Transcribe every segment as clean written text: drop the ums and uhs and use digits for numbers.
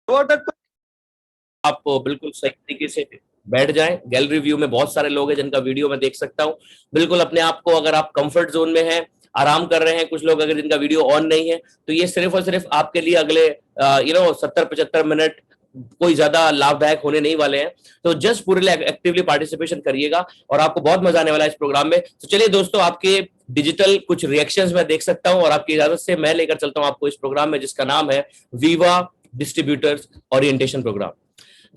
तक आप बिल्कुल सही तरीके से बैठ जाएं। गैलरी व्यू में बहुत सारे लोग हैं जिनका वीडियो मैं देख सकता हूं। बिल्कुल अपने आप को, अगर आप कंफर्ट जोन में हैं, आराम कर रहे हैं, कुछ लोग अगर जिनका वीडियो ऑन नहीं है, तो ये सिर्फ और सिर्फ आपके लिए अगले 70-75 मिनट कोई ज्यादा लाभदायक होने नहीं वाले हैं। तो जस्ट पूरे एक्टिवली पार्टिसिपेशन करिएगा और आपको बहुत मजा आने वाला है इस प्रोग्राम में। तो चलिए दोस्तों, आपके डिजिटल कुछ रिएक्शंस मैं देख सकता हूं और आपकी इजाजत से मैं लेकर चलता हूं आपको इस प्रोग्राम में, जिसका नाम है वीवा डिस्ट्रीब्यूटर्स ओरिएंटेशन प्रोग्राम।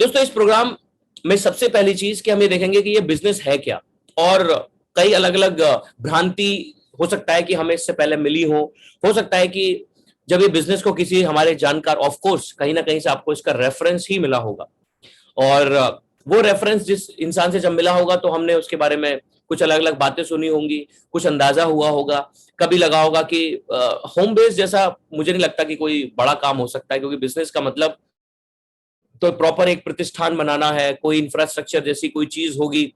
दोस्तों, इस प्रोग्राम में सबसे पहली चीज कि हम ये देखेंगे कि ये बिजनेस है क्या, और कई अलग अलग भ्रांति हो सकता है कि हमें इससे पहले मिली हो सकता है कि जब ये बिजनेस को किसी हमारे जानकार, ऑफ कोर्स कहीं ना कहीं से आपको इसका रेफरेंस ही मिला होगा, और वो रेफरेंस जिस इंसान से जब मिला होगा तो हमने उसके बारे में कुछ अलग अलग बातें सुनी होंगी, कुछ अंदाजा हुआ होगा, कभी लगा होगा कि होम बेस जैसा मुझे नहीं लगता कि कोई बड़ा काम हो सकता है, क्योंकि बिजनेस का मतलब तो प्रॉपर एक प्रतिष्ठान बनाना है, कोई इंफ्रास्ट्रक्चर जैसी कोई चीज होगी।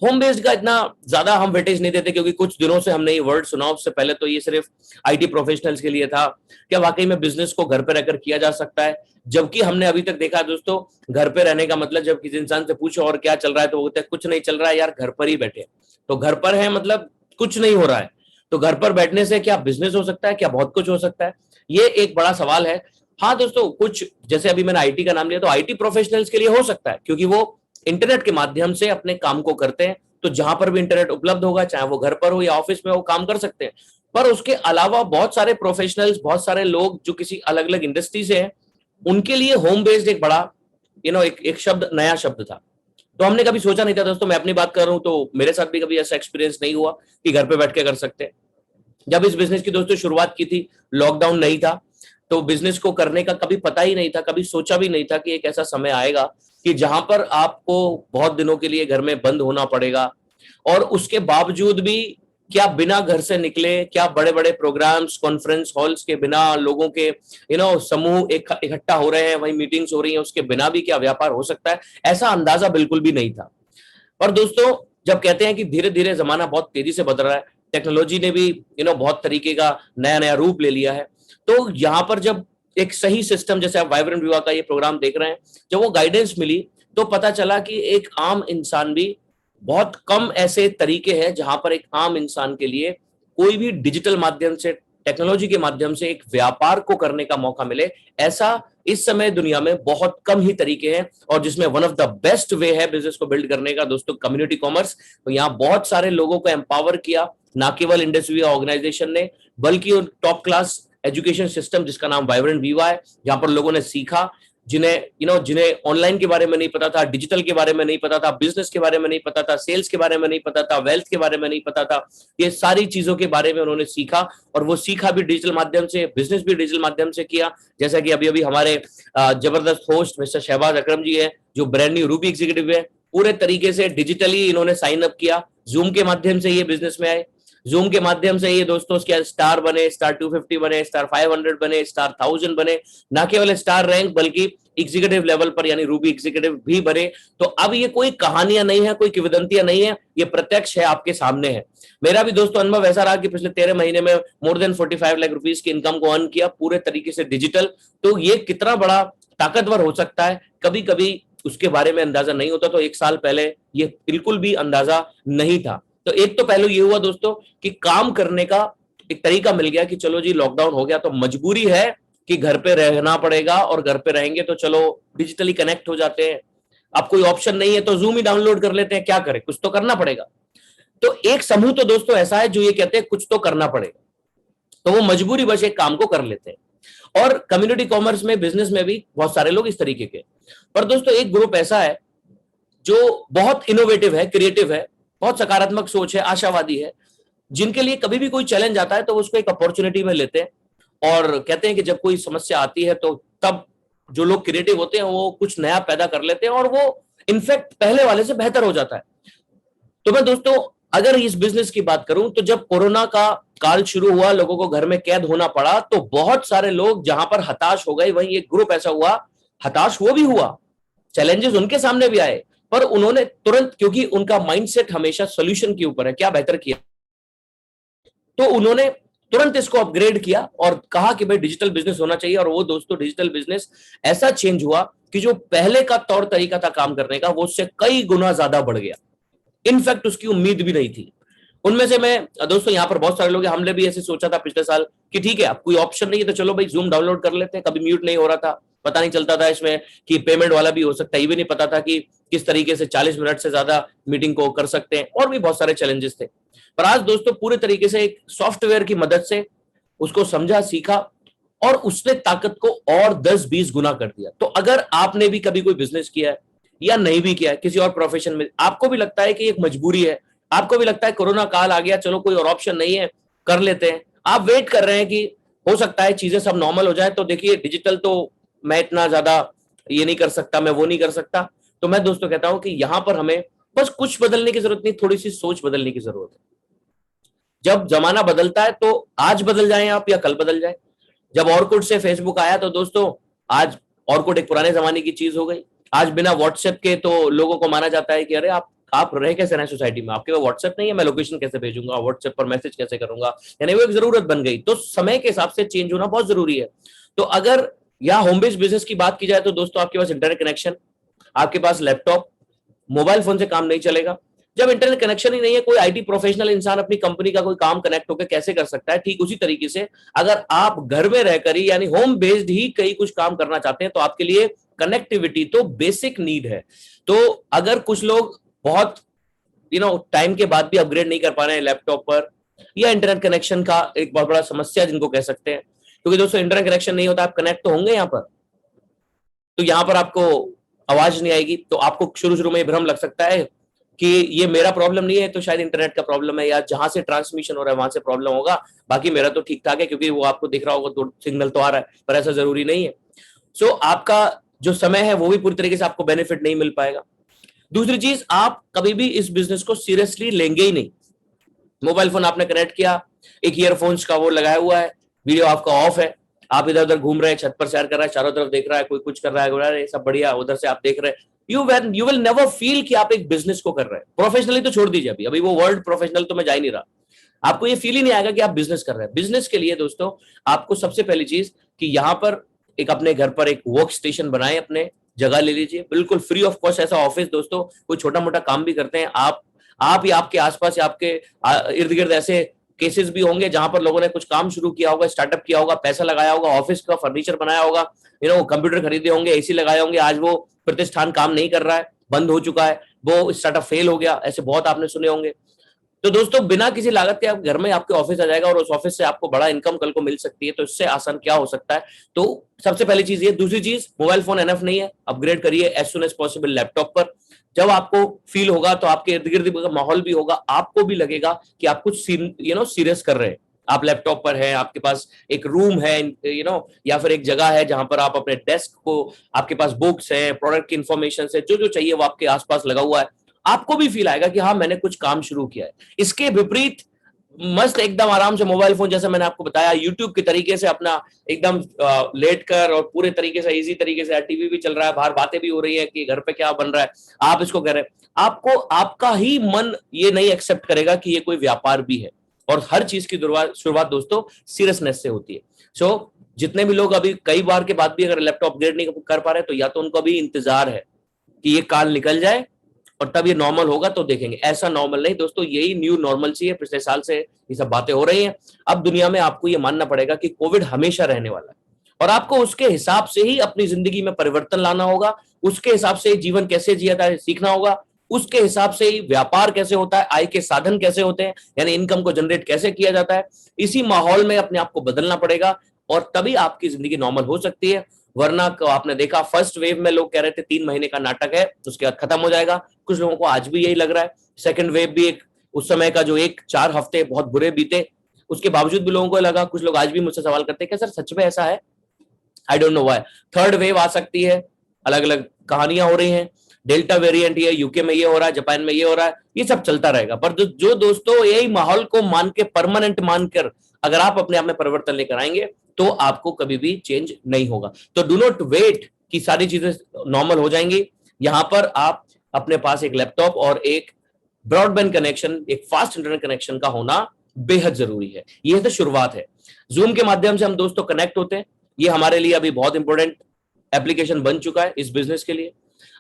होम बेस्ड का इतना ज्यादा हम वेटेज नहीं देते, क्योंकि कुछ दिनों से हमने ये वर्ड सुना, उससे पहले तो ये सिर्फ आईटी प्रोफेशनल्स के लिए था। क्या वाकई में बिजनेस को घर पे रहकर किया जा सकता है? जबकि हमने अभी तक देखा दोस्तों, घर पे रहने का मतलब जब किसी इंसान से पूछो और क्या चल रहा है, तो वो बोलते हैं कुछ नहीं चल रहा है यार, घर पर ही बैठे। तो घर पर है मतलब कुछ नहीं हो रहा है। तो घर पर बैठने से क्या बिजनेस हो सकता है? क्या बहुत कुछ हो सकता है? ये एक बड़ा सवाल है। हाँ दोस्तों, कुछ जैसे अभी मैंने आईटी का नाम लिया, तो आईटी प्रोफेशनल्स के लिए हो सकता है, क्योंकि वो इंटरनेट के माध्यम से अपने काम को करते हैं। तो जहां पर भी इंटरनेट उपलब्ध होगा, चाहे वो घर पर हो या ऑफिस में, वो काम कर सकते हैं। पर उसके अलावा बहुत सारे प्रोफेशनल्स, बहुत सारे लोग जो किसी अलग अलग इंडस्ट्री से हैं, उनके लिए होम बेस्ड एक बड़ा एक शब्द, नया शब्द था। तो हमने कभी सोचा नहीं था दोस्तों, मैं अपनी बात कर रहा हूं तो मेरे साथ भी कभी ऐसा एक्सपीरियंस नहीं हुआ कि घर पे बैठ के कर सकते हैं। जब इस बिजनेस की दोस्तों शुरुआत की थी, लॉकडाउन नहीं था, तो बिजनेस को करने का कभी पता ही नहीं था, कभी सोचा भी नहीं था कि एक ऐसा समय आएगा कि जहां पर आपको बहुत दिनों के लिए घर में बंद होना पड़ेगा। और उसके बावजूद भी क्या बिना घर से निकले, क्या बड़े बड़े प्रोग्राम्स, कॉन्फ्रेंस हॉल्स के बिना, लोगों के समूह इकट्ठा हो रहे हैं, वही मीटिंग्स हो रही हैं, उसके बिना भी क्या व्यापार हो सकता है? ऐसा अंदाजा बिल्कुल भी नहीं था। और दोस्तों, जब कहते हैं कि धीरे धीरे जमाना बहुत तेजी से बदल रहा है, टेक्नोलॉजी ने भी बहुत तरीके का नया नया रूप ले लिया है, तो यहां पर जब एक सही सिस्टम, जैसे आप वाइब्रेंट विवाह का ये प्रोग्राम देख रहे हैं, जब वो गाइडेंस मिली, तो पता चला कि एक आम इंसान भी, बहुत कम ऐसे तरीके हैं जहां पर एक आम इंसान के लिए कोई भी डिजिटल माध्यम से, टेक्नोलॉजी के माध्यम से एक व्यापार को करने का मौका मिले। ऐसा इस समय दुनिया में बहुत कम ही तरीके हैं, और जिसमें one of the best way है बिजनेस को बिल्ड करने का दोस्तों, कम्युनिटी कॉमर्स। तो यहाँ बहुत सारे लोगों को एम्पावर किया, ना केवल इंडस्ट्री ऑर्गेनाइजेशन ने, बल्कि टॉप क्लास एजुकेशन सिस्टम जिसका नाम वाइब्रेंट वीवा है, जहां पर लोगों ने सीखा, जिन्हें ऑनलाइन के बारे में नहीं पता था, डिजिटल के बारे में नहीं पता था, बिजनेस के बारे में नहीं पता था, सेल्स के बारे में नहीं पता था, वेल्थ के बारे में नहीं पता था, ये सारी चीजों के बारे में उन्होंने सीखा। और वो सीखा भी डिजिटल माध्यम से, बिजनेस भी डिजिटल माध्यम से किया। जैसा कि अभी अभी हमारे जबरदस्त होस्ट मिस्टर शहबाज अकरम जी है, जो ब्रांड न्यू रूबी एग्जीक्यूटिव है, पूरे तरीके से डिजिटली इन्होंने साइन अप किया, जूम के माध्यम से ये बिजनेस में आए। जूम के माध्यम से ये दोस्तों क्या स्टार बने, स्टार 250 बने, स्टार 500 बने, स्टार 1000 बने, ना केवल स्टार रैंक बल्कि एग्जीक्यूटिव लेवल पर यानी रूबी एग्जीक्यूटिव भी बने। तो अब ये कोई कहानियां नहीं है, कोई किंवदंतियां नहीं है, ये प्रत्यक्ष है, आपके सामने है। मेरा भी दोस्तों अनुभव ऐसा रहा कि पिछले 13 महीने में मोर देन 45 लाख रुपीस की इनकम को अर्न किया, पूरे तरीके से डिजिटल। तो ये कितना बड़ा ताकतवर हो सकता है, कभी कभी उसके बारे में अंदाजा नहीं होता। तो एक साल पहले ये बिल्कुल भी अंदाजा नहीं था। तो एक तो पहलू ये हुआ दोस्तों कि काम करने का एक तरीका मिल गया कि चलो जी, लॉकडाउन हो गया तो मजबूरी है कि घर पे रहना पड़ेगा, और घर पे रहेंगे तो चलो डिजिटली कनेक्ट हो जाते हैं। अब कोई ऑप्शन नहीं है तो जूम ही डाउनलोड कर लेते हैं, क्या करें, कुछ तो करना पड़ेगा। तो एक समूह तो दोस्तों ऐसा है जो ये कहते हैं कुछ तो करना पड़ेगा, तो वो मजबूरी बस एक काम को कर लेते हैं। और कम्युनिटी कॉमर्स में, बिजनेस में भी बहुत सारे लोग इस तरीके के। पर दोस्तों एक ग्रुप ऐसा है जो बहुत इनोवेटिव है, क्रिएटिव है, बहुत सकारात्मक सोच है, आशावादी है, जिनके लिए कभी भी कोई चैलेंज आता है तो उसको एक अपॉर्चुनिटी में लेते हैं, और कहते हैं कि जब कोई समस्या आती है तो तब जो लोग क्रिएटिव होते हैं वो कुछ नया पैदा कर लेते हैं, और वो इनफैक्ट पहले वाले से बेहतर हो जाता है। तो मैं दोस्तों अगर इस बिजनेस की बात करूं, तो जब कोरोना का काल शुरू हुआ, लोगों को घर में कैद होना पड़ा, तो बहुत सारे लोग जहां पर हताश हो गए, वहीं एक ग्रुप ऐसा हुआ, हताश वो भी हुआ, चैलेंजेस उनके सामने भी आए, पर उन्होंने तुरंत, क्योंकि उनका माइंडसेट हमेशा सॉल्यूशन के ऊपर है, क्या बेहतर किया, तो उन्होंने तुरंत इसको अपग्रेड किया और कहा कि भाई डिजिटल बिजनेस होना चाहिए। और वो दोस्तों डिजिटल बिजनेस ऐसा चेंज हुआ कि जो पहले का तौर तरीका था काम करने का, वो उससे कई गुना ज्यादा बढ़ गया। इनफैक्ट उसकी उम्मीद भी नहीं थी। उनमें से मैं दोस्तों यहाँ पर बहुत सारे लोग, हमने भी ऐसे सोचा था पिछले साल कि ठीक है अब कोई ऑप्शन नहीं है तो चलो भाई जूम डाउनलोड कर लेते हैं। कभी म्यूट नहीं हो रहा था, पता नहीं चलता था इसमें कि पेमेंट वाला भी हो सकता है, ये भी नहीं पता था कि किस तरीके से 40 मिनट से ज्यादा मीटिंग को कर सकते हैं, और भी बहुत सारे चैलेंजेस थे। पर आज दोस्तों पूरे तरीके से एक सॉफ्टवेयर की मदद से उसको समझा, सीखा, और उसने ताकत को और 10-20 गुना कर दिया। तो अगर आपने भी कभी कोई बिजनेस किया है या नहीं भी किया है किसी और प्रोफेशन में, आपको भी लगता है कि एक मजबूरी है, आपको भी लगता है कोरोना काल आ गया, चलो कोई और ऑप्शन नहीं है, कर लेते हैं, आप वेट कर रहे हैं कि हो सकता है चीजें सब नॉर्मल हो जाए, तो देखिए डिजिटल तो मैं इतना ज्यादा ये नहीं कर सकता, मैं वो नहीं कर सकता। तो मैं दोस्तों कहता हूं कि यहां पर हमें बस कुछ बदलने की जरूरत नहीं, थोड़ी सी सोच बदलने की जरूरत है। जब जमाना बदलता है तो आज बदल जाए आप या कल बदल जाए। जब ऑर्कुट से फेसबुक आया तो दोस्तों आज ऑर्कुट एक पुराने जमाने की चीज हो गई। आज बिना व्हाट्सएप के तो लोगों को माना जाता है कि अरे आप रह कैसे रहे सोसाइटी में, आपके पास व्हाट्सएप नहीं है, मैं लोकेशन कैसे भेजूंगा, व्हाट्सएप पर मैसेज कैसे करूंगा, यानी वो एक जरूरत बन गई। तो समय के हिसाब से चेंज होना बहुत जरूरी है। तो अगर यहाँ होम बेस्ड बिजनेस की बात की जाए तो दोस्तों आपके पास इंटरनेट कनेक्शन, आपके पास लैपटॉप, मोबाइल फोन से काम नहीं चलेगा। जब इंटरनेट कनेक्शन ही नहीं है, कोई आईटी प्रोफेशनल इंसान अपनी कंपनी का कोई काम कनेक्ट होकर कैसे कर सकता है? ठीक उसी तरीके से अगर आप घर में रहकर ही यानी होम बेस्ड ही कई कुछ काम करना चाहते हैं तो आपके लिए कनेक्टिविटी तो बेसिक नीड है। तो अगर कुछ लोग बहुत टाइम के बाद भी अपग्रेड नहीं कर पा रहे हैं लैपटॉप पर, या इंटरनेट कनेक्शन का एक बहुत बड़ा समस्या जिनको कह सकते हैं, क्योंकि दोस्तों इंटरनेट कनेक्शन नहीं होता, आप कनेक्ट तो होंगे यहाँ पर, तो यहां पर आपको आवाज नहीं आएगी, तो आपको शुरू शुरू में भ्रम लग सकता है कि ये मेरा प्रॉब्लम नहीं है, तो शायद इंटरनेट का प्रॉब्लम है, या जहां से ट्रांसमिशन हो रहा है वहां से प्रॉब्लम होगा, बाकी मेरा तो ठीक ठाक है, क्योंकि वो आपको दिख रहा होगा तो सिग्नल तो आ रहा है, पर ऐसा जरूरी नहीं है। सो आपका जो समय है वो भी पूरी तरीके से आपको बेनिफिट नहीं मिल पाएगा। दूसरी चीज, आप कभी भी इस बिजनेस को सीरियसली लेंगे ही नहीं। मोबाइल फोन आपने कनेक्ट किया, एक ईयरफोन्स का वो लगाया हुआ है, वीडियो आपका ऑफ है, आप इधर उधर घूम रहे हैं, छत पर सैर कर रहा है, चारों तरफ देख रहा है, कोई कुछ कर रहा है, सब बढ़िया, उधर से आप देख रहे हैं, यू विल नेवर फील कि आप एक बिजनेस को कर रहे हैं। प्रोफेशनली तो छोड़ दीजिए, अभी अभी वो वर्ड प्रोफेशनल तो मैं जा ही नहीं रहा, आपको ये फील ही नहीं आएगा कि आप बिजनेस कर रहे हैं। बिजनेस के लिए दोस्तों आपको सबसे पहली चीज कि यहां पर एक अपने घर पर एक वर्क स्टेशन बनाए, अपने जगह ले लीजिए, बिल्कुल फ्री ऑफ कॉस्ट। ऐसा ऑफिस दोस्तों कोई छोटा मोटा काम भी करते हैं आप या आपके आसपास या आपके इर्द गिर्द ऐसे केसेस भी होंगे जहां पर लोगों ने कुछ काम शुरू किया होगा, स्टार्टअप किया होगा, पैसा लगाया होगा, ऑफिस का फर्नीचर बनाया होगा, कंप्यूटर खरीदे होंगे, एसी लगाए होंगे, आज वो प्रतिष्ठान काम नहीं कर रहा है, बंद हो चुका है, वो स्टार्टअप फेल हो गया, ऐसे बहुत आपने सुने होंगे। तो दोस्तों बिना किसी लागत के आप घर में आपके ऑफिस आ जाएगा और उस ऑफिस से आपको बड़ा इनकम कल को मिल सकती है। तो इससे आसान क्या हो सकता है? तो सबसे पहली चीज ये। दूसरी चीज, मोबाइल फोन एनफ नहीं है, अपग्रेड करिए as soon as possible laptop पर। जब आपको फील होगा तो आपके इर्द गिर्द माहौल भी होगा, आपको भी लगेगा कि आप कुछ सीरियस कर रहे हैं। आप लैपटॉप पर हैं, आपके पास एक रूम है या फिर एक जगह है जहां पर आप अपने डेस्क को, आपके पास बुक्स हैं, प्रोडक्ट की इंफॉर्मेशन है, जो जो चाहिए वो आपके आसपास लगा हुआ है, आपको भी फील आएगा कि हाँ मैंने कुछ काम शुरू किया है। इसके विपरीत मस्त एकदम आराम से मोबाइल फोन, जैसे मैंने आपको बताया, यूट्यूब के तरीके से अपना एकदम लेट कर और पूरे तरीके से इजी तरीके से, टीवी भी चल रहा है, बाहर बातें भी हो रही है कि घर पे क्या बन रहा है, आप इसको कह रहे हैं, आपको आपका ही मन ये नहीं एक्सेप्ट करेगा कि ये कोई व्यापार भी है। और हर चीज की शुरुआत दोस्तों सीरियसनेस से होती है। सो जितने भी लोग अभी कई बार के बाद भी अगर लैपटॉप अपग्रेड नहीं कर पा रहे, तो या तो उनको अभी इंतजार है कि ये काल निकल जाए और तब ये नॉर्मल होगा तो देखेंगे। ऐसा नॉर्मल नहीं दोस्तों, यही न्यू नॉर्मल सी है। पिछले साल से ये सब बातें हो रही हैं। अब दुनिया में आपको ये मानना पड़ेगा कि कोविड हमेशा रहने वाला है, और आपको उसके हिसाब से ही अपनी जिंदगी में परिवर्तन लाना होगा, उसके हिसाब से जीवन कैसे जिया जाता है सीखना होगा, उसके हिसाब से ही व्यापार कैसे होता है, आय के साधन कैसे होते हैं, यानी इनकम को जनरेट कैसे किया जाता है। इसी माहौल में अपने आप को बदलना पड़ेगा और तभी आपकी जिंदगी नॉर्मल हो सकती है। वरना आपने देखा फर्स्ट वेव में लोग कह रहे थे 3 महीने का नाटक है, उसके बाद खत्म हो जाएगा। कुछ लोगों को आज भी यही लग रहा है। सेकंड वेव भी एक उस समय का जो 1-4 हफ्ते बहुत बुरे बीते, उसके बावजूद भी लोगों को लगा। कुछ लोग आज भी मुझसे सवाल करते हैं कि सर सच में ऐसा है? I don't know why. Third wave आ सकती है, अलग अलग कहानियां हो रही हैं। डेल्टा वेरिएंट ये यूके में ये हो रहा है, जापान में ये हो रहा है, ये सब चलता रहेगा। पर जो दोस्तों यही माहौल को मान के, परमानेंट मानकर अगर आप अपने आप में परिवर्तन लेकर आएंगे तो आपको कभी भी चेंज नहीं होगा। तो डू नॉट वेट कि सारी चीजें नॉर्मल हो जाएंगी। यहां पर आप अपने पास एक लैपटॉप और एक ब्रॉडबैंड कनेक्शन, एक फास्ट इंटरनेट कनेक्शन का होना बेहद जरूरी है। ये तो शुरुआत है। जूम के माध्यम से हम दोस्तों कनेक्ट होते हैं, ये हमारे लिए अभी बहुत इंपॉर्टेंट एप्लीकेशन बन चुका है इस बिजनेस के लिए।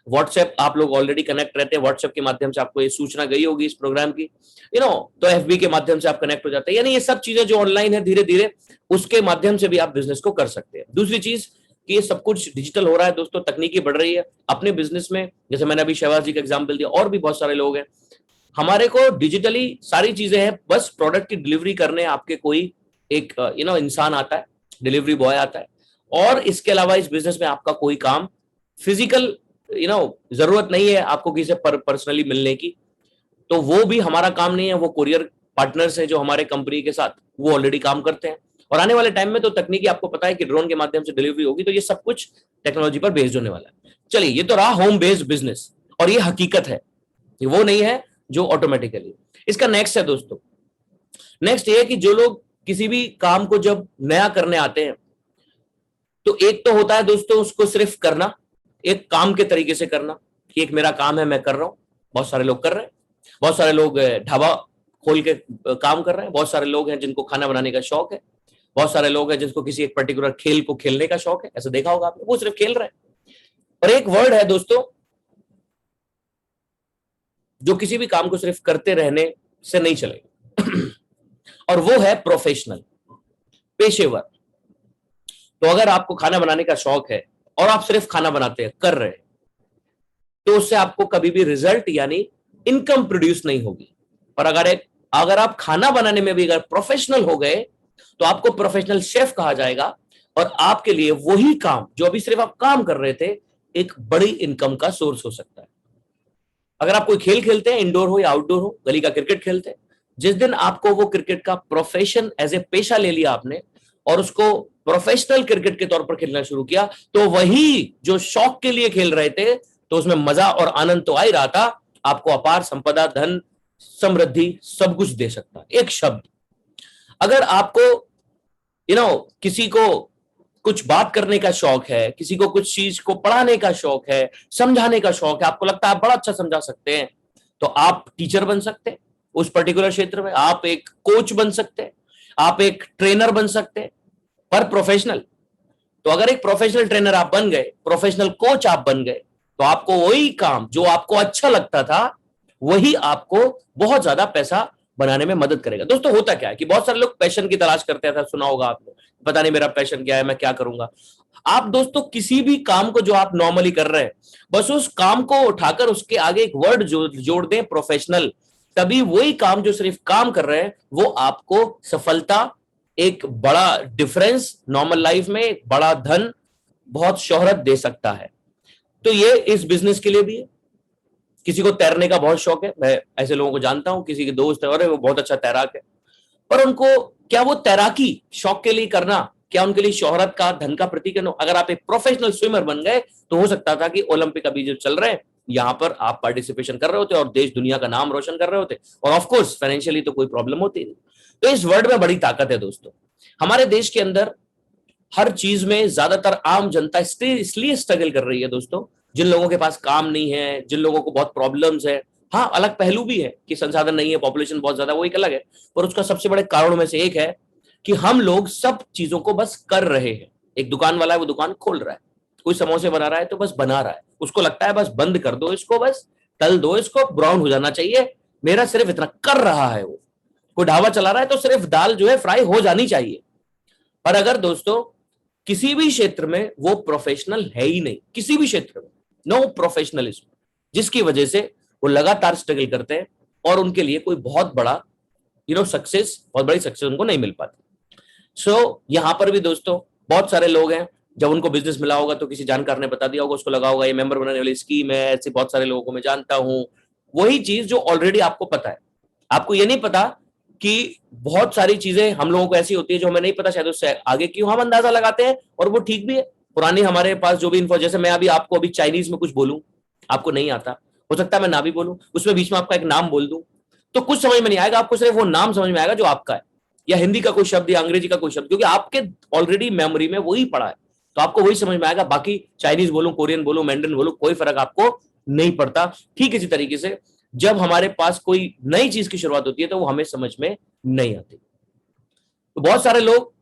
व्हाट्सएप आप लोग ऑलरेडी कनेक्ट रहते हैं, व्हाट्सएप के माध्यम से आपको ये सूचना गई होगी इस प्रोग्राम की, तो एफबी के माध्यम से आप कनेक्ट हो जाते हैं। यानी ये सब चीजें जो ऑनलाइन है, धीरे धीरे उसके माध्यम से भी आप बिजनेस को कर सकते हैं। दूसरी चीज कि ये सब कुछ डिजिटल हो रहा है दोस्तों, तकनीकी बढ़ रही है अपने बिजनेस में। जैसे मैंने अभी शहबाज जी का एग्जाम्पल दिया, और भी बहुत सारे लोग हैं। हमारे को डिजिटली सारी चीजें हैं, बस प्रोडक्ट की डिलीवरी करने आपके कोई एक इंसान आता है, डिलीवरी बॉय आता है। और इसके अलावा इस बिजनेस में आपका कोई काम फिजिकल जरूरत नहीं है आपको किसी पर्सनली मिलने की, तो वो भी हमारा काम नहीं है। वो कुरियर पार्टनर्स है जो हमारे कंपनी के साथ वो ऑलरेडी काम करते हैं। और आने वाले टाइम में तो तकनीकी आपको पता है कि ड्रोन के माध्यम से डिलीवरी होगी, तो ये सब कुछ टेक्नोलॉजी पर बेस्ड होने वाला है। चलिए, ये तो रहा होम बेस्ड बिजनेस, और ये हकीकत है, ये वो नहीं है जो ऑटोमेटिकली। इसका नेक्स्ट है दोस्तों, नेक्स्ट ये है कि जो लोग किसी भी काम को जब नया करने आते हैं, तो एक तो होता है दोस्तों उसको सिर्फ करना, एक काम के तरीके से करना कि एक मेरा काम है, मैं कर रहा हूं। बहुत सारे लोग कर रहे हैं, बहुत सारे लोग ढाबा खोल के काम कर रहे हैं, बहुत सारे लोग हैं जिनको खाना बनाने का शौक है, बहुत सारे लोग हैं जिनको किसी एक पर्टिकुलर खेल को खेलने का शौक है, ऐसा देखा होगा आपने, वो सिर्फ खेल रहे हैं। और एक वर्ड है दोस्तों जो किसी भी काम को सिर्फ करते रहने से नहीं चलेगा और वो है प्रोफेशनल, पेशेवर। तो अगर आपको खाना बनाने का शौक है और आप सिर्फ खाना बनाते हैं, कर रहे हैं, तो उससे आपको कभी भी रिजल्ट यानी इनकम प्रोड्यूस नहीं होगी। पर अगर आप खाना बनाने में भी अगर प्रोफेशनल हो गए, तो आपको प्रोफेशनल शेफ कहा जाएगा, और आपके लिए वही काम जो अभी सिर्फ आप काम कर रहे थे, एक बड़ी इनकम का सोर्स हो सकता है। अगर आप कोई खेल खेलते हैं, इंडोर हो या आउटडोर हो, गली का क्रिकेट खेलते हैं, जिस दिन आपको वो क्रिकेट का प्रोफेशन एज ए पेशा ले लिया आपने और उसको प्रोफेशनल क्रिकेट के तौर पर खेलना शुरू किया, तो वही जो शौक के लिए खेल रहे थे, तो उसमें मजा और आनंद तो आ ही रहा था, आपको अपार संपदा, धन, समृद्धि सब कुछ दे सकता है। एक शब्द, अगर आपको किसी को कुछ बात करने का शौक है, किसी को कुछ चीज को पढ़ाने का शौक है, समझाने का शौक है, आपको लगता है आप बड़ा अच्छा समझा सकते हैं, तो आप टीचर बन सकते हैं उस पर्टिकुलर क्षेत्र में, आप एक कोच बन सकते हैं, आप एक ट्रेनर बन सकते हैं, पर प्रोफेशनल। तो अगर एक प्रोफेशनल ट्रेनर आप बन गए, प्रोफेशनल कोच आप बन गए, तो आपको वही काम जो आपको अच्छा लगता था, वही आपको बहुत ज्यादा पैसा बनाने में मदद करेगा। दोस्तों होता क्या है कि बहुत सारे लोग पैशन की तलाश करते हैं, सुना होगा आपने, पता नहीं मेरा पैशन क्या है, मैं क्या करूंगा। आप दोस्तों किसी भी काम को जो आप नॉर्मली कर रहे हैं, बस उस काम को उठाकर उसके आगे एक वर्ड जोड़ दें, प्रोफेशनल, तभी वही काम जो सिर्फ काम कर रहे हैं, वो आपको सफलता, एक बड़ा डिफरेंस नॉर्मल लाइफ में, एक बड़ा धन, बहुत शोहरत दे सकता है। तो ये इस बिजनेस के लिए भी है। किसी को तैरने का बहुत शौक है, मैं ऐसे लोगों को जानता हूं, किसी के दोस्त है और वो बहुत अच्छा तैराक है, पर उनको क्या वो तैराकी शौक के लिए करना, क्या उनके लिए शोहरत का, धन का प्रतीक है? अगर आप एक प्रोफेशनल स्विमर बन गए, तो हो सकता था कि ओलंपिक अभी जो चल रहे हैं, यहां पर आप पार्टिसिपेशन कर रहे होते और देश दुनिया का नाम रोशन कर रहे होते, और ऑफकोर्स फाइनेंशियली तो कोई प्रॉब्लम होती नहीं। तो इस वर्ड में बड़ी ताकत है दोस्तों। हमारे देश के अंदर हर चीज में ज्यादातर आम जनता इसलिए स्ट्रगल कर रही है दोस्तों, जिन लोगों के पास काम नहीं है, जिन लोगों को बहुत प्रॉब्लम्स है। हाँ, अलग पहलू भी है कि संसाधन नहीं है, पॉपुलेशन बहुत ज्यादा, वो एक अलग है, पर उसका सबसे बड़े कारणों में से एक है कि हम लोग सब चीजों को बस कर रहे हैं। एक दुकान वाला है, वो दुकान खोल रहा है, कोई समोसे बना रहा है तो बस बना रहा है, उसको लगता है बस बंद कर दो इसको, बस तल दो इसको, ब्राउन हो जाना चाहिए, मेरा सिर्फ इतना कर रहा है। वो कोई ढाबा चला रहा है तो सिर्फ दाल जो है फ्राई हो जानी चाहिए। पर अगर दोस्तों किसी भी क्षेत्र में वो प्रोफेशनल है ही नहीं, किसी भी क्षेत्र में नो प्रोफेशनलिज्म, जिसकी वजह से वो लगातार स्ट्रगल करते हैं और उनके लिए कोई बहुत बड़ा सक्सेस, बहुत बड़ी सक्सेस उनको नहीं मिल पाती। सो यहां पर भी दोस्तों बहुत सारे लोग हैं, जब उनको बिजनेस मिला होगा तो किसी जानकार ने बता दिया होगा, उसको लगा होगा ये मेंबर बनाने वाली स्कीम है, ऐसे बहुत सारे लोगों को मैं जानता हूं। वही चीज जो ऑलरेडी आपको पता है, आपको ये नहीं पता कि बहुत सारी चीजें हम लोगों को ऐसी होती है जो हमें नहीं पता, शायद उससे आगे क्यों हम अंदाजा लगाते हैं, और वो ठीक भी है। पुरानी हमारे पास जो भी इन्फो, जैसे मैं अभी आपको अभी चाइनीज में कुछ बोलूं, आपको नहीं आता, हो सकता है मैं ना भी बोलूं, उसमें बीच में आपका एक नाम बोल दूं, तो कुछ समझ में नहीं आएगा, आपको सिर्फ वो नाम समझ में आएगा जो आपका है, या हिंदी का कोई शब्द या अंग्रेजी का कोई शब्द, क्योंकि आपके ऑलरेडी मेमोरी में वही पड़ा है, तो आपको वही समझ में आएगा। बाकी चाइनीज बोलूं, कोरियन बोलूं, मैंडरिन बोलूं, कोई फर्क आपको नहीं पड़ता। ठीक इसी तरीके से जब हमारे पास कोई नई चीज की शुरुआत होती है, तो वो हमें समझ में नहीं आती। तो बहुत सारे लोग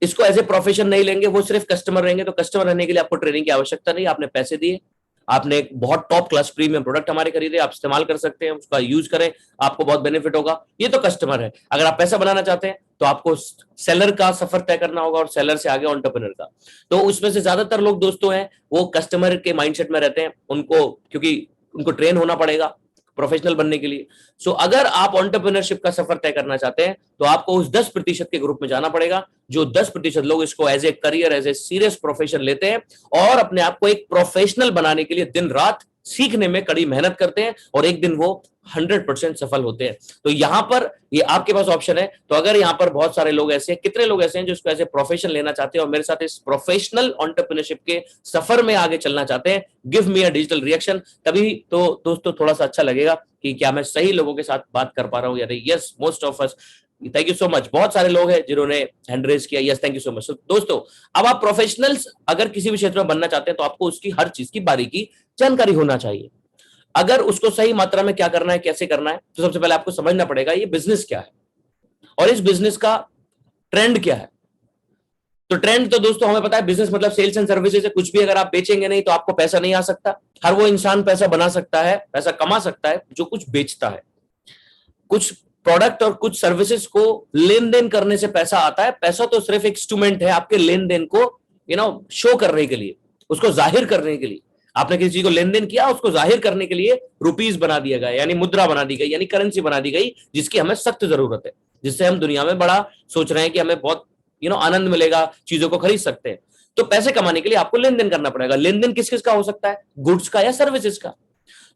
इसको एज ए प्रोफेशन नहीं लेंगे, वो सिर्फ कस्टमर रहेंगे। तो कस्टमर रहने के लिए आपको ट्रेनिंग की आवश्यकता नहीं, आपने पैसे दिए, आपने एक बहुत टॉप क्लास प्रीमियम प्रोडक्ट हमारे खरीदे, आप इस्तेमाल कर सकते हैं, उसका यूज करें, आपको बहुत बेनिफिट होगा। ये तो कस्टमर है। अगर आप पैसा बनाना चाहते हैं तो आपको सेलर का सफर तय करना होगा और सेलर से आगे एंटरप्रेन्योर का। तो उसमें से ज्यादातर लोग दोस्तों हैं वो कस्टमर के माइंडसेट में रहते हैं, उनको क्योंकि उनको ट्रेन होना पड़ेगा प्रोफेशनल बनने के लिए। सो अगर आप एंटरप्रेन्योरशिप का सफर तय करना चाहते हैं तो आपको उस 10% के ग्रुप में जाना पड़ेगा, जो 10% लोग इसको as a career, as a serious profession लेते हैं और अपने आप को एक प्रोफेशनल बनाने के लिए दिन रात सीखने में कड़ी मेहनत करते हैं और एक दिन वो 100% सफल होते हैं। तो यहां पर ये आपके पास ऑप्शन है। तो अगर यहां पर बहुत सारे लोग ऐसे हैं, कितने लोग ऐसे हैं जो इसको एज ए प्रोफेशन लेना चाहते हैं और मेरे साथ इस प्रोफेशनल एंटरप्रेन्योरशिप के सफर में आगे चलना चाहते हैं, give me a digital reaction. तभी तो दोस्तों थोड़ा सा अच्छा लगेगा कि क्या मैं सही लोगों के साथ बात कर पा रहा हूं या नहीं। Yes, most of us. Thank you so much. बहुत सारे लोग हैं जिन्होंने हैंड रेज किया। Yes, thank you so much. दोस्तों अब आप प्रोफेशनल्स अगर किसी भी क्षेत्र में बनना चाहते हैं तो आपको उसकी हर चीज की बारीकी जानकारी होना चाहिए। अगर उसको सही मात्रा में क्या करना है, कैसे करना है, तो सबसे पहले आपको समझना पड़ेगा ये बिजनेस क्या है और इस बिजनेस का ट्रेंड क्या है। तो ट्रेंड तो दोस्तों हमें पता है, बिजनेस मतलब सेल्स एंड सर्विसेज है। कुछ भी अगर आप बेचेंगे नहीं तो आपको पैसा नहीं आ सकता। हर वो इंसान पैसा बना सकता है, पैसा कमा सकता है जो कुछ बेचता है। कुछ प्रोडक्ट और कुछ सर्विसेज को लेन देन करने से पैसा आता है। पैसा तो सिर्फ एक इंस्ट्रूमेंट है आपके लेन देन को शो करने के लिए, उसको जाहिर करने के लिए। आपने किसी चीज को लेन देन किया, उसको जाहिर करने के लिए रुपीज बना दिया गया, यानी मुद्रा बना दी गई, यानी करेंसी बना दी गई, जिसकी हमें सख्त जरूरत है, जिससे हम दुनिया में बड़ा सोच रहे हैं कि हमें बहुत आनंद मिलेगा, चीजों को खरीद सकते हैं। तो पैसे कमाने के लिए आपको लेन देन करना पड़ेगा। लेन देन किस किस का हो सकता है? गुड्स का या सर्विसेज का।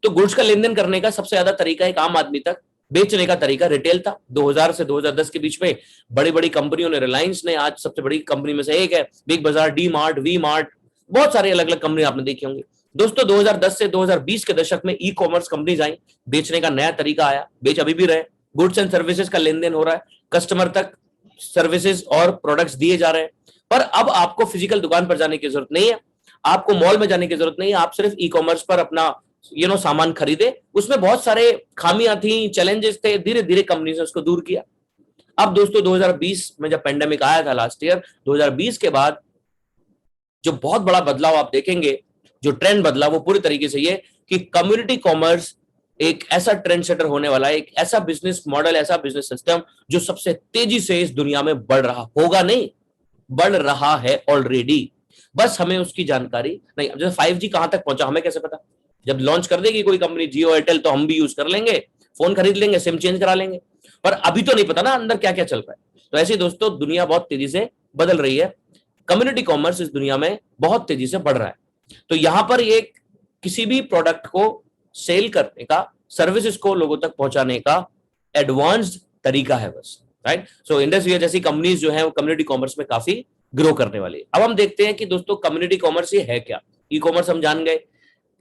तो गुड्स का लेन देन करने का सबसे ज्यादा तरीका एक आम आदमी तक बेचने का तरीका रिटेल था। 2000 से 2010 के बीच में बड़ी बड़ी कंपनियों ने, रिलायंस ने, आज सबसे बड़ी कंपनी में से एक है बिग बाजार, डी मार्ट, वी मार्ट, बहुत सारी अलग अलग कंपनी आपने देखी होंगी। दोस्तों 2010 से 2020 के दशक में ई कॉमर्स कंपनीज आई, बेचने का नया तरीका आया, बेच अभी भी रहे। गुड्स एंड सर्विसेज का लेन देन हो रहा है, कस्टमर तक सर्विसेज और प्रोडक्ट्स दिए जा रहे हैं। पर अब आपको फिजिकल दुकान पर जाने की जरूरत नहीं है, आपको मॉल में जाने की जरूरत नहीं है। आप सिर्फ ई कॉमर्स पर अपना सामान खरीदे। उसमें बहुत सारे खामियां थी, चैलेंजेस थे, धीरे धीरे कंपनी ने उसको दूर किया। अब दोस्तों 2020 में जब पेंडेमिक आया था लास्ट ईयर, 2020 के बाद जो बहुत बड़ा बदलाव आप देखेंगे, जो ट्रेंड बदला, वो पूरी तरीके से ये कि कम्युनिटी कॉमर्स एक ऐसा ट्रेंड सेटर होने वाला है, एक ऐसा बिजनेस मॉडल, ऐसा बिजनेस सिस्टम जो सबसे तेजी से इस दुनिया में बढ़ रहा होगा, नहीं बढ़ रहा है ऑलरेडी। बस हमें उसकी जानकारी नहीं। अब जैसे 5G कहां तक पहुंचा हमें कैसे पता? जब लॉन्च कर देगी कोई कंपनी, जियो, एयरटेल, तो हम भी यूज कर लेंगे, फोन खरीद लेंगे, सिम चेंज करा लेंगे। पर अभी तो नहीं पता ना अंदर क्या क्या चल रहा है। तो ऐसे दोस्तों दुनिया बहुत तेजी से बदल रही है। कम्युनिटी कॉमर्स इस दुनिया में बहुत तेजी से बढ़ रहा है। तो यहां पर ये किसी भी प्रोडक्ट को सेल करने का, सर्विसेज को लोगों तक पहुंचाने का एडवांस्ड तरीका है बस, राइट। सो इंडस्ट्री जैसी कंपनीज जो है वो कम्युनिटी कॉमर्स में काफी ग्रो करने वाली है। अब हम देखते हैं कि दोस्तों कम्युनिटी कॉमर्स ये है क्या। ई कॉमर्स हम जान गए,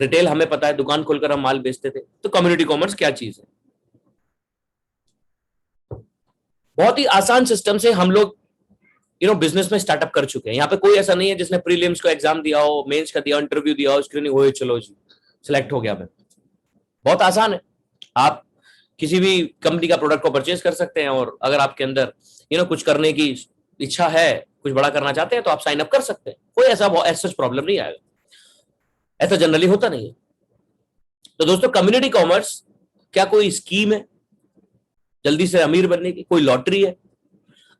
रिटेल हमें पता है, दुकान खोलकर हम माल बेचते थे। तो कम्युनिटी कॉमर्स क्या चीज है? बहुत ही आसान सिस्टम से हम लोग बिजनेस में स्टार्टअप कर चुके हैं। यहाँ पे कोई ऐसा नहीं है जिसने प्रीलिम्स को एग्जाम दिया हो, मेंस का दिया, इंटरव्यू दिया हो, स्क्रीनिंग हो, चलो जी सिलेक्ट हो गया मैं। बहुत आसान है। आप किसी भी कंपनी का प्रोडक्ट को परचेज कर सकते हैं और अगर आपके अंदर कुछ करने की इच्छा है, कुछ बड़ा करना चाहते हैं, तो आप साइन अप कर सकते हैं। कोई ऐसा प्रॉब्लम नहीं आएगा। ऐसा जनरली होता नहीं है। तो दोस्तों कम्युनिटी कॉमर्स क्या कोई स्कीम है जल्दी से अमीर बनने की? कोई लॉटरी है?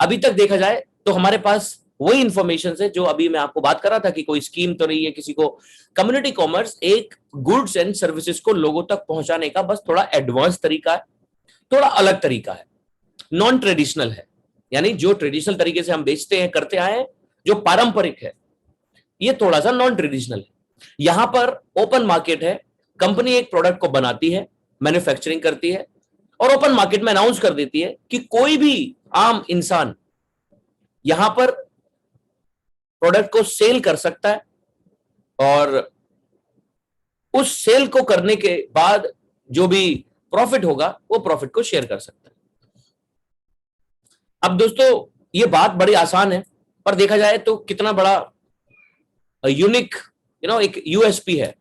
अभी तक देखा जाए तो हमारे पास वही इंफॉर्मेशन है जो अभी मैं आपको बात कर रहा था कि कोई स्कीम तो नहीं है किसी को। कम्युनिटी कॉमर्स एक गुड्स एंड सर्विसेज को लोगों तक पहुंचाने का बस थोड़ा एडवांस तरीका है, थोड़ा अलग तरीका है, नॉन ट्रेडिशनल है। यानी जो ट्रेडिशनल तरीके से हम बेचते हैं, करते आए हैं, जो पारंपरिक है, ये थोड़ा सा नॉन ट्रेडिशनल है। यहां पर ओपन मार्केट है, कंपनी एक प्रोडक्ट को बनाती है, मैन्युफैक्चरिंग करती है और ओपन मार्केट में अनाउंस कर देती है कि कोई भी आम इंसान यहां पर प्रोडक्ट को सेल कर सकता है और उस सेल को करने के बाद जो भी प्रॉफिट होगा वो प्रॉफिट को शेयर कर सकता है। अब दोस्तों ये बात बड़ी आसान है, पर देखा जाए तो कितना बड़ा यूनिक एक यूएसपी है।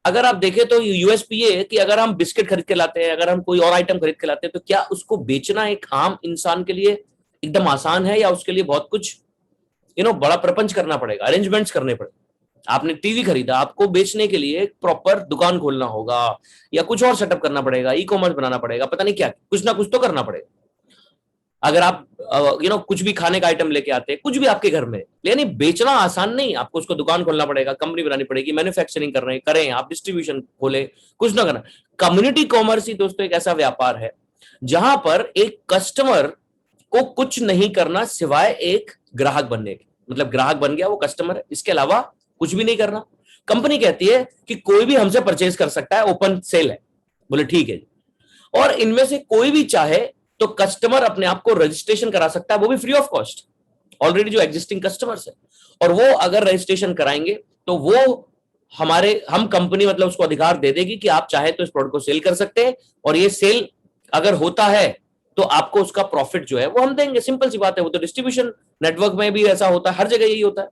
अगर आप देखें तो यूएसपी ये है कि अगर हम बिस्किट खरीद के लाते हैं, अगर हम कोई और आइटम खरीद के लाते हैं, तो क्या उसको बेचना एक आम इंसान के लिए एकदम आसान है, या उसके लिए बहुत कुछ बड़ा प्रपंच करना पड़ेगा, अरेंजमेंट्स करने पड़ेगा। आपने टीवी खरीदा, आपको बेचने के लिए एक प्रॉपर दुकान खोलना होगा, या कुछ और सेटअप करना पड़ेगा, ई कॉमर्स बनाना पड़ेगा, पता नहीं क्या, कुछ ना कुछ तो करना पड़ेगा। अगर आप कुछ भी खाने का आइटम लेके आते हैं, कुछ भी आपके घर में, यानी बेचना आसान नहीं, आपको उसको दुकान खोलना पड़ेगा, कंपनी बनानी पड़ेगी, मैन्युफैक्चरिंग कर रहे हैं, करें आप, डिस्ट्रीब्यूशन खोले, कुछ ना करना। कम्युनिटी कॉमर्स ही दोस्तों एक ऐसा व्यापार है जहां पर एक कस्टमर को कुछ नहीं करना सिवाय एक ग्राहक बनने के, मतलब ग्राहक बन गया वो कस्टमर है, इसके अलावा कुछ भी नहीं करना। कंपनी कहती है कि कोई भी हमसे परचेज कर सकता है, ओपन सेल है, बोले ठीक है, और इनमें से कोई भी चाहे तो कस्टमर अपने आप को रजिस्ट्रेशन करा सकता है, वो भी फ्री ऑफ कॉस्ट, ऑलरेडी जो एग्जिस्टिंग कस्टमर्स है, और वो अगर रजिस्ट्रेशन कराएंगे तो वो हम कंपनी मतलब उसको अधिकार दे देगी कि आप चाहे तो इस प्रोडक्ट को सेल कर सकते हैं, और ये सेल अगर होता है तो आपको उसका प्रॉफिट जो है वो हम देंगे। सिंपल सी बात है, वो तो डिस्ट्रीब्यूशन नेटवर्क में भी ऐसा होता है, हर जगह यही होता है।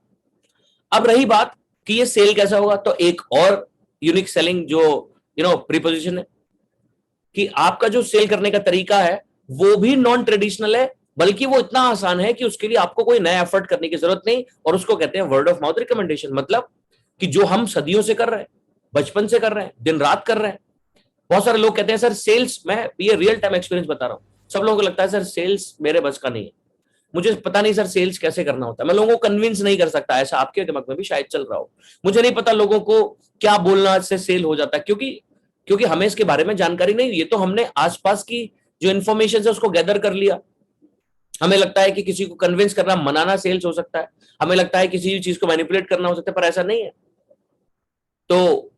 अब रही बात कि ये सेल कैसा होगा, तो एक और यूनिक सेलिंग जो प्रीपोजिशन है कि आपका जो सेल करने का तरीका है वो भी नॉन ट्रेडिशनल है, बल्कि वो इतना आसान है कि उसके लिए आपको कोई नया एफर्ट करने की जरूरत नहीं, और उसको कहते हैं वर्ड ऑफ माउथ रिकमेंडेशन। मतलब कि जो हम सदियों से कर रहे हैं, बचपन से कर रहे हैं, दिन रात कर रहे हैं। बहुत सारे लोग कहते हैं सर सेल्स, मैं ये रियल टाइम एक्सपीरियंस बता रहा हूं, सब लोगों को लगता है सर सेल्स मेरे बस का नहीं है, मुझे पता नहीं सर सेल्स कैसे करना होता है, मैं लोगों को कन्विंस नहीं कर सकता, ऐसा आपके दिमाग में भी शायद चल रहा हो, मुझे नहीं पता लोगों को क्या बोलना से सेल हो जाता है, क्योंकि क्योंकि हमें इसके बारे में जानकारी नहीं, ये तो हमने आसपास की जो इन्फॉर्मेशन है उसको गैदर कर लिया। हमें लगता है कि किसी को कन्विंस करना, मनाना सेल्स हो सकता है, हमें लगता है किसी भी चीज को मैनिपुलेट करना हो सकता है, पर ऐसा नहीं है। तो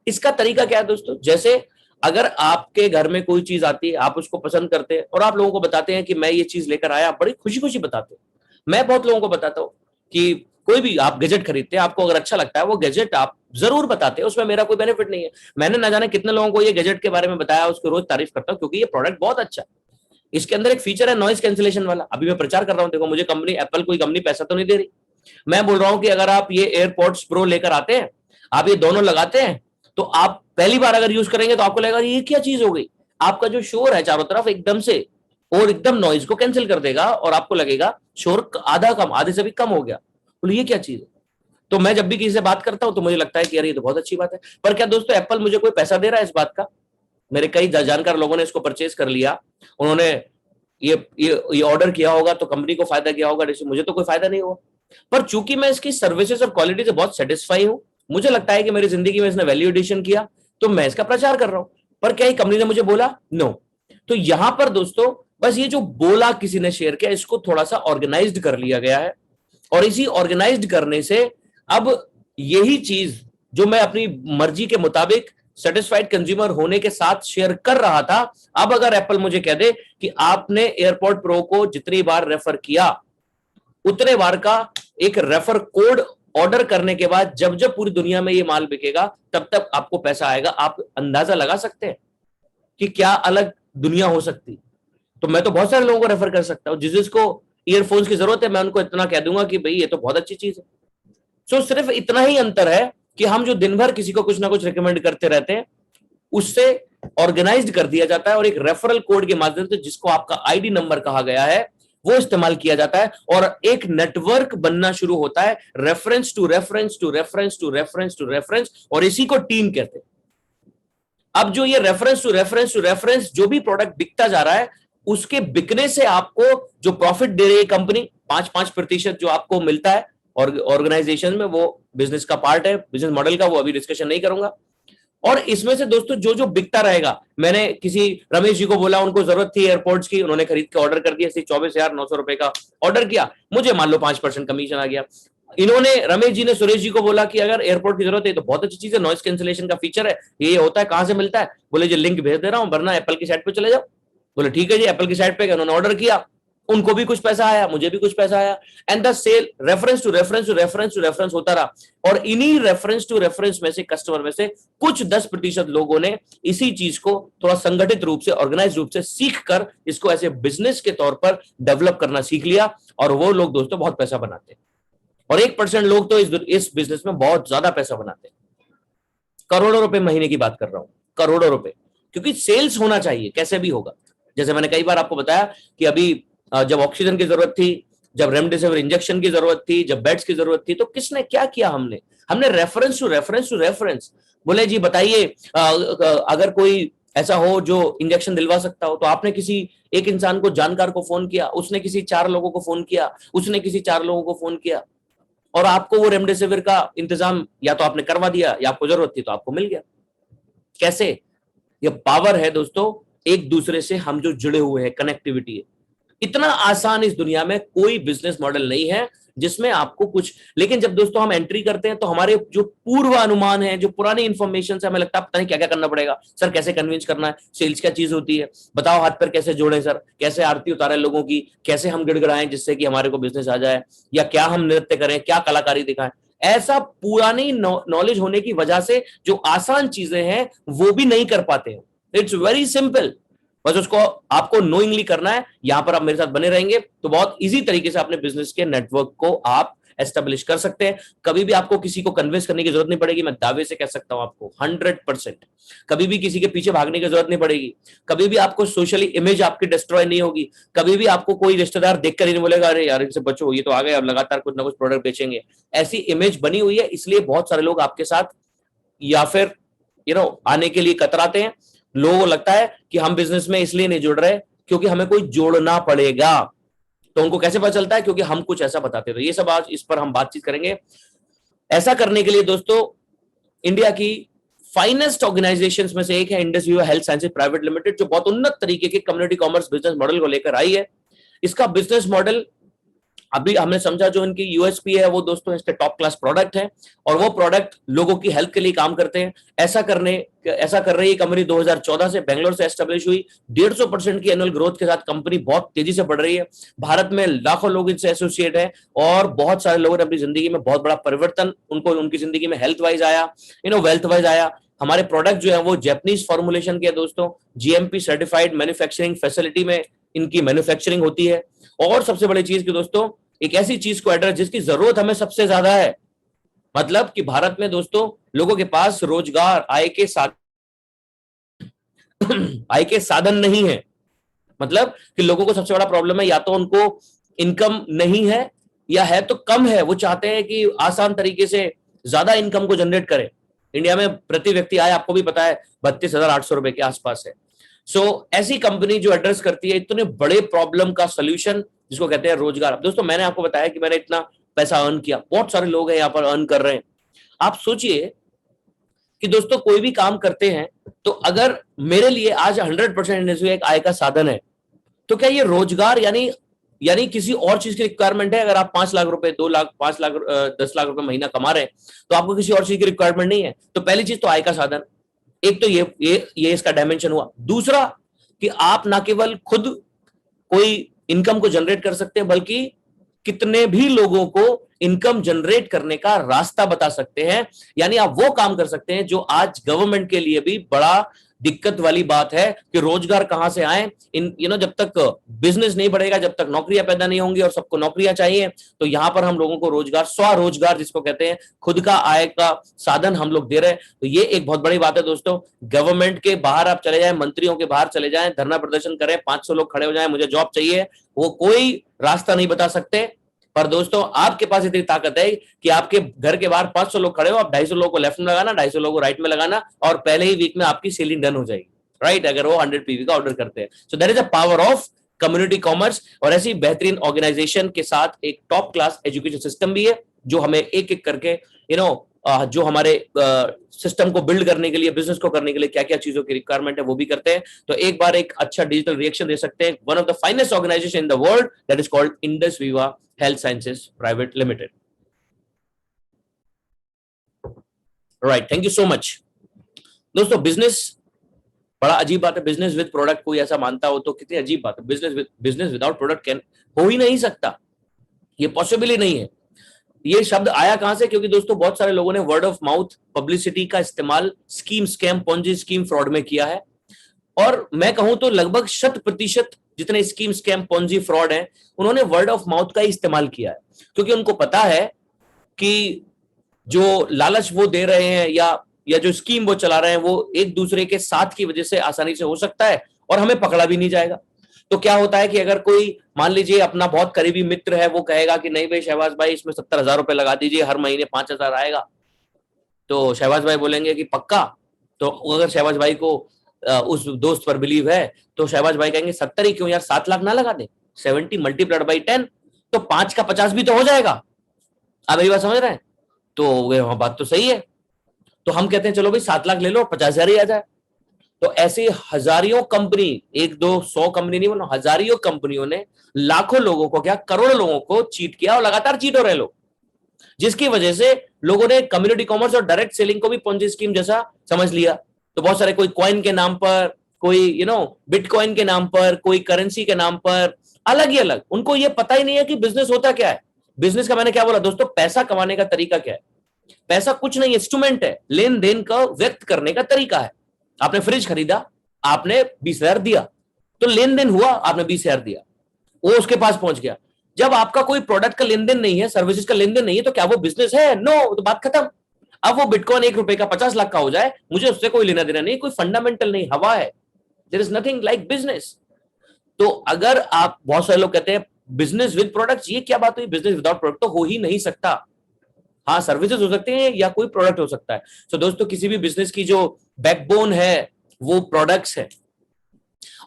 इसका तरीका क्या है दोस्तों, जैसे अगर आपके घर में कोई चीज आती है, आप उसको पसंद करते हैं और आप लोगों को बताते हैं कि मैं ये चीज लेकर आया, बड़ी खुशी खुशी बताते हैं। मैं बहुत लोगों को बताता हूं कि कोई भी आप गैजेट खरीदते हैं, आपको अगर अच्छा लगता है वो गैजेट आप जरूर बताते हैं, उसमें मेरा कोई बेनिफिट नहीं है। मैंने ना जाने कितने लोगों को ये गैजेट के बारे में बताया, उसको रोज तारीफ करता हूं, क्योंकि ये प्रोडक्ट बहुत अच्छा है। इसके अंदर एक फीचर है नॉइज कैंसिलेशन वाला, अभी मैं प्रचार कर रहा हूं, देखो मुझे कंपनी एप्पल कोई कंपनी पैसा तो नहीं दे रही, मैं बोल रहा हूं कि अगर आप ये एयरपॉड्स प्रो लेकर आते हैं, आप ये दोनों लगाते हैं, तो आप पहली बार अगर यूज करेंगे तो आपको लगेगा ये क्या चीज हो गई, आपका जो शोर है चारों तरफ एकदम से और एकदम नॉइज को कैंसिल कर देगा, और आपको लगेगा शोर आधे से भी कम हो गया। बोले ये क्या चीज है। तो मैं जब भी किसी से बात करता हूं तो मुझे लगता है कि यार ये तो बहुत अच्छी बात है, पर क्या दोस्तों एप्पल मुझे कोई पैसा दे रहा है इस बात का? मेरे कई जानकार लोगों ने इसको परचेज कर लिया, उन्होंने ये ऑर्डर किया होगा, तो कंपनी को फायदा किया होगा, जैसे मुझे तो कोई फायदा नहीं हुआ। पर चूंकि मैं इसकी सर्विसेज और क्वालिटी से बहुत सेटिस्फाई हूं, मुझे लगता है कि मेरी जिंदगी में इसने वैल्यू एडिशन किया, तो मैं इसका प्रचार कर रहा हूं। पर क्या कंपनी ने मुझे बोला? नो। तो यहां पर दोस्तों बस ये जो बोला किसी ने शेयर किया, इसको थोड़ा सा ऑर्गेनाइज्ड कर लिया गया है, और इसी ऑर्गेनाइज्ड करने से अब यही चीज जो मैं अपनी मर्जी के मुताबिक सेटिस्फाइड कंज्यूमर होने के साथ शेयर कर रहा था, अब अगर एप्पल मुझे कह दे कि आपने एयरपॉड प्रो को जितनी बार रेफर किया उतने बार का एक रेफर कोड ऑर्डर करने के बाद जब जब पूरी दुनिया में ये माल बिकेगा तब तक आपको पैसा आएगा, आप अंदाजा लगा सकते हैं कि क्या अलग दुनिया हो सकती। तो मैं तो बहुत सारे लोगों को रेफर कर सकता हूं, जिसको ईयरफोन्स की जरूरत है मैं उनको इतना कह दूंगा कि भाई ये तो बहुत अच्छी चीज है। सो सिर्फ इतना ही अंतर है कि हम जो दिन भर किसी को कुछ ना कुछ रिकमेंड करते रहते हैं, उससे ऑर्गेनाइज्ड कर दिया जाता है, और एक रेफरल कोड के माध्यम से जिसको आपका आईडी नंबर कहा गया है वो इस्तेमाल किया जाता है, और एक नेटवर्क बनना शुरू होता है, reference to reference to reference to reference to reference, और इसी को टीम कहते हैं। अब जो ये reference to reference to reference जो भी प्रोडक्ट बिकता जा रहा है, उसके बिकने से आपको जो प्रॉफिट दे रही है कंपनी, 5-5% जो आपको मिलता है, और ऑर्गेनाइजेशन में वो बिजनेस का पार्ट है, बिजनेस मॉडल का, वो अभी डिस्कशन नहीं करूंगा। और इसमें से दोस्तों जो जो बिकता रहेगा, मैंने किसी रमेश जी को बोला, उनको जरूरत थी एयरपोर्ट्स की, उन्होंने खरीद के ऑर्डर कर दिया, 24,900 रुपए का ऑर्डर किया, मुझे मान लो 5% कमीशन आ गया। इन्होंने रमेश जी ने सुरेश जी को बोला कि अगर एयरपोर्ट की जरूरत है तो बहुत अच्छी चीज है, नॉइस कैंसिलेशन का फीचर है, ये होता है, कहां से मिलता है? बोले जी लिंक भेज दे रहा हूं, वरना एप्पल की साइट पे चले जाओ। बोले ठीक है जी, एप्पल की साइट पे गए, उन्होंने ऑर्डर किया, उनको भी कुछ पैसा आया, मुझे भी कुछ पैसा आया, and the sale reference to reference to reference to reference होता रहा। और इन्हीं रेफरेंस टू रेफरेंस में से, कस्टमर में से कुछ 10% लोगों ने इसी चीज को थोड़ा संगठित रूप से, ऑर्गेनाइज रूप से सीख कर इसको ऐसे बिजनेस के तौर पर डेवलप करना सीख लिया, और वो लोग दोस्तों बहुत पैसा बनाते हैं, और 1% लोग तो इस बिजनेस में बहुत ज्यादा पैसा बनाते हैं। करोड़ों रुपए महीने की बात कर रहा हूं, करोड़ों रुपए, क्योंकि सेल्स होना चाहिए, कैसे भी होगा। जैसे मैंने कई बार आपको बताया कि अभी जब ऑक्सीजन की जरूरत थी, जब रेमडेसिविर इंजेक्शन की जरूरत थी, जब बेड्स की जरूरत थी, तो किसने क्या किया, हमने हमने reference to reference to reference बोले जी बताइए अगर कोई ऐसा हो जो इंजेक्शन दिलवा सकता हो, तो आपने किसी एक इंसान को, जानकार को फोन किया, उसने किसी 4 लोगों को फोन किया, उसने किसी 4 लोगों को फोन किया, और आपको वो रेमडेसिविर का इंतजाम या तो आपने करवा दिया या आपको जरूरत थी तो आपको मिल गया। कैसे? ये पावर है दोस्तों, एक दूसरे से हम जो जुड़े हुए हैं, कनेक्टिविटी है। इतना आसान इस दुनिया में कोई बिजनेस मॉडल नहीं है जिसमें आपको कुछ, लेकिन जब दोस्तों हम एंट्री करते हैं तो हमारे जो पूर्व अनुमान है, जो पुरानी इंफॉर्मेशन से हमें लगता है पता नहीं क्या क्या करना पड़ेगा सर, कैसे कन्विंस करना है, सेल्स क्या चीज होती है, बताओ हाथ पर कैसे जोड़े सर, कैसे आरती उतारे लोगों की, कैसे हम गिड़गिड़ाएं जिससे कि हमारे को बिजनेस आ जाए, या क्या हम नृत्य करें, क्या कलाकारी दिखाएं। ऐसा पुरानी नॉलेज होने की वजह से जो आसान चीजें हैं वो भी नहीं कर पाते हैं। इट्स वेरी सिंपल, बस उसको आपको नोइंगली करना है। यहां पर आप मेरे साथ बने रहेंगे तो बहुत इजी तरीके से अपने बिजनेस के नेटवर्क को आप एस्टेब्लिश कर सकते हैं। कभी भी आपको किसी को कन्विंस करने की जरूरत नहीं पड़ेगी, मैं दावे से कह सकता हूं आपको 100%। कभी भी किसी के पीछे भागने की जरूरत नहीं पड़ेगी, कभी भी आपको सोशली इमेज आपकी डिस्ट्रॉय नहीं होगी, कभी भी आपको कोई रिश्तेदार देखकर ही नहीं बोलेगा अरे यार इनसे बचो, ये तो आ गए अब लगातार कुछ ना कुछ प्रोडक्ट बेचेंगे। ऐसी इमेज बनी हुई है, इसलिए बहुत सारे लोग आपके साथ या फिर आने के लिए कतराते हैं। लोगों को लगता है कि हम बिजनेस में इसलिए नहीं जुड़ रहे क्योंकि हमें कोई जोड़ना पड़ेगा। तो उनको कैसे पता चलता है? क्योंकि हम कुछ ऐसा बताते हैं। तो ये सब आज इस पर हम बातचीत करेंगे। ऐसा करने के लिए दोस्तों इंडिया की फाइनेस्ट ऑर्गेनाइजेशंस में से एक है Indus Viva health sciences private limited, जो बहुत उन्नत तरीके के कम्युनिटी कॉमर्स बिजनेस मॉडल को लेकर आई है। इसका बिजनेस मॉडल अभी हमने समझा, जो इनकी यूएसपी है वो दोस्तों इसके टॉप क्लास प्रोडक्ट है, और वो प्रोडक्ट लोगों की हेल्थ के लिए काम करते हैं। ऐसा कर रही कंपनी 2014 से बेंगलोर से एस्टेब्लिश हुई। 150% की एनुअल ग्रोथ के साथ कंपनी बहुत तेजी से बढ़ रही है। भारत में लाखों लोग इनसे एसोसिएट है, और बहुत सारे लोगों ने अपनी जिंदगी में बहुत बड़ा परिवर्तन उनको उनकी जिंदगी में हेल्थ वाइज आया, वेल्थ वाइज आया। हमारे प्रोडक्ट जो है वो जैपनीज फॉर्मुलेशन के दोस्तों, जीएमपी सर्टिफाइड मैन्युफैक्चरिंग फैसिलिटी में इनकी मैन्युफैक्चरिंग होती है। और सबसे बड़ी चीज की दोस्तों, एक ऐसी चीज को एड्रेस जिसकी जरूरत हमें सबसे ज्यादा है, मतलब कि भारत में दोस्तों लोगों के पास रोजगार, आय के साधन नहीं है। मतलब कि लोगों को सबसे बड़ा प्रॉब्लम है, या तो उनको इनकम नहीं है या है तो कम है। वो चाहते हैं कि आसान तरीके से ज्यादा इनकम को जनरेट करें। इंडिया में प्रति व्यक्ति आय आपको भी पता है 32,800 रुपए के आसपास है। ऐसी कंपनी जो एड्रेस करती है इतने बड़े प्रॉब्लम का सोल्यूशन, जिसको कहते हैं रोजगार। दोस्तों मैंने आपको बताया कि मैंने इतना पैसा अर्न किया, बहुत सारे लोग हैं यहाँ पर अर्न कर रहे हैं। आप सोचिए कि दोस्तों कोई भी काम करते हैं तो अगर मेरे लिए आज 100% एक आय का साधन है, तो क्या ये रोजगार यानी किसी और चीज की रिक्वायरमेंट है? अगर आप 5 लाख रुपए, 2 लाख, 5 लाख, 10 लाख रुपए महीना कमा रहे हैं तो आपको किसी और चीज की रिक्वायरमेंट नहीं है। तो पहली चीज तो आय का साधन, एक तो ये इसका डायमेंशन हुआ। दूसरा कि आप ना केवल खुद कोई इनकम को जनरेट कर सकते हैं, बल्कि कितने भी लोगों को इनकम जनरेट करने का रास्ता बता सकते हैं। यानी आप वो काम कर सकते हैं जो आज गवर्नमेंट के लिए भी बड़ा दिक्कत वाली बात है कि रोजगार कहां से आए। जब तक बिजनेस नहीं बढ़ेगा, जब तक नौकरियां पैदा नहीं होंगी, और सबको नौकरियां चाहिए, तो यहां पर हम लोगों को रोजगार, स्वरोजगार जिसको कहते हैं, खुद का आय का साधन हम लोग दे रहे हैं। तो ये एक बहुत बड़ी बात है दोस्तों। गवर्नमेंट के बाहर आप चले जाएं, मंत्रियों के बाहर चले जाएं, धरना प्रदर्शन करें, 500 लोग खड़े हो जाएं, मुझे जॉब चाहिए, वो कोई रास्ता नहीं बता सकते। पर दोस्तों आपके पास इतनी ताकत है कि आपके घर के बाहर 500 लोग खड़े हो, आप 250 लोगों को लेफ्ट में लगाना, 250 लोगों को राइट में लगाना, और पहले ही वीक में आपकी सेलिंग डन हो जाएगी, राइट? अगर वो 100 पीवी का ऑर्डर करते हैं। So there is a power of community commerce. और ऐसी बेहतरीन ऑर्गेनाइजेशन के साथ एक टॉप क्लास एजुकेशन सिस्टम भी है, जो हमें एक एक करके जो हमारे सिस्टम को बिल्ड करने के लिए, बिजनेस को करने के लिए क्या क्या चीजों की रिक्वायरमेंट है वो भी करते हैं। तो एक बार एक अच्छा डिजिटल रिएक्शन दे सकते हैं। One of the finest organization in the world, that is called Indus Viva health sciences private limited. Right, thank you so much. दोस्तों बिजनेस बड़ा अजीब बात है। बिजनेस विद प्रोडक्ट, कोई ऐसा मानता हो तो कितनी अजीब बात है। बिजनेस विदाउट प्रोडक्ट कैन हो ही नहीं सकता, ये पॉसिबल ही नहीं है। ये शब्द आया कहां से? क्योंकि दोस्तों बहुत सारे लोगों ने वर्ड ऑफ माउथ पब्लिसिटी का इस्तेमाल scheme, scam, Ponzi scheme, fraud में किया है। और मैं कहूं तो लगभग 100% जितने स्कीम, स्कैम, पोंजी, फ्रॉड हैं, उन्होंने वर्ड ऑफ माउथ का ही इस्तेमाल किया है। क्योंकि उनको पता है कि जो लालच वो दे रहे हैं, या या जो स्कीम वो चला रहे हैं वो एक दूसरे के साथ की वजह से आसानी से हो सकता है और हमें पकड़ा भी नहीं जाएगा। तो क्या होता है कि अगर कोई मान लीजिए अपना बहुत करीबी मित्र है, वो कहेगा कि नहीं भाई शहबाज भाई इसमें 70,000 रुपए लगा दीजिए, हर महीने 5,000 आएगा, तो शहबाज भाई बोलेंगे कि पक्का। तो अगर शहबाज भाई को उस दोस्त पर बिलीव है तो शहबाज भाई कहेंगे 70 ही क्यों यार, 7 लाख ना लगा दे, 70 मल्टीप्लाइड बाई 10, तो 5 का 50 भी तो हो जाएगा। आप मेरी बात समझ रहे हैं? तो वह बात तो सही है। तो हम कहते हैं चलो भाई 7 लाख ले लो, 50,000 ही आ जाए। तो ऐसे हजारियों कंपनी, एक दो 100 कंपनी नहीं बोलो, हजारियों कंपनियों ने लाखों लोगों को, क्या करोड़ों लोगों को चीट किया और लगातार चीट हो रहे लोग, जिसकी वजह से लोगों ने कम्युनिटी कॉमर्स और डायरेक्ट सेलिंग को भी पोंजी स्कीम जैसा समझ लिया। तो बहुत सारे, कोई कॉइन के नाम पर, कोई बिटकॉइन के नाम पर, कोई करेंसी के नाम पर, अलग ही अलग। उनको ये पता ही नहीं है कि बिजनेस होता क्या है। बिजनेस का मैंने क्या बोला दोस्तों, पैसा कमाने का तरीका क्या है। पैसा कुछ नहीं, इंस्ट्रूमेंट है, लेन देन का व्यक्त करने का तरीका है। आपने फ्रिज खरीदा, आपने 20,000 दिया, तो लेन देन हुआ, आपने 20,000 दिया, वो उसके पास पहुंच गया। जब आपका कोई प्रोडक्ट का लेन देन नहीं है, सर्विसेज का लेन देन नहीं है, तो क्या वो बिजनेस है? नो, तो बात खत्म। अब वो बिटकॉइन 1 रुपए का 50 लाख का हो जाए, मुझे उससे कोई लेना देना नहीं, कोई फंडामेंटल नहीं, हवा है। There is nothing like business. तो अगर आप, बहुत सारे लोग कहते हैं बिजनेस विद प्रोडक्ट्स, ये क्या बात हुई, बिजनेस विदाउट प्रोडक्ट तो हो ही नहीं सकता। हाँ, सर्विसेज हो सकते हैं या कोई प्रोडक्ट हो सकता है। तो दोस्तों किसी भी बिजनेस की जो बैकबोन है वो प्रोडक्ट्स है,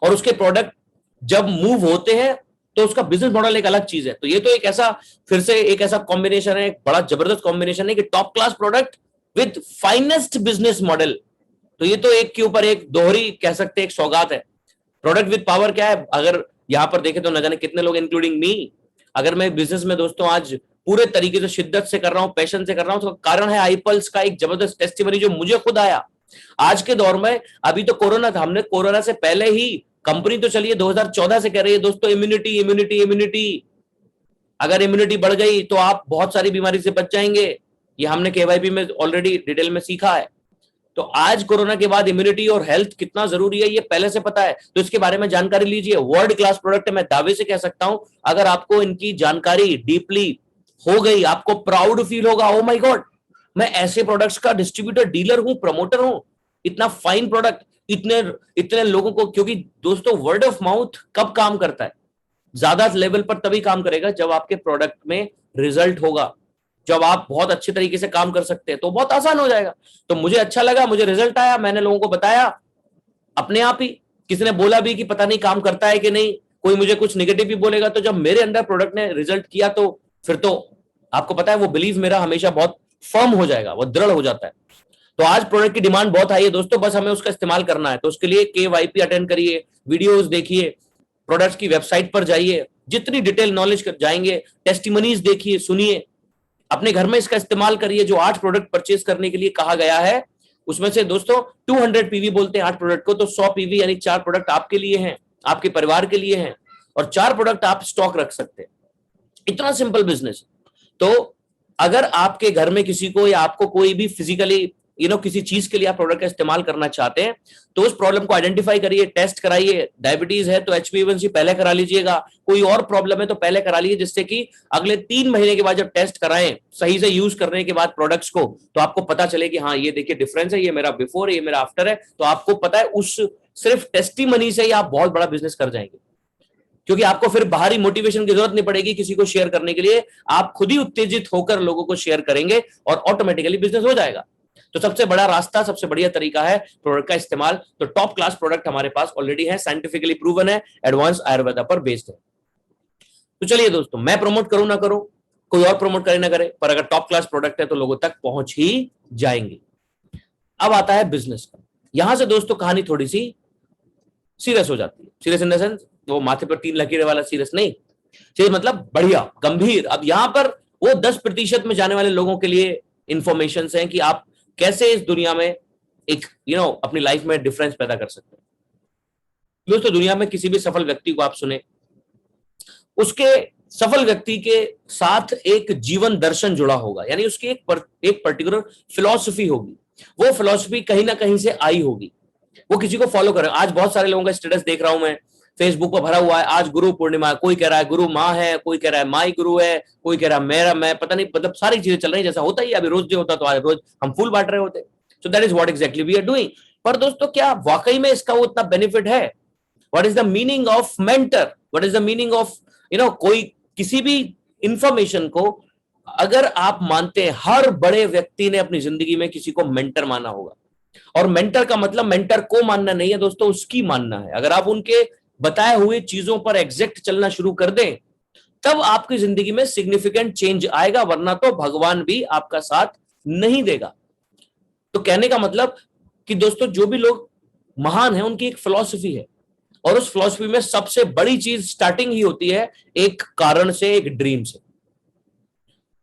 और उसके प्रोडक्ट जब मूव होते हैं तो उसका बिजनेस मॉडल एक अलग चीज है। तो ये तो एक ऐसा, फिर से एक ऐसा कॉम्बिनेशन है, एक बड़ा जबरदस्त कॉम्बिनेशन है कि top class product with finest business model. तो ये तो एक के ऊपर एक दोहरी कह सकते हैं, एक सौगात है। प्रोडक्ट विद पावर क्या है, अगर यहां पर देखें तो न जाने कितने लोग इंक्लूडिंग मी, अगर मैं बिजनेस में दोस्तों आज पूरे तरीके से शिद्दत से कर रहा हूं, पैशन से कर रहा हूं, तो कारण है आईपल्स का एक जबरदस्त टेस्टिमनी जो मुझे खुद आया आज के दौर में। अभी तो कोरोना था, हमने कोरोना से पहले ही, कंपनी तो चलिए 2014 से कह रही है दोस्तों इम्यूनिटी इम्यूनिटी इम्यूनिटी, अगर इम्यूनिटी बढ़ गई तो आप बहुत सारी बीमारी से बच जाएंगे। ये हमने केवाईपी में ऑलरेडी डिटेल में सीखा है। तो आज कोरोना के बाद इम्यूनिटी और हेल्थ कितना जरूरी है ये पहले से पता है, तो इसके बारे में जानकारी लीजिए। वर्ल्ड क्लास प्रोडक्ट है, मैं दावे से कह सकता हूं। अगर आपको इनकी जानकारी डीपली हो गई, आपको प्राउड फील होगा, ओ माय गॉड, मैं ऐसे प्रोडक्ट्स का डिस्ट्रीब्यूटर, डीलर हूं, प्रमोटर हूं। इतना फाइन प्रोडक्ट, इतने इतने लोगों को, क्योंकि दोस्तों वर्ड ऑफ माउथ कब काम करता है, ज्यादा लेवल पर तभी काम करेगा जब आपके प्रोडक्ट में रिजल्ट होगा, जब आप बहुत अच्छे तरीके से काम कर सकते हैं, तो बहुत आसान हो जाएगा। तो मुझे अच्छा लगा, मुझे रिजल्ट आया, मैंने लोगों को बताया अपने आप ही। किसी ने बोला भी कि पता नहीं काम करता है कि नहीं, कोई मुझे कुछ निगेटिव भी बोलेगा, तो जब मेरे अंदर प्रोडक्ट ने रिजल्ट किया तो फिर तो आपको पता है वो बिलीव मेरा हमेशा बहुत फर्म हो जाएगा, वो दृढ़ हो जाता है। तो आज प्रोडक्ट की डिमांड बहुत हाई है दोस्तों, बस हमें उसका इस्तेमाल करना है। तो उसके लिए केवाईपी अटेंड करिए, वीडियोस देखिए, प्रोडक्ट्स की वेबसाइट पर जाइए, जितनी डिटेल नॉलेज कर जाएंगे, टेस्टिमनीज देखिए, सुनिए, अपने घर में इसका इस्तेमाल करिए। जो 8 प्रोडक्ट परचेज करने के लिए कहा गया है, उसमें से दोस्तों 200 पीवी बोलते हैं 8 प्रोडक्ट को, तो 100 पीवी यानी 4 प्रोडक्ट आपके लिए हैं, आपके परिवार के लिए हैं, और 4 प्रोडक्ट आप स्टॉक रख सकते हैं। इतना सिंपल बिजनेस। तो अगर आपके घर में किसी को या आपको कोई भी फिजिकली किसी चीज के लिए आप प्रोडक्ट का इस्तेमाल करना चाहते हैं, तो उस प्रॉब्लम को आइडेंटिफाई करिए, टेस्ट कराइए। डायबिटीज है तो HbA1c पहले करा लीजिएगा, कोई और प्रॉब्लम है तो पहले करा लीजिए, जिससे कि अगले 3 महीने के बाद जब टेस्ट कराएं सही से यूज करने के बाद प्रोडक्ट्स को, तो आपको पता चले कि हाँ ये देखिए डिफरेंस है, ये मेरा बिफोर है, ये मेरा आफ्टर है। तो आपको पता है उस सिर्फ टेस्टिमनी से ही आप बहुत बड़ा बिजनेस कर जाएंगे, क्योंकि आपको फिर बाहरी मोटिवेशन की जरूरत नहीं पड़ेगी किसी को शेयर करने के लिए, आप खुद ही उत्तेजित होकर लोगों को शेयर करेंगे और ऑटोमेटिकली बिजनेस हो जाएगा। तो सबसे बड़ा रास्ता, सबसे बढ़िया तरीका है प्रोडक्ट का इस्तेमाल। तो टॉप क्लास प्रोडक्ट हमारे पास ऑलरेडी है, साइंटिफिकली प्रूवन है, एडवांस आयुर्वेदा पर बेस्ड है। तो चलिए दोस्तों, मैं प्रमोट करूं ना करूं, कोई और प्रमोट करे ना करे, पर अगर टॉप क्लास प्रोडक्ट है तो लोगों तक पहुंच ही जाएंगे। अब आता है बिजनेस का। यहां से दोस्तों कहानी थोड़ी सी सीरियस हो जाती है। सीरियस इन द सेंस वो माथे पर 3 लकीरें वाला सीरियस नहीं, सीरियस मतलब बढ़िया, गंभीर। अब यहां पर वो 10% में जाने वाले लोगों के लिए इंफॉर्मेशन है कि आप कैसे इस दुनिया में एक अपनी लाइफ में डिफरेंस पैदा कर सकते हैं। दोस्तों दुनिया में किसी भी सफल व्यक्ति को आप सुने, उसके सफल व्यक्ति के साथ एक जीवन दर्शन जुड़ा होगा, यानी उसकी एक पर्टिकुलर फिलॉसफी होगी। वो फिलॉसफी कहीं ना कहीं से आई होगी, वो किसी को फॉलो करें। आज बहुत सारे लोगों का स्टेटस देख रहा हूं मैं, फेसबुक पर भरा हुआ है, आज गुरु पूर्णिमा है, कोई कह रहा है गुरु माँ है, कोई कह रहा है माई गुरु है, कोई कह रहा है मैं पता नहीं, मतलब सारी चीजें चल रही है जैसा होता ही। अभी रोज डे होता तो आज रोज हम फूल बांट रहे होते। So that is what exactly we are doing. पर दोस्तों क्या वाकई में इसका वो उतना बेनिफिट है? What is the meaning of mentor? What is the meaning of कोई किसी भी इंफॉर्मेशन को अगर आप मानते हैं, हर बड़े व्यक्ति ने अपनी जिंदगी में किसी को मेंटर माना होगा। और मेंटर का मतलब मेंटर को मानना नहीं है दोस्तों, उसकी मानना है। अगर आप उनके बताए हुए चीजों पर एग्जैक्ट चलना शुरू कर दें तब आपकी जिंदगी में सिग्निफिकेंट चेंज आएगा, वरना तो भगवान भी आपका साथ नहीं देगा। तो कहने का मतलब कि दोस्तों जो भी लोग महान हैं उनकी एक फिलॉसफी है, और उस फिलॉसफी में सबसे बड़ी चीज स्टार्टिंग ही होती है एक कारण से, एक ड्रीम से।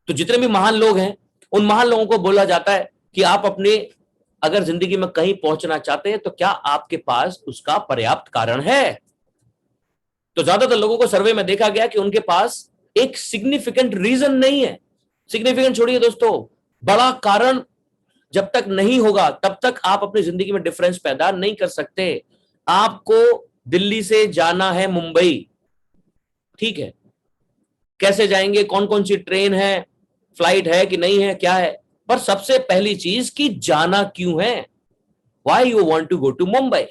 तो जितने भी महान लोग हैं उन महान लोगों को बोला जाता है कि आप अपने अगर जिंदगी में कहीं पहुंचना चाहते हैं तो क्या आपके पास उसका पर्याप्त कारण है? तो ज्यादातर लोगों को सर्वे में देखा गया कि उनके पास एक सिग्निफिकेंट रीजन नहीं है। सिग्निफिकेंट छोड़िए दोस्तों, बड़ा कारण जब तक नहीं होगा तब तक आप अपनी जिंदगी में डिफरेंस पैदा नहीं कर सकते। आपको दिल्ली से जाना है मुंबई, ठीक है, कैसे जाएंगे, कौन कौन सी ट्रेन है, फ्लाइट है कि नहीं है, क्या है? पर सबसे पहली चीज कि जाना क्यों है? Why you want to go to Mumbai?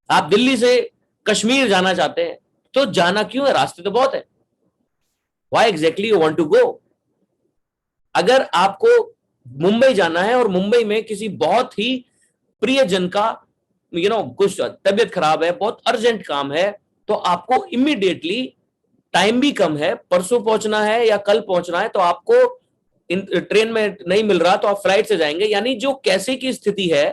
आप दिल्ली से कश्मीर जाना चाहते हैं तो जाना क्यों है? रास्ते तो बहुत है। Why exactly you want to go? अगर आपको मुंबई जाना है और मुंबई में किसी बहुत ही प्रियजन का कुछ तबियत खराब है, बहुत अर्जेंट काम है, तो आपको इमीडिएटली टाइम भी कम है, परसों पहुंचना है या कल पहुंचना है, तो आपको ट्रेन में नहीं मिल रहा तो आप फ्लाइट से जाएंगे। यानी जो कैसे की स्थिति है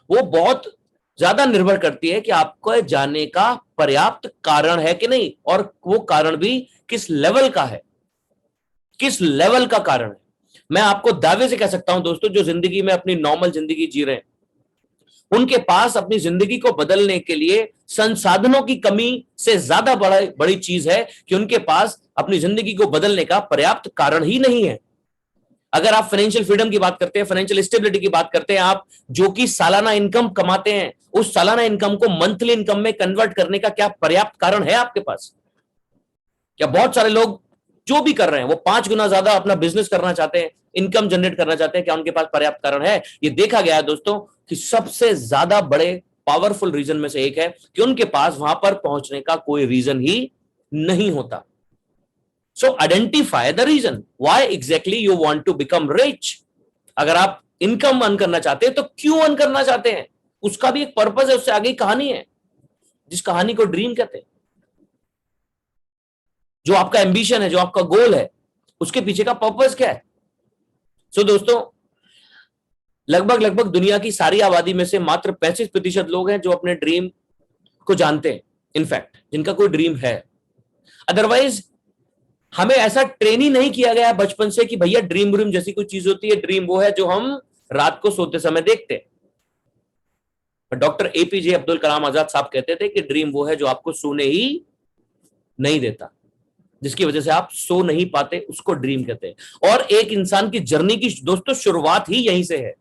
वो बहुत ज्यादा निर्भर करती है कि आपको जाने का पर्याप्त कारण है कि नहीं, और वो कारण भी किस लेवल का है, किस लेवल का कारण है। मैं आपको दावे से कह सकता हूं दोस्तों, जो जिंदगी में अपनी नॉर्मल जिंदगी जी रहे हैं उनके पास अपनी जिंदगी को बदलने के लिए संसाधनों की कमी से ज्यादा बड़ी चीज है कि उनके पास अपनी जिंदगी को बदलने का पर्याप्त कारण ही नहीं है। अगर आप फाइनेंशियल फ्रीडम की बात करते हैं, फाइनेंशियल स्टेबिलिटी की बात करते हैं, आप जो कि सालाना इनकम कमाते हैं, उस सालाना इनकम को मंथली इनकम में कन्वर्ट करने का क्या पर्याप्त कारण है आपके पास? क्या बहुत सारे लोग जो भी कर रहे हैं वो 5 गुना ज्यादा अपना बिजनेस करना चाहते हैं, इनकम जनरेट करना चाहते हैं, क्या उनके पास पर्याप्त कारण है? ये देखा गया है दोस्तों कि सबसे ज्यादा बड़े पावरफुल रीजन में से एक है कि उनके पास वहां पर पहुंचने का कोई रीजन ही नहीं होता। So identify the reason why exactly you want to become rich. अगर आप इनकम अर्न करना चाहते हैं तो क्यों अर्न करना चाहते हैं, उसका भी एक पर्पस है, उससे आगे कहानी है, जिस कहानी को ड्रीम कहते हैं। जो आपका एम्बिशन है, जो आपका गोल है, उसके पीछे का पर्पस क्या है? सो दोस्तों, लगभग दुनिया की सारी आबादी में से मात्र 35% लोग हैं जो अपने ड्रीम को जानते हैं, इनफैक्ट जिनका कोई ड्रीम है। अदरवाइज हमें ऐसा ट्रेन ही नहीं किया गया बचपन से कि भैया ड्रीम व्रीम जैसी कोई चीज होती है। ड्रीम वो है जो हम रात को सोते समय देखते हैं। डॉक्टर एपीजे अब्दुल कलाम आजाद साहब कहते थे कि ड्रीम वो है जो आपको सोने ही नहीं देता, जिसकी वजह से आप सो नहीं पाते, उसको ड्रीम कहते हैं। और एक इंसान की जर्नी की दोस्तों शुरुआत ही यहीं से है।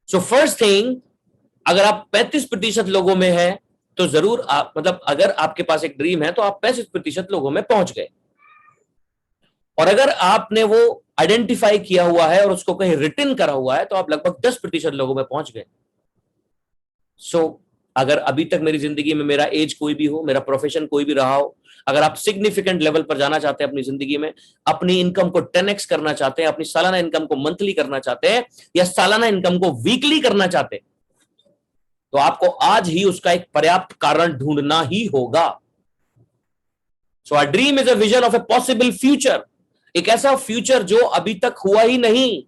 सो फर्स्ट थिंग, अगर आप 35% लोगों में है तो जरूर आप अगर आपके पास एक ड्रीम है तो आप 35% लोगों में पहुंच गए। और अगर आपने वो आइडेंटिफाई किया हुआ है और उसको कहीं रिटन करा हुआ है तो आप लगभग 10% लोगों में पहुंच गए। सो अगर अभी तक मेरी जिंदगी में मेरा एज कोई भी हो, मेरा प्रोफेशन कोई भी रहा हो, अगर आप सिग्निफिकेंट लेवल पर जाना चाहते हैं अपनी जिंदगी में, अपनी इनकम को 10x करना चाहते हैं, अपनी सालाना इनकम को मंथली करना चाहते हैं या सालाना इनकम को वीकली करना चाहते हैं, तो आपको आज ही उसका एक पर्याप्त कारण ढूंढना ही होगा। So a dream is a vision of a possible future, एक ऐसा फ्यूचर जो अभी तक हुआ ही नहीं।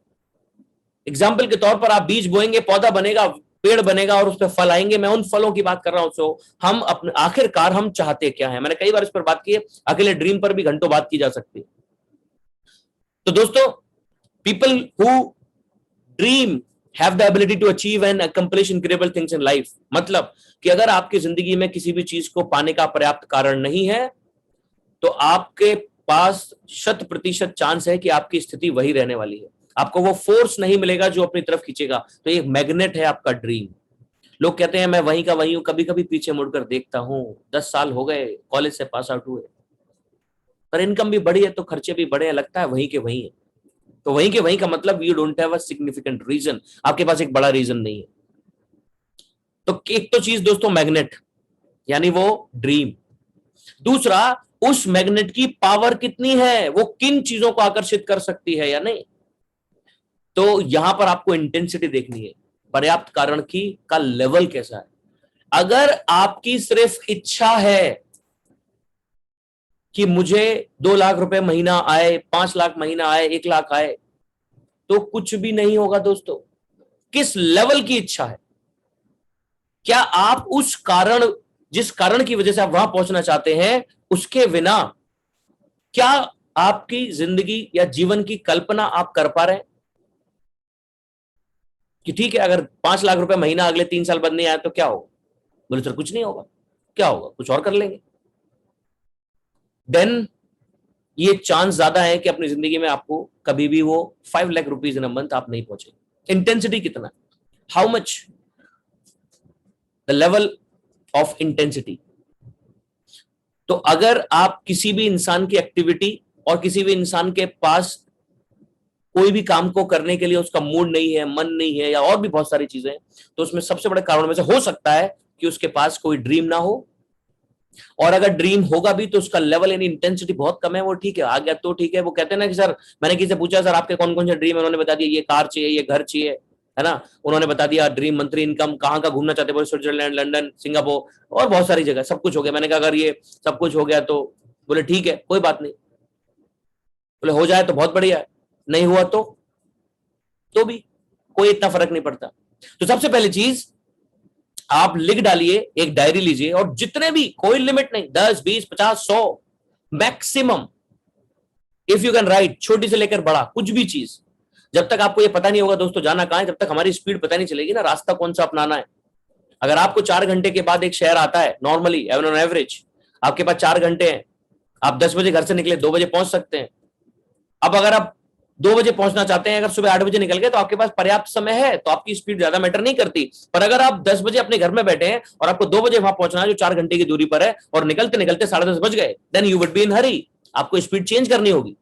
एग्जाम्पल के तौर पर आप बीज बोएंगे, पौधा बनेगा, पेड़ बनेगा और उस पर फल आएंगे। मैं उन फलों की बात कर रहा हूं। सो हम अपने आखिरकार हम चाहते क्या है? मैंने कई बार इस पर बात की है, अकेले ड्रीम पर भी घंटों बात की जा सकती है। तो दोस्तों, people who dream have the ability to achieve and accomplish incredible things in life. मतलब कि अगर आपकी जिंदगी में किसी भी चीज को पाने का पर्याप्त कारण नहीं है तो आपके पास 100% चांस है कि आपकी स्थिति वही रहने वाली है। आपको वो फोर्स नहीं मिलेगा जो अपनी तरफ खींचेगा। तो ये मैग्नेट है आपका ड्रीम। लोग कहते हैं मैं वहीं का वहीं हूं, कभी कभी पीछे मुड़कर देखता हूं, 10 साल हो गए कॉलेज से पास आउट हुए, पर इनकम भी बढ़ी है तो खर्चे भी बढ़े हैं, लगता है वहीं के वहीं है। तो वहीं के वहीं का मतलब you don't have a significant reason, आपके पास एक बड़ा रीजन नहीं है। तो एक तो चीज दोस्तों मैग्नेट, यानी वो ड्रीम। दूसरा, उस मैग्नेट की पावर कितनी है, वो किन चीजों को आकर्षित कर सकती है या नहीं। तो यहां पर आपको इंटेंसिटी देखनी है, पर्याप्त कारण की का लेवल कैसा है। अगर आपकी सिर्फ इच्छा है कि मुझे 2 लाख रुपए महीना आए, 5 लाख महीना आए, 1 लाख आए, तो कुछ भी नहीं होगा दोस्तों। किस लेवल की इच्छा है, क्या आप उस कारण, जिस कारण की वजह से आप वहां पहुंचना चाहते हैं, उसके बिना क्या आपकी जिंदगी या जीवन की कल्पना आप कर पा रहे हैं कि ठीक है अगर 5 लाख रुपए महीना अगले 3 साल बाद नहीं आया तो क्या होगा। बोले सर कुछ नहीं होगा, क्या होगा, कुछ और कर लेंगे। देन ये चांस ज्यादा है कि अपनी जिंदगी में आपको कभी भी वो 5 lakh rupees in a month आप नहीं पहुंचे। इंटेंसिटी कितना, how much, the level of intensity. तो अगर आप किसी भी इंसान की एक्टिविटी और किसी भी इंसान के पास कोई भी काम को करने के लिए उसका मूड नहीं है, मन नहीं है, या और भी बहुत सारी चीजें, तो उसमें सबसे बड़े कारण में से हो सकता है कि उसके पास कोई ड्रीम ना हो, और अगर ड्रीम होगा भी तो उसका लेवल यानी इंटेंसिटी बहुत कम है। वो ठीक है आ गया तो ठीक है, वो कहते हैं ना कि सर मैंने किसी से पूछा सर आपके कौन कौन से ड्रीम है, उन्होंने बता दिया ये कार चाहिए, ये घर चाहिए, है ना, उन्होंने बता दिया ड्रीम मंथली इनकम, कहाँ का घूमना चाहते हैं, स्विट्जरलैंड, लंदन, सिंगापुर और बहुत सारी जगह, सब कुछ हो गया। मैंने कहा अगर ये सब कुछ हो गया तो, बोले ठीक है कोई बात नहीं, बोले हो जाए तो बहुत बढ़िया है, नहीं हुआ तो भी कोई इतना फर्क नहीं पड़ता। तो सबसे पहली चीज आप लिख डालिए, एक डायरी लीजिए, और जितने भी, कोई लिमिट नहीं, 10, 20, 50, 100 maximum, if you can write, छोटी से लेकर बड़ा कुछ भी चीज। जब तक आपको ये पता नहीं होगा दोस्तों जाना कहां है, जब तक हमारी स्पीड पता नहीं चलेगी ना, रास्ता कौन सा अपनाना है। अगर आपको 4 घंटे के बाद एक शहर आता है नॉर्मली ऑन एवरेज, आपके पास 4 घंटे हैं, आप 10 बजे घर से निकले 2 बजे पहुंच सकते हैं। अब अगर आप 2 बजे पहुंचना चाहते हैं, अगर सुबह 8 बजे निकल गए तो आपके पास पर्याप्त समय है, तो आपकी स्पीड ज्यादा मैटर नहीं करती। पर अगर आप 10 बजे अपने घर में बैठे हैं और आपको 2 बजे वहां पहुंचना है जो 4 घंटे की दूरी पर है, और निकलते निकलते 10:30 बज गए, then you would be in hurry, आपको स्पीड चेंज करनी होगी।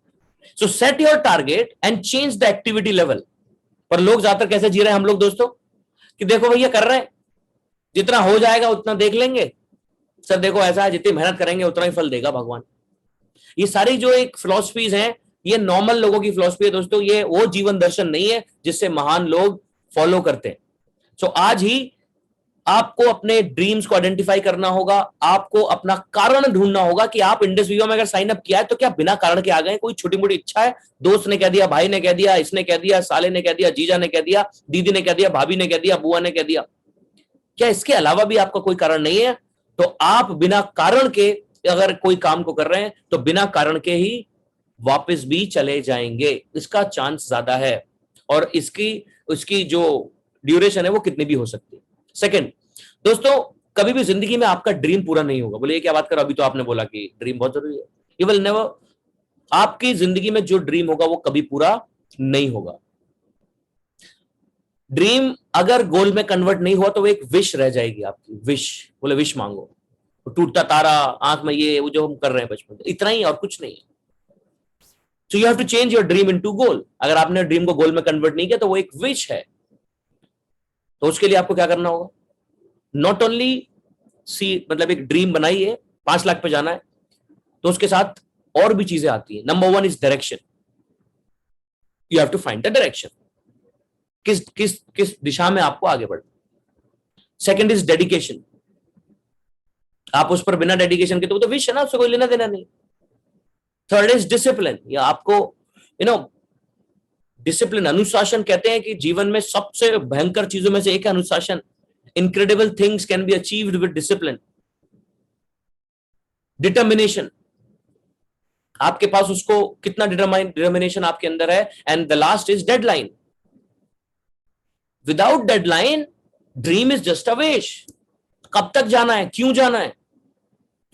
So set your target and change the activity level. पर लोग ज्यादातर कैसे जी रहे हैं हम लोग दोस्तों, कि देखो भैया कर रहे हैं, जितना हो जाएगा उतना देख लेंगे, सर देखो ऐसा है जितनी मेहनत करेंगे उतना ही फल देगा भगवान। ये सारी जो एक फिलॉसफीज हैं, ये नॉर्मल लोगों की फिलॉसफी है दोस्तों, ये वो जीवन दर्शन नहीं है जिससे महान लोग फॉलो करते हैं। सो आज ही आपको अपने ड्रीम्स को आइडेंटिफाई करना होगा, आपको अपना कारण ढूंढना होगा कि आप इंडस वीवो में अगर साइन अप किया है तो क्या बिना कारण के आ गए, कोई छोटी मोटी इच्छा है, दोस्त ने कह दिया, भाई ने कह दिया, इसने कह दिया, साले ने कह दिया, जीजा ने कह दिया, दीदी ने कह दिया, भाभी ने कह दिया, बुआ ने कह दिया, क्या इसके अलावा भी आपका कोई कारण नहीं है? तो आप बिना कारण के अगर कोई काम को कर रहे हैं तो बिना कारण के ही वापस भी चले जाएंगे, इसका चांस ज्यादा है। और उसकी जो ड्यूरेशन है वो कितनी भी हो सकती है। सेकंड दोस्तों, कभी भी जिंदगी में आपका ड्रीम पूरा नहीं होगा। बोले ये क्या बात करो, अभी तो आपने बोला कि ड्रीम बहुत जरूरी है। यू विल नेवर, आपकी जिंदगी में जो ड्रीम होगा वो कभी पूरा नहीं होगा। ड्रीम अगर गोल में कन्वर्ट नहीं हुआ तो वो एक विश रह जाएगी आपकी, विश, बोले विश मांगो, तो टूटता तारा आंख में, ये वो जो हम कर रहे हैं बचपन से, इतना ही और कुछ नहीं है। So you have to change your dream into goal. अगर आपने ड्रीम को गोल में कन्वर्ट नहीं किया तो वो एक विश है। तो उसके लिए आपको क्या करना होगा, नॉट ओनली सी, मतलब एक ड्रीम बनाइए 5 लाख पे जाना है, तो उसके साथ और भी चीजें आती है। Number 1 is direction, you have to find the direction, किस किस किस दिशा में आपको आगे बढ़ना। सेकंड इज डेडिकेशन, आप उस पर बिना डेडिकेशन के, तो विश है ना, उससे कोई लेना देना नहीं। थर्ड इज डिसिप्लिन, या आपको डिसिप्लिन, अनुशासन कहते हैं कि जीवन में सबसे भयंकर चीजों में से एक है अनुशासन। Incredible things can be achieved with discipline. Determination, आपके पास उसको कितना डिटर्मिनेशन आपके अंदर है। And the last is deadline, without deadline dream is just a wish. कब तक जाना है, क्यों जाना है,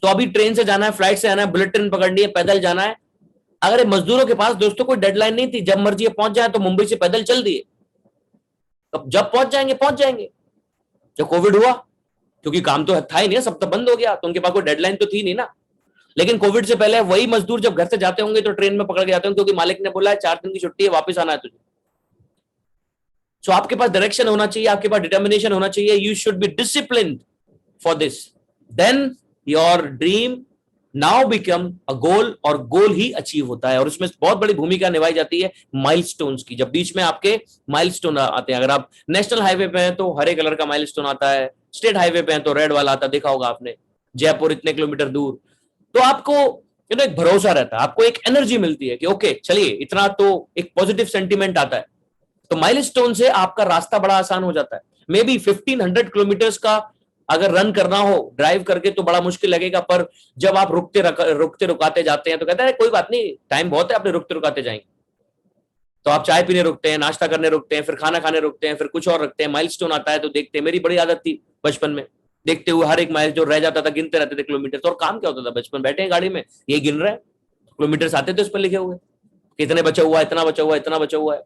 तो अभी ट्रेन से जाना है, फ्लाइट से जाना है, बुलेट ट्रेन पकड़नी है, पैदल जाना है। अगर मजदूरों के पास दोस्तों कोई डेडलाइन नहीं थी, जब मर्जी पहुंच जाए, तो मुंबई से पैदल चल दिए, अब जब पहुंच जाएंगे पहुंच जाएंगे। जब कोविड हुआ, क्योंकि काम तो था ही नहीं, सब तो बंद हो गया, तो उनके पास कोई डेडलाइन तो थी नहीं ना। लेकिन कोविड से पहले वही मजदूर जब घर से जाते होंगे तो ट्रेन में पकड़ के जाते होंगे, क्योंकि मालिक ने बोला है 4 दिन की छुट्टी है, वापस आना है तुझे। सो आपके पास डायरेक्शन होना चाहिए, आपके पास डिटर्मिनेशन होना चाहिए, you should be disciplined for this, then your dream now become a goal, और गोल ही अचीव होता है। और उसमें बहुत बड़ी भूमिका निभाई जाती है माइलस्टोन्स की। जब बीच में आपके माइलस्टोन आते हैं, अगर आप नेशनल हाईवे पे हैं तो हरे कलर का माइलस्टोन आता है, स्टेट हाईवे पे हैं तो रेड वाला आता है, देखा होगा आपने, जयपुर इतने किलोमीटर दूर। तो आपको एक भरोसा रहता है, आपको एक एनर्जी मिलती है कि ओके चलिए इतना, तो एक पॉजिटिव सेंटीमेंट आता है। तो माइलस्टोन से आपका रास्ता बड़ा आसान हो जाता है। मे बी 1500 किलोमीटर्स का अगर रन करना हो ड्राइव करके तो बड़ा मुश्किल लगेगा, पर जब आप रुकते रुकाते जाते हैं तो कहते हैं कोई बात नहीं, टाइम बहुत है, अपने रुकते रुकाते जाएंगे। तो आप चाय पीने रुकते हैं, नाश्ता करने रुकते हैं, फिर खाना खाने रुकते हैं, फिर कुछ और रखते हैं, माइलस्टोन आता है तो देखते हैं। मेरी बड़ी आदत थी बचपन में, देखते हुए हर एक माइल जो रह जाता था गिनते रहते थे किलोमीटर। और काम क्या होता था, बचपन बैठे हैं गाड़ी में, ये गिन रहे हैं किलोमीटर आते थे उस पर लिखे हुए, कितने बचा हुआ, इतना बचा हुआ, इतना बचा हुआ है।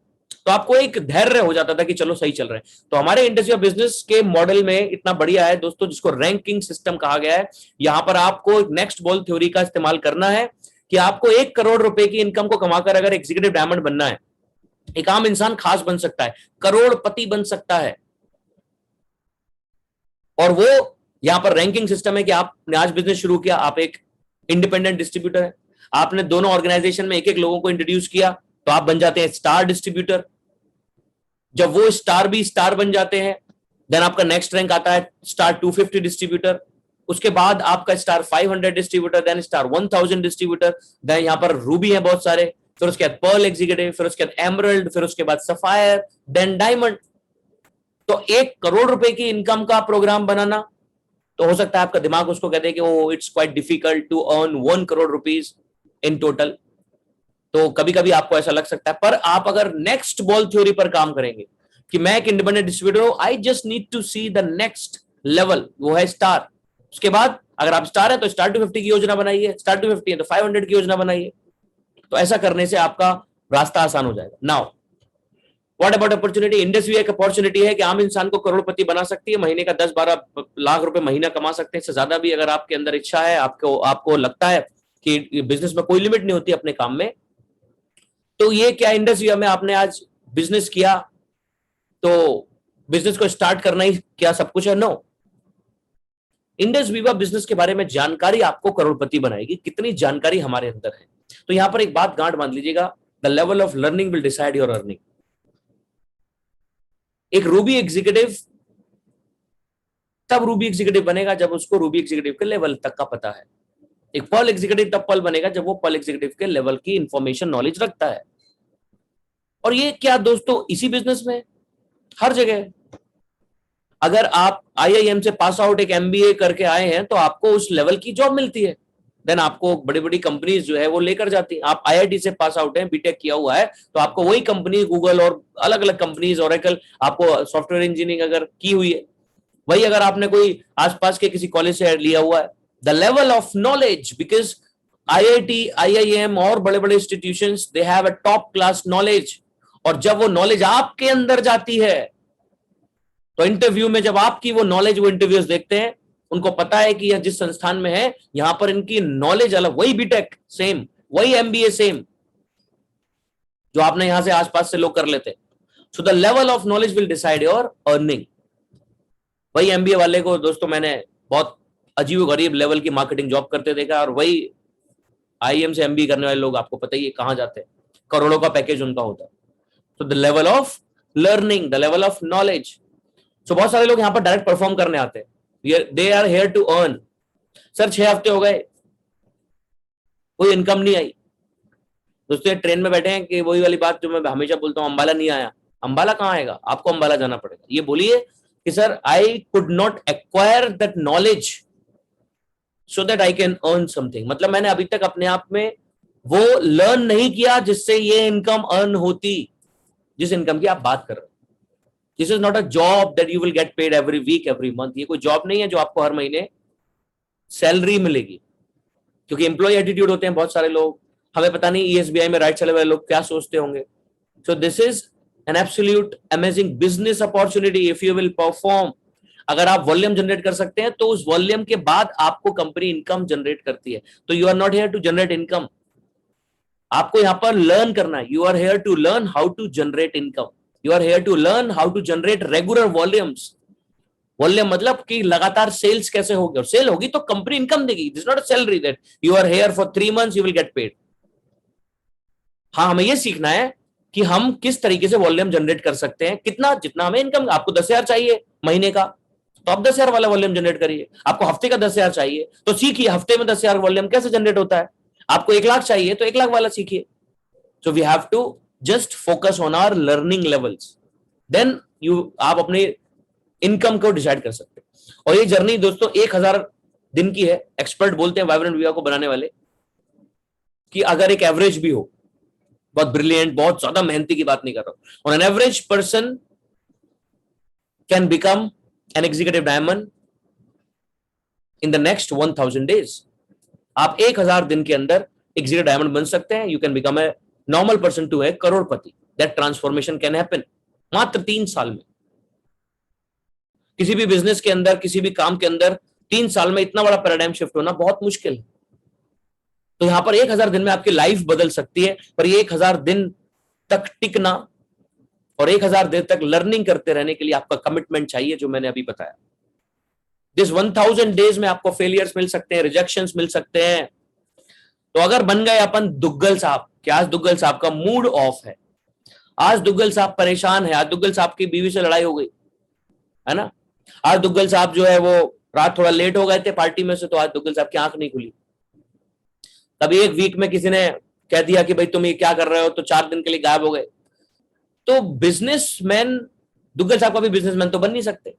तो आपको एक धैर्य हो जाता था कि चलो सही चल रहे हैं। तो हमारे इंडस्ट्री ऑफ बिजनेस के मॉडल में इतना बढ़िया है दोस्तों, जिसको रैंकिंग सिस्टम कहा गया है। यहां पर आपको नेक्स्ट बॉल थ्योरी का इस्तेमाल करना है कि आपको 1 करोड़ रुपए की इनकम को कमाकर अगर एग्जीक्यूटिव डायमंड बनना है, एक आम इंसान खास बन सकता है, करोड़पति बन सकता है। और वो यहां पर रैंकिंग सिस्टम है कि आपने आज बिजनेस शुरू किया, आप एक इंडिपेंडेंट डिस्ट्रीब्यूटर है, आपने दोनों ऑर्गेनाइजेशन में एक एक लोगों को इंट्रोड्यूस किया तो आप बन जाते हैं स्टार डिस्ट्रीब्यूटर। जब वो स्टार भी स्टार बन जाते हैं, देन आपका नेक्स्ट रैंक आता है स्टार 250 डिस्ट्रीब्यूटर, उसके बाद आपका star 500 distributor, then star 1000 distributor, then यहां पर रूबी है बहुत सारे, फिर उसके बाद पर्ल एग्जीक्यूटिव, फिर उसके बाद एमरल्ड, फिर उसके बाद सफायर, देन डायमंड। तो 1 करोड़ रुपए की इनकम का प्रोग्राम बनाना, तो हो सकता है आपका दिमाग उसको कहते हैं कि वो it's quite difficult to earn 1 crore rupees in total. तो कभी कभी आपको ऐसा लग सकता है, पर आप अगर नेक्स्ट बॉल थ्योरी पर काम करेंगे कि मैं एक इंडिपेंडेंट डिस्ट्रीब्यूटर हूं, I just need to see the next level, वो है स्टार। उसके बाद अगर आप स्टार है तो स्टार 250 की योजना बनाइए, स्टार 250 है तो 500 की योजना बनाइए। तो ऐसा करने से आपका रास्ता आसान हो जाएगा। Now what about opportunity? Industry एक अपॉर्चुनिटी है कि आम इंसान को करोड़पति बना सकती है, महीने का 10-12 लाख रुपए महीना कमा सकते हैं, इससे ज्यादा भी अगर आपके अंदर इच्छा है, आपको लगता है कि बिजनेस में कोई लिमिट नहीं होती अपने काम में। तो ये क्या इंडस्ट्री में आपने आज बिजनेस किया तो बिजनेस को स्टार्ट करना ही क्या सब कुछ है? नो। इंडस वीवा बिजनेस के बारे में जानकारी आपको करोड़पति बनाएगी, कितनी जानकारी हमारे अंदर है। तो यहां पर एक बात गांठ बांध लीजिएगा, the level of learning will decide your earning. एक रूबी एग्जीक्यूटिव तब रूबी एग्जीक्यूटिव बनेगा जब उसको रूबी एग्जीक्यूटिव के लेवल तक का पता है। एक पर्ल एग्जीक्यूटिव तब पर्ल बनेगा जब वो पर्ल एग्जीक्यूटिव के लेवल की इंफॉर्मेशन नॉलेज रखता है। और ये क्या दोस्तों इसी बिजनेस में हर जगह, अगर आप आईआईएम से पास आउट एक एमबीए करके आए हैं तो आपको उस लेवल की जॉब मिलती है, देन आपको बड़ी बड़ी कंपनीज जो है वो लेकर जाती हैं। आप आईआईटी से पास आउट हैं, बीटेक किया हुआ है, तो आपको वही कंपनी गूगल और अलग अलग कंपनीज, ओरेकल, आपको सॉफ्टवेयर इंजीनियरिंग अगर की हुई है, वही अगर आपने कोई आसपास के किसी कॉलेज से लिया हुआ है, the level of knowledge, because IIT, IIM और बड़े बड़े institutions they have a top class knowledge. और जब वो नॉलेज आपके अंदर जाती है तो इंटरव्यू में जब आपकी वो नॉलेज, वो इंटरव्यूज देखते हैं, उनको पता है कि यह जिस संस्थान में है यहां पर इनकी नॉलेज अलग, वही बीटेक सेम, वही एमबीए सेम जो आपने यहां से आसपास से लोग कर लेते। So the level of knowledge will decide your earning. वही एमबीए वाले को दोस्तों मैंने बहुत अजीब गरीब लेवल की मार्केटिंग जॉब करते देखा, और वही आईएम से एमबीए करने वाले लोग आपको पता ही है कहां जाते हैं, करोड़ों का पैकेज उनका होता है। तो the level of learning, the level of knowledge. So बहुत सारे लोग यहाँ पर डायरेक्ट परफॉर्म करने आते हैं, they are here to earn. Sir 6 हफ्ते हो गए, कोई इनकम नहीं आई। दोस्तों ट्रेन में बैठे हैं कि वही वाली बात जो मैं हमेशा बोलता हूँ, अंबाला नहीं आया। अंबाला कहाँ आएगा? आपको अंबाला जाना पड़ेगा। ये बोलिए कि sir I could not acquire that knowledge so that I can earn something. मतलब मैंने अभी तक अपने आप में वो लर्न नहीं किया जिससे ये इनकम अर्न होती, जिस इनकम की आप बात कर रहे हैं। This is not a job that you will get paid every week, every month. ये कोई जॉब नहीं है जो आपको हर महीने सैलरी मिलेगी, क्योंकि एम्प्लॉय एटीट्यूड होते हैं बहुत सारे लोग। हमें पता नहीं ईएसबीआई में राइट चले हुए लोग क्या सोचते होंगे। So this is an absolute amazing business opportunity if you will perform. अगर आप वॉल्यूम जनरेट कर सकते हैं तो उस वॉल्यूम के बाद आपको कंपनी इनकम जनरेट करती है। तो you are not here to generate income, आपको यहां पर लर्न करना है। You are here to learn how to generate income, you are here to learn how to generate regular volumes. Volume मतलब कि लगातार सेल्स कैसे होगी, और सेल होगी तो कंपनी इनकम देगी। This not a salary that you are here for 3 months you will get paid. हाँ, हमें यह सीखना है कि हम किस तरीके से वॉल्यूम जनरेट कर सकते हैं, कितना, जितना हमें इनकम। आपको 10,000 चाहिए महीने का, तो आप 10,000 वाला वॉल्यूम जनरेट करिए। आपको हफ्ते का 10,000 चाहिए तो सीखिए हफ्ते में 10,000 वॉल्यूम कैसे जनरेट होता है। आपको 1 लाख चाहिए तो 1 लाख वाला सीखिए। So we have to just focus on our learning levels, then आप अपने इनकम को डिसाइड कर सकते हैं। और ये जर्नी दोस्तों 1,000 दिन की है। एक्सपर्ट बोलते हैं वाइब्रेंट विवा को बनाने वाले कि अगर एक एवरेज भी हो, बहुत ब्रिलियंट, बहुत ज्यादा मेहनती की बात नहीं कर रहा हूं, और an average person can become an executive diamond in the next 1,000 days। आप 1,000 दिन के अंदर एग्जीक्यूटिव डायमंड बन सकते हैं। You can become a normal person to a crorepati. That transformation can happen मात्र 3 साल में। किसी भी बिजनेस के अंदर, किसी भी काम के अंदर 3 साल में इतना बड़ा पैराडाइम शिफ्ट होना बहुत मुश्किल है। तो यहां पर 1,000 दिन में आपकी लाइफ बदल सकती है, पर ये 1,000 दिन तक टिकना और 1,000 दिन तक लर्निंग करते रहने के लिए आपका कमिटमेंट चाहिए, जो मैंने अभी बताया। दिस 1,000 days में आपको फेलियर्स मिल सकते हैं, रिजेक्शंस मिल सकते हैं। तो अगर बन गए अपन दुग्गल साहब, कि आज दुग्गल साहब का मूड ऑफ है, आज दुग्गल साहब परेशान है, आज दुग्गल साहब की बीवी से लड़ाई हो गई है ना, आज दुग्गल साहब जो है वो रात थोड़ा लेट हो गए थे पार्टी में से, तो आज दुग्गल साहब की आंख नहीं खुली। तभी 1 वीक में किसी ने कह दिया कि भाई तुम ये क्या कर रहे हो, तो 4 दिन के लिए गायब हो गए। तो बिजनेसमैन, दुग्गल साहब का भी बिजनेसमैन तो बन नहीं सकते,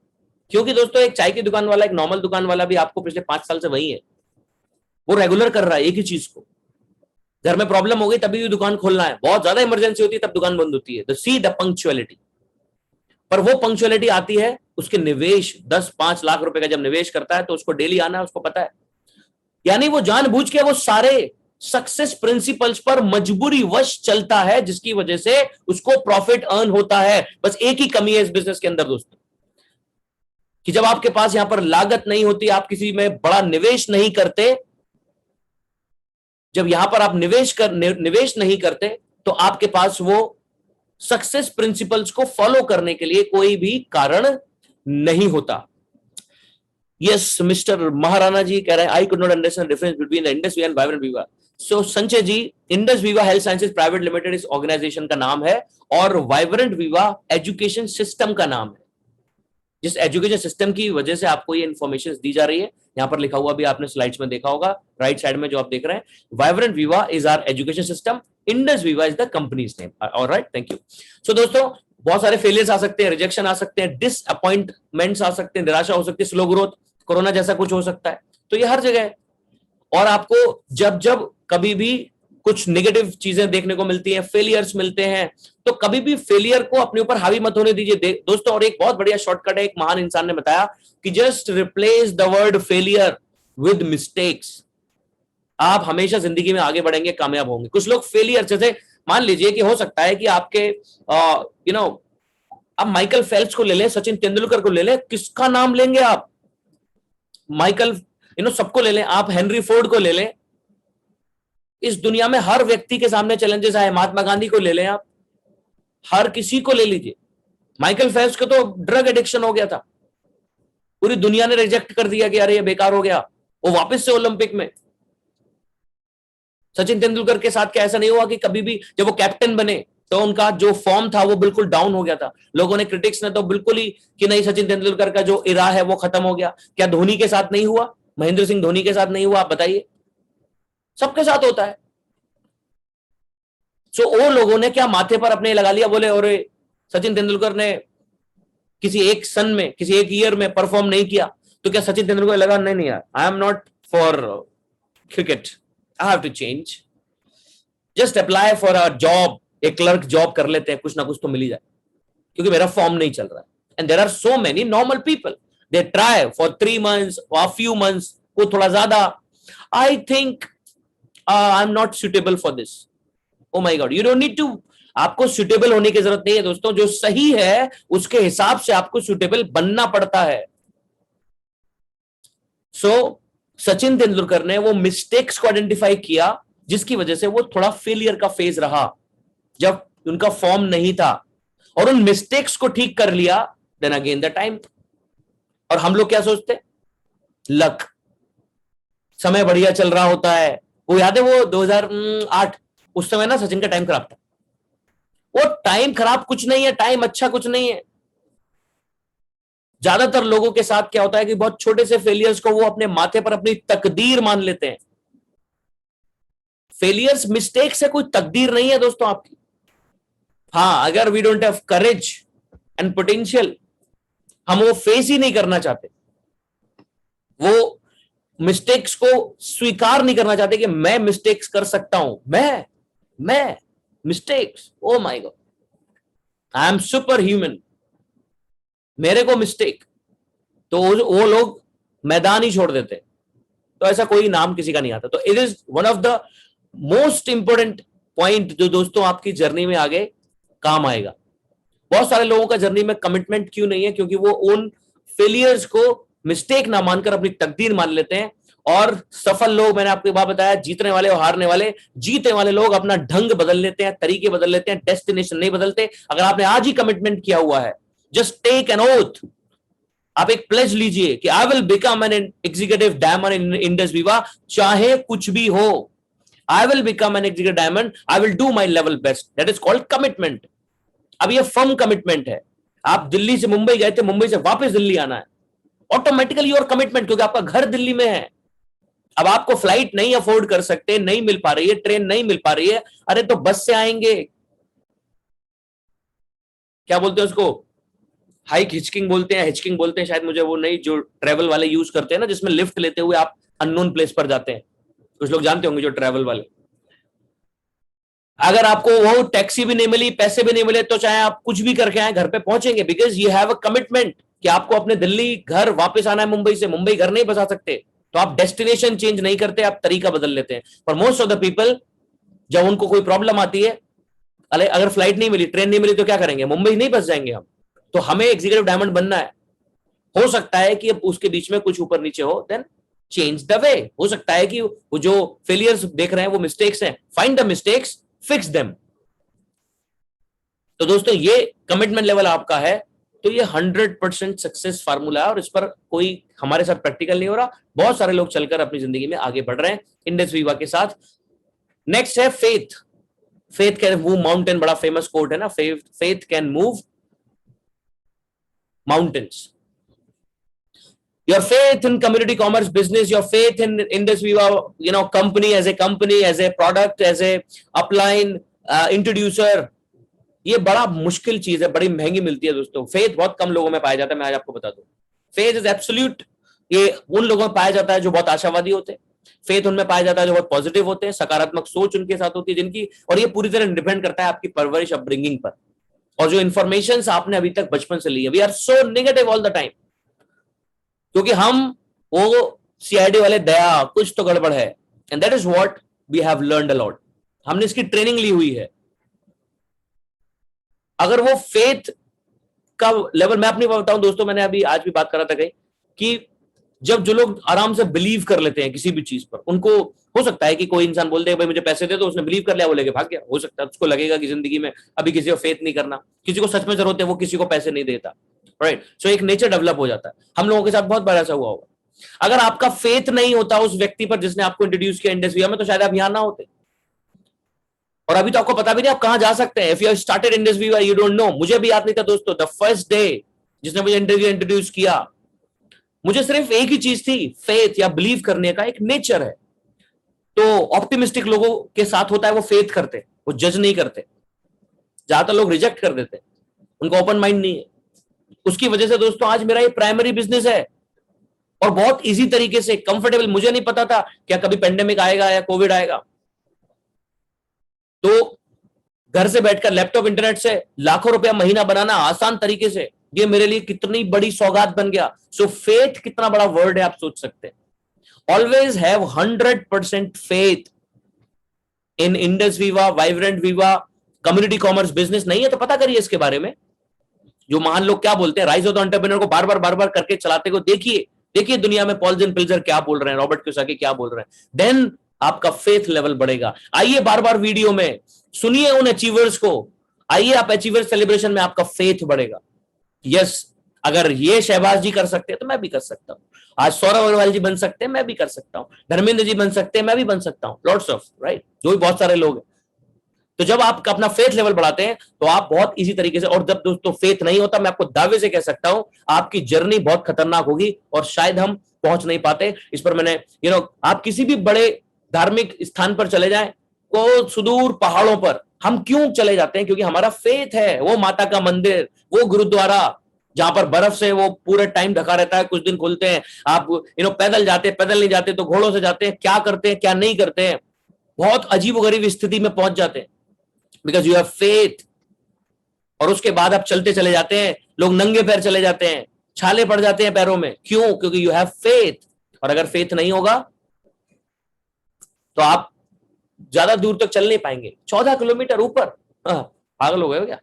क्योंकि दोस्तों एक चाय की दुकान वाला, एक नॉर्मल दुकान वाला भी आपको पिछले 5 साल से वही है, वो रेगुलर कर रहा है एक ही चीज को। घर में प्रॉब्लम हो गई तभी दुकान खोलना है, बहुत ज्यादा इमरजेंसी होती है तब दुकान बंद होती है। The see the punctuality. पर वो पंक्चुअलिटी आती है उसके निवेश, 10-5 लाख रुपए का जब निवेश करता है तो उसको डेली आना है, उसको पता है। यानी वो जानबूझ के वो सारे सक्सेस प्रिंसिपल्स पर मजबूरी वश चलता है, जिसकी वजह से उसको प्रॉफिट अर्न होता है। बस एक ही कमी है इस बिजनेस के अंदर दोस्तों, कि जब आपके पास यहां पर लागत नहीं होती, आप किसी में बड़ा निवेश नहीं करते, जब यहां पर आप निवेश नहीं करते, तो आपके पास वो सक्सेस प्रिंसिपल्स को फॉलो करने के लिए कोई भी कारण नहीं होता। यस, मिस्टर महाराणा जी कह रहे हैं I could not understand difference between the Indus Viva and Vibrant Viva. So Sanjay ji, Indus Viva Health sciences private Limited इस ऑर्गेनाइजेशन का नाम है, और वाइब्रेंट वीवा एजुकेशन सिस्टम का नाम है। जिस एजुकेशन सिस्टम की वजह से आपको ये इंफॉर्मेशन दी जा रही है, यहां पर लिखा हुआ भी आपने स्लाइड्स में देखा होगा, राइट साइड में जो आप देख रहे हैं, vibrant Viva is our education system, Indus Viva is the company's name. Alright, thank you. So दोस्तों, बहुत सारे फेलियर्स आ सकते हैं, रिजेक्शन आ सकते हैं, डिसअपॉइंटमेंट्स आ सकते हैं, निराशा हो सकती है, स्लो ग्रोथ, कोरोना जैसा कुछ हो सकता है, तो ये हर जगह है। और आपको जब जब कभी भी कुछ नेगेटिव चीजें देखने को मिलती हैं, फेलियर्स मिलते हैं, तो कभी भी फेलियर को अपने ऊपर हावी मत होने दीजिए दोस्तों। और एक बहुत बढ़िया शॉर्टकट है, एक महान इंसान ने बताया कि just replace the word failure with mistakes. आप हमेशा जिंदगी में आगे बढ़ेंगे, कामयाब होंगे। कुछ लोग फेलियर, जैसे मान लीजिए कि हो सकता है कि आपके आप माइकल फेल्प्स को ले लें, सचिन तेंदुलकर को ले लें, किसका नाम लेंगे आप? माइकल, सबको ले लें, आप हेनरी फोर्ड को ले लें। इस दुनिया में हर व्यक्ति के सामने चैलेंजेस आए, महात्मा गांधी को ले लें, आप हर किसी को ले लीजिए। माइकल फेल्प्स को तो ड्रग एडिक्शन हो गया था, पूरी दुनिया ने रिजेक्ट कर दिया कि अरे ये बेकार हो गया, वो वापस से ओलंपिक में। सचिन तेंदुलकर के साथ क्या ऐसा नहीं हुआ कि कभी भी जब वो कैप्टन बने तो उनका जो फॉर्म था वो बिल्कुल डाउन हो गया था? लोगों ने, क्रिटिक्स ने तो बिल्कुल ही कि नहीं, सचिन तेंदुलकर का जो इरा है वो खत्म हो गया। क्या धोनी के साथ नहीं हुआ? महेंद्र सिंह धोनी के साथ नहीं हुआ? आप बताइए, सबके साथ होता है। सो वो लोगों ने क्या माथे पर अपने लगा लिया, बोले और सचिन तेंदुलकर ने किसी एक सन में, किसी एक ईयर में परफॉर्म नहीं किया, तो क्या सचिन तेंदुलकर लगा नहीं यार, I am not for cricket, I have to change, just apply for a job, एक क्लर्क जॉब कर लेते हैं, कुछ ना कुछ तो मिल ही जाए, क्योंकि मेरा फॉर्म नहीं चल रहा है। And there are so many normal people, they try for 3 months or a few months, को थोड़ा ज्यादा, I think I am not suitable for this. Oh my god, you don't need to, आपको suitable होने की जरूरत नहीं है दोस्तों। जो सही है उसके हिसाब से आपको सुटेबल बनना पड़ता है। सो सचिन तेंदुलकर ने वो मिस्टेक्स को आइडेंटिफाई किया जिसकी वजह से वो थोड़ा फेलियर का फेज रहा, जब उनका फॉर्म नहीं था, और उन मिस्टेक्स को ठीक कर लिया, देन अगेन द टाइम। और हम लोग क्या सोचते, लक, समय बढ़िया चल रहा होता है। वो याद है वो 2008, उस समय ना सचिन का टाइम खराब था। वो टाइम खराब कुछ नहीं है, टाइम अच्छा कुछ नहीं है। ज्यादातर लोगों के साथ क्या होता है कि बहुत छोटे से फेलियर्स को वो अपने माथे पर अपनी तकदीर मान लेते हैं। फेलियर्स, मिस्टेक से कोई तकदीर नहीं है दोस्तों आपकी। हाँ, अगर we don't have courage and potential, हम वो फेस ही नहीं करना चाहते, वो मिस्टेक्स को स्वीकार नहीं करना चाहते कि मैं मिस्टेक्स कर सकता हूं, मैं mistakes, O my God, I am super human, मेरे को मिस्टेक, तो वो लोग मैदान ही छोड़ देते। तो ऐसा कोई नाम किसी का नहीं आता। तो it is one of the most important point जो दोस्तों आपकी जर्नी में आगे काम आएगा। बहुत सारे लोगों का जर्नी में कमिटमेंट क्यों नहीं है, क्योंकि वो उन फेलियर्स को मिस्टेक ना मानकर अपनी तकदीर मान लेते हैं। और सफल लोग, मैंने आपको बात बताया, जीतने वाले और हारने वाले, जीतने वाले लोग अपना ढंग बदल लेते हैं, तरीके बदल लेते हैं, डेस्टिनेशन नहीं बदलते। अगर आपने आज ही कमिटमेंट किया हुआ है, जस्ट टेक एन ओथ, आप एक प्लेज लीजिए कि I will become an executive diamond in Indus विवा, चाहे कुछ भी हो, I will become an executive diamond, I will do my level best. That is called commitment. अब ये फर्म कमिटमेंट है। आप दिल्ली से मुंबई गए थे, मुंबई से वापस दिल्ली आना है, ऑटोमेटिकली और कमिटमेंट, क्योंकि आपका घर दिल्ली में है। अब आपको फ्लाइट नहीं अफोर्ड कर सकते, नहीं मिल पा रही है, ट्रेन नहीं मिल पा रही है, अरे तो बस से आएंगे, क्या बोलते हैं उसको, हाइक हिचकिंग बोलते हैं, हिचकिंग बोलते हैं शायद, मुझे वो नहीं, जो ट्रेवल वाले यूज करते हैं ना, जिसमें लिफ्ट लेते हुए आप अननोन प्लेस पर जाते हैं, कुछ लोग जानते होंगे जो ट्रेवल वाले। अगर आपको वो टैक्सी भी नहीं मिली, पैसे भी नहीं मिले, तो चाहे आप कुछ भी करके आए, घर पे पहुंचेंगे, because you have a commitment कि आपको अपने दिल्ली घर वापस आना है, मुंबई से। मुंबई घर नहीं बसा सकते, तो आप डेस्टिनेशन चेंज नहीं करते, आप तरीका बदल लेते हैं। For most of the people, जब उनको कोई प्रॉब्लम आती है, अगर फ्लाइट नहीं मिली, ट्रेन नहीं मिली, तो क्या करेंगे, मुंबई नहीं बस जाएंगे हम। तो हमें एग्जीक्यूटिव डायमंड बनना है। हो सकता है कि अब उसके बीच में कुछ ऊपर नीचे हो, देन चेंज द वे। हो सकता है कि वो जो फेलियर्स देख रहे हैं वो मिस्टेक्स हैं, find the mistakes, fix them. तो दोस्तों, ये कमिटमेंट लेवल आपका है, तो ये 100% सक्सेस फार्मूला है, और इस पर कोई हमारे साथ प्रैक्टिकल नहीं हो रहा। बहुत सारे लोग चलकर अपनी जिंदगी में आगे बढ़ रहे हैं इंडस वीवा के साथ। नेक्स्ट है faith. Faith can move mountain, बड़ा फेमस कोट है ना, faith can move mountains. Your faith in community commerce business, your faith in Indus Viva, company as a company, as a product, as a upline, introducer, ये बड़ा मुश्किल चीज है, बड़ी महंगी मिलती है दोस्तों। फेथ बहुत कम लोगों में पाया जाता है, मैं आज आपको बता दूं। फेथ इज एब्सोल्यूट, ये उन लोगों में पाया जाता है जो बहुत आशावादी होते हैं। फेथ उनमें पाया जाता है जो बहुत पॉजिटिव होते हैं, सकारात्मक सोच उनके साथ होती है जिनकी, और ये पूरी तरह डिपेंड करता है आपकी परवरिश, अपब्रिंगिंग पर, और जो इन्फॉर्मेशन आपने अभी तक बचपन से ली है। We are so negative all the time, क्योंकि हम वो सीआईडी वाले, दया कुछ तो गड़बड़ है, and that is what we have learned a lot. हमने इसकी ट्रेनिंग ली हुई है। अगर वो फेथ का लेवल मैं अपनी बताऊं दोस्तों, मैंने अभी आज भी बात करा था कहीं कि जब जो लोग आराम से बिलीव कर लेते हैं किसी भी चीज पर, उनको हो सकता है कि कोई इंसान बोल दे भाई मुझे पैसे दे, तो उसने बिलीव कर लिया, वो लेके भाग गया। हो सकता है उसको लगेगा कि जिंदगी में अभी किसी को फेथ नहीं करना, किसी को सच में जरूरत है, वो किसी को पैसे नहीं देता, राइट। सो एक नेचर डेवलप हो जाता है। हम लोगों के साथ बहुत बार ऐसा हुआ होगा। अगर आपका फेथ नहीं होता उस व्यक्ति पर जिसने आपको इंट्रोड्यूस किया इंडस वीवा में, तो शायद आप यहां ना होते, और अभी तो आपको पता भी नहीं आप कहां जा सकते हैं। If you started Indus Viva, you don't know. मुझे भी याद नहीं था दोस्तों, द फर्स्ट डे जिसने मुझे इंट्रोड्यूस किया, मुझे सिर्फ एक ही चीज थी, फेथ या बिलीव करने का एक नेचर है। तो ऑप्टिमिस्टिक लोगों के साथ होता है, वो फेथ करते, वो जज नहीं करते। ज्यादातर लोग रिजेक्ट कर देते, उनका ओपन माइंड नहीं है। उसकी वजह से दोस्तों आज मेरा ये प्राइमरी बिजनेस है, और बहुत इजी तरीके से कंफर्टेबल। मुझे नहीं पता था क्या कभी पेंडेमिक आएगा या कोविड आएगा, तो घर से बैठकर लैपटॉप इंटरनेट से लाखों रुपया महीना बनाना आसान तरीके से, ये मेरे लिए कितनी बड़ी सौगात बन गया। सो फेथ कितना बड़ा वर्ड है आप सोच सकते हैं। Always have 100% faith in Indus Viva, vibrant Viva, community commerce business. नहीं है तो पता करिए इसके बारे में। जो महान लोग क्या बोलते हैं, राइज ऑफ द एंटरप्रेन्योर को बार बार करके चलाते को देखिए, देखिए दुनिया में पॉल जेन पिल्जर क्या बोल रहे हैं, रॉबर्ट कियोसाकी क्या बोल रहे हैं, देन आपका फेथ लेवल बढ़ेगा। आइए बार बार वीडियो में सुनिए उन अचीवर्स को, आइए आप अचीवर सेलिब्रेशन में, आपका फेथ बढ़ेगा। यस, अगर ये शहबाज जी कर सकते हैं तो मैं भी कर सकता हूं। आज सौरभ अग्रवाल जी बन सकते हैं, मैं भी कर सकता हूं। धर्मेंद्र जी बन सकते हैं, मैं भी बन सकता हूं। लॉट्स ऑफ राइट, जो भी बहुत सारे लोग हैं। तो जब आप अपना फेथ लेवल बढ़ाते हैं तो आप बहुत इजी तरीके से, और जब दोस्तों फेथ नहीं होता, मैं आपको दावे से कह सकता हूं आपकी जर्नी बहुत खतरनाक होगी और शायद हम पहुंच नहीं पाते। इस पर मैंने आप किसी भी बड़े धार्मिक स्थान पर चले जाएं, को सुदूर पहाड़ों पर हम क्यों चले जाते हैं? क्योंकि हमारा फेथ है। वो माता का मंदिर, वो गुरुद्वारा जहां पर बर्फ से वो पूरे टाइम ढका रहता है, कुछ दिन खुलते हैं, आप पैदल जाते, पैदल नहीं जाते तो घोड़ों से जाते हैं, क्या करते हैं क्या नहीं करते हैं, बहुत अजीब गरीब स्थिति में पहुंच जाते हैं, बिकॉज यू हैव फेथ। और उसके बाद आप चलते चले जाते हैं, लोग नंगे पैर चले जाते हैं, छाले पड़ जाते हैं पैरों में, क्यों? क्योंकि यू हैव फेथ। और अगर फेथ नहीं होगा तो आप ज्यादा दूर तक चल नहीं पाएंगे। 14 किलोमीटर ऊपर, पागल हो गए हो क्या?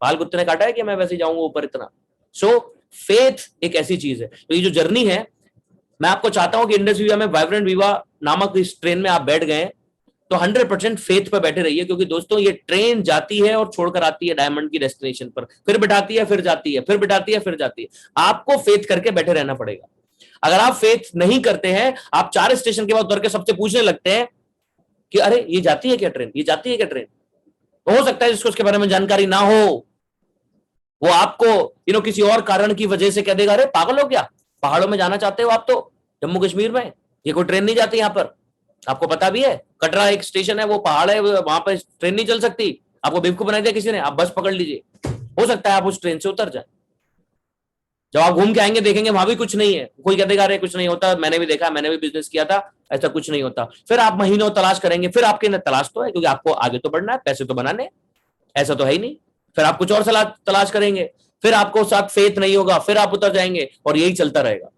बाल कुत्ते ने काटा है कि मैं वैसे जाऊंगा ऊपर इतना? सो फेथ एक ऐसी चीज है। तो ये जो जर्नी है, मैं आपको चाहता हूं कि इंडस विवा में वाइब्रेंट विवा नामक इस ट्रेन में आप बैठ गए तो 100% फेथ पर बैठे रहिए, क्योंकि दोस्तों ये ट्रेन जाती है और छोड़कर आती है डायमंड की डेस्टिनेशन पर, फिर बिठाती है, फिर जाती है, फिर बिठाती है, फिर जाती है। आपको फेथ करके बैठे रहना पड़ेगा। अगर आप फेथ नहीं करते हैं, आप 4 स्टेशन के बाद उतर के सबसे पूछने लगते हैं कि अरे ये जाती है क्या ट्रेन, ये जाती है क्या ट्रेन? तो हो सकता है जिसको उसके बारे में जानकारी ना हो, वो आपको किसी और कारण की वजह से कह देगा, अरे पागल हो क्या, पहाड़ों में जाना चाहते हो आप तो जम्मू कश्मीर में, ये कोई ट्रेन नहीं जाती यहां पर। आपको पता भी है कटरा एक स्टेशन है, वो पहाड़ है, वहां पर ट्रेन नहीं चल सकती। आपको बेवकूफ बना दिया किसी ने, आप बस पकड़ लीजिए, हो सकता है आप उस ट्रेन से उतर जाए। जब आप घूम के आएंगे देखेंगे वहां भी कुछ नहीं है, कोई कह देगा अरे कुछ नहीं होता, मैंने भी देखा, मैंने भी बिजनेस किया था, ऐसा कुछ नहीं होता। फिर आप महीनों तलाश करेंगे, फिर आपके अंदर तलाश तो है, क्योंकि आपको आगे तो बढ़ना है, पैसे तो बनाने, ऐसा तो है ही नहीं। फिर आप कुछ और तलाश करेंगे, फिर आपको साथ फेथ नहीं होगा, फिर आप उतर जाएंगे, और यही चलता रहेगा,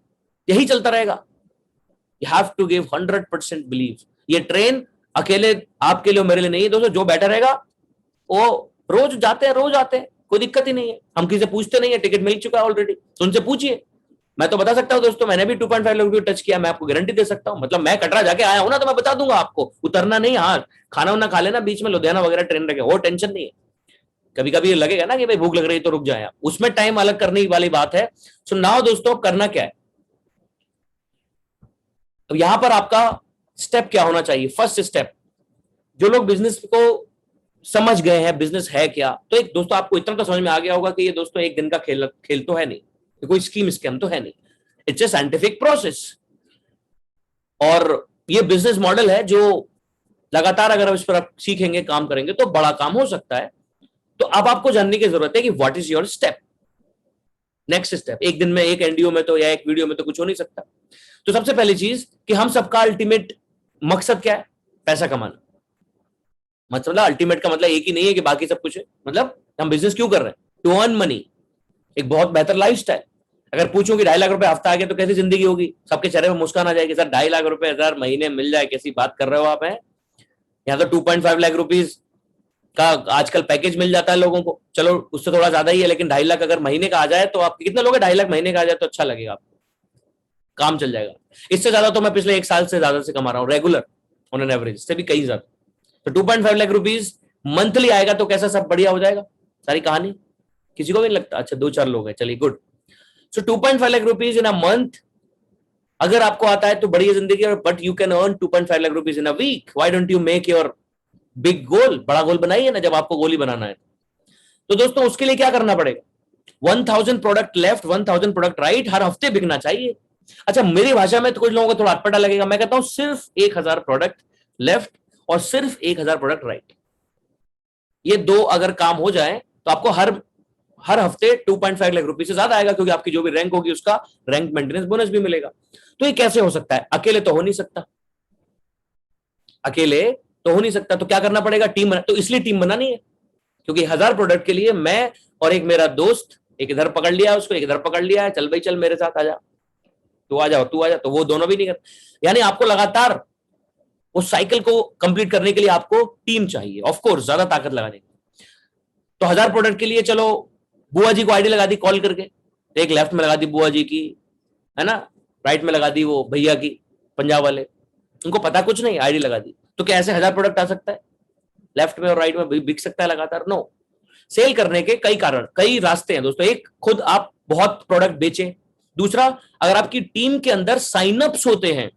यही चलता रहेगा। You have to give 100% believe. ये ट्रेन अकेले आपके लिए मेरे लिए नहीं है दोस्तों। जो बैठा रहेगा वो रोज जाते हैं, रोज आते हैं, कोई दिक्कत ही नहीं है। हम किसी से पूछते नहीं है, टिकट मिल चुका है ऑलरेडी, तो उनसे पूछिए। मैं तो बता सकता हूं दोस्तों, मैंने भी 2.5 लाख रुपये टच किया, मैं आपको गारंटी दे सकता हूं। मतलब मैं कटरा जाके आया हूं ना, तो मैं बता दूंगा आपको, उतरना नहीं। हाँ, खाना वाना खा लेना बीच में, लुधियाना वगैरह ट्रेन रखे, वो टेंशन नहीं है। कभी कभी लगेगा ना कि भाई भूख लग रही है तो रुक जाए, उसमें टाइम अलग करने वाली बात है। सो नाउ दोस्तों, करना क्या है अब यहां पर? आपका स्टेप क्या होना चाहिए? फर्स्ट स्टेप, जो लोग बिजनेस को समझ गए हैं बिजनेस है क्या, तो एक दोस्तों आपको इतना तो समझ में आ गया होगा कि ये दोस्तों एक दिन का खेल तो है नहीं, ये कोई स्कीम स्कैम तो है नहीं, इट्स ए साइंटिफिक प्रोसेस। और ये बिजनेस मॉडल है जो लगातार अगर इस पर आप सीखेंगे, काम करेंगे, तो बड़ा काम हो सकता है। तो अब आपको जानने की जरूरत है कि what is your step, next step. एक दिन में, एक एनडीओ में तो, या एक वीडियो में तो कुछ हो नहीं सकता। तो सबसे पहली चीज कि हम सबका अल्टीमेट मकसद क्या है? पैसा कमाना। मतलब अल्टीमेट का मतलब एक ही नहीं है कि बाकी सब कुछ है, मतलब हम बिजनेस क्यों कर रहे हैं? टू अर्न मनी, एक बहुत बेहतर लाइफस्टाइल। अगर पूछूं कि 2.5 लाख रुपए हफ्ता आ गया तो कैसी जिंदगी होगी? सबके चेहरे में मुस्कान आ जाएगी, सर 2.5 लाख रुपए 1000 महीने मिल जाए, कैसी बात कर रहे हो आप? हैं यहाँ तो 2.5 लाख रुपीज का आजकल पैकेज मिल जाता है लोगों को, चलो उससे थोड़ा ज्यादा ही है, लेकिन 2.5 लाख अगर महीने का आ जाए तो आप कितने लोग 2.5 लाख महीने का आ जाए तो अच्छा लगेगा आपको, काम चल जाएगा। इससे ज्यादा तो मैं पिछले 1 साल से ज्यादा से कमा रहा हूँ रेगुलर, ऑन एन एवरेज से भी कहीं ज्यादा। तो 2.5 लाख रुपीज मंथली आएगा तो कैसा सब बढ़िया हो जाएगा, सारी कहानी। किसी को भी नहीं लगता? अच्छा 2-4 लोग हैं, चलिए good. So 2.5 lakh rupees in a month अगर आपको आता है तो बढ़िया जिंदगी। But you can earn 2.5 lakh rupees in a week. Why don't you make your big goal? बड़ा गोल बनाइए ना, जब आपको गोल ही बनाना है। तो दोस्तों उसके लिए क्या करना पड़ेगा? 1000 प्रोडक्ट लेफ्ट, 1000 प्रोडक्ट राइट, हर हफ्ते बिकना चाहिए। अच्छा मेरी भाषा में तो कुछ लोगों को थोड़ा अटपटा लगेगा, मैं कहता हूं सिर्फ 1000 प्रोडक्ट लेफ्ट और सिर्फ 1000 प्रोडक्ट राइट। ये दो अगर काम हो जाए तो आपको हर हर हफ्ते 2.5 लाख रुपए से ज्यादा आएगा, क्योंकि आपकी जो भी रैंक होगी उसका रैंक मेंटेनेंस बोनस भी मिलेगा। तो ये कैसे हो सकता है? अकेले तो हो नहीं सकता, अकेले तो हो नहीं सकता। तो क्या करना पड़ेगा? टीम तो इसलिए टीम बनानी है, क्योंकि 1000 प्रोडक्ट के लिए मैं और एक मेरा दोस्त, एक इधर पकड़ लिया उसको, एक इधर पकड़ लिया है, चल भाई चल मेरे साथ आ जा, तू आ जा, तू आ जा, तो वो दोनों भी नहीं करते। यानी आपको लगातार उस साइकिल को कंप्लीट करने के लिए आपको टीम चाहिए, ऑफ कोर्स ज्यादा ताकत लगाने की। तो 1000 प्रोडक्ट के लिए चलो बुआ जी को आईडी लगा दी कॉल करके, एक लेफ्ट में लगा दी बुआ जी की, है ना, राइट में लगा दी वो भैया की, पंजाब वाले, उनको पता कुछ नहीं, आईडी लगा दी। तो क्या ऐसे 1000 प्रोडक्ट आ सकता है लेफ्ट में और राइट में बिक सकता है लगातार? नो। सेल करने के कई कारण, कई रास्ते हैं दोस्तों। एक, खुद आप बहुत प्रोडक्ट बेचें। दूसरा, अगर आपकी टीम के अंदर साइनअप्स होते हैं,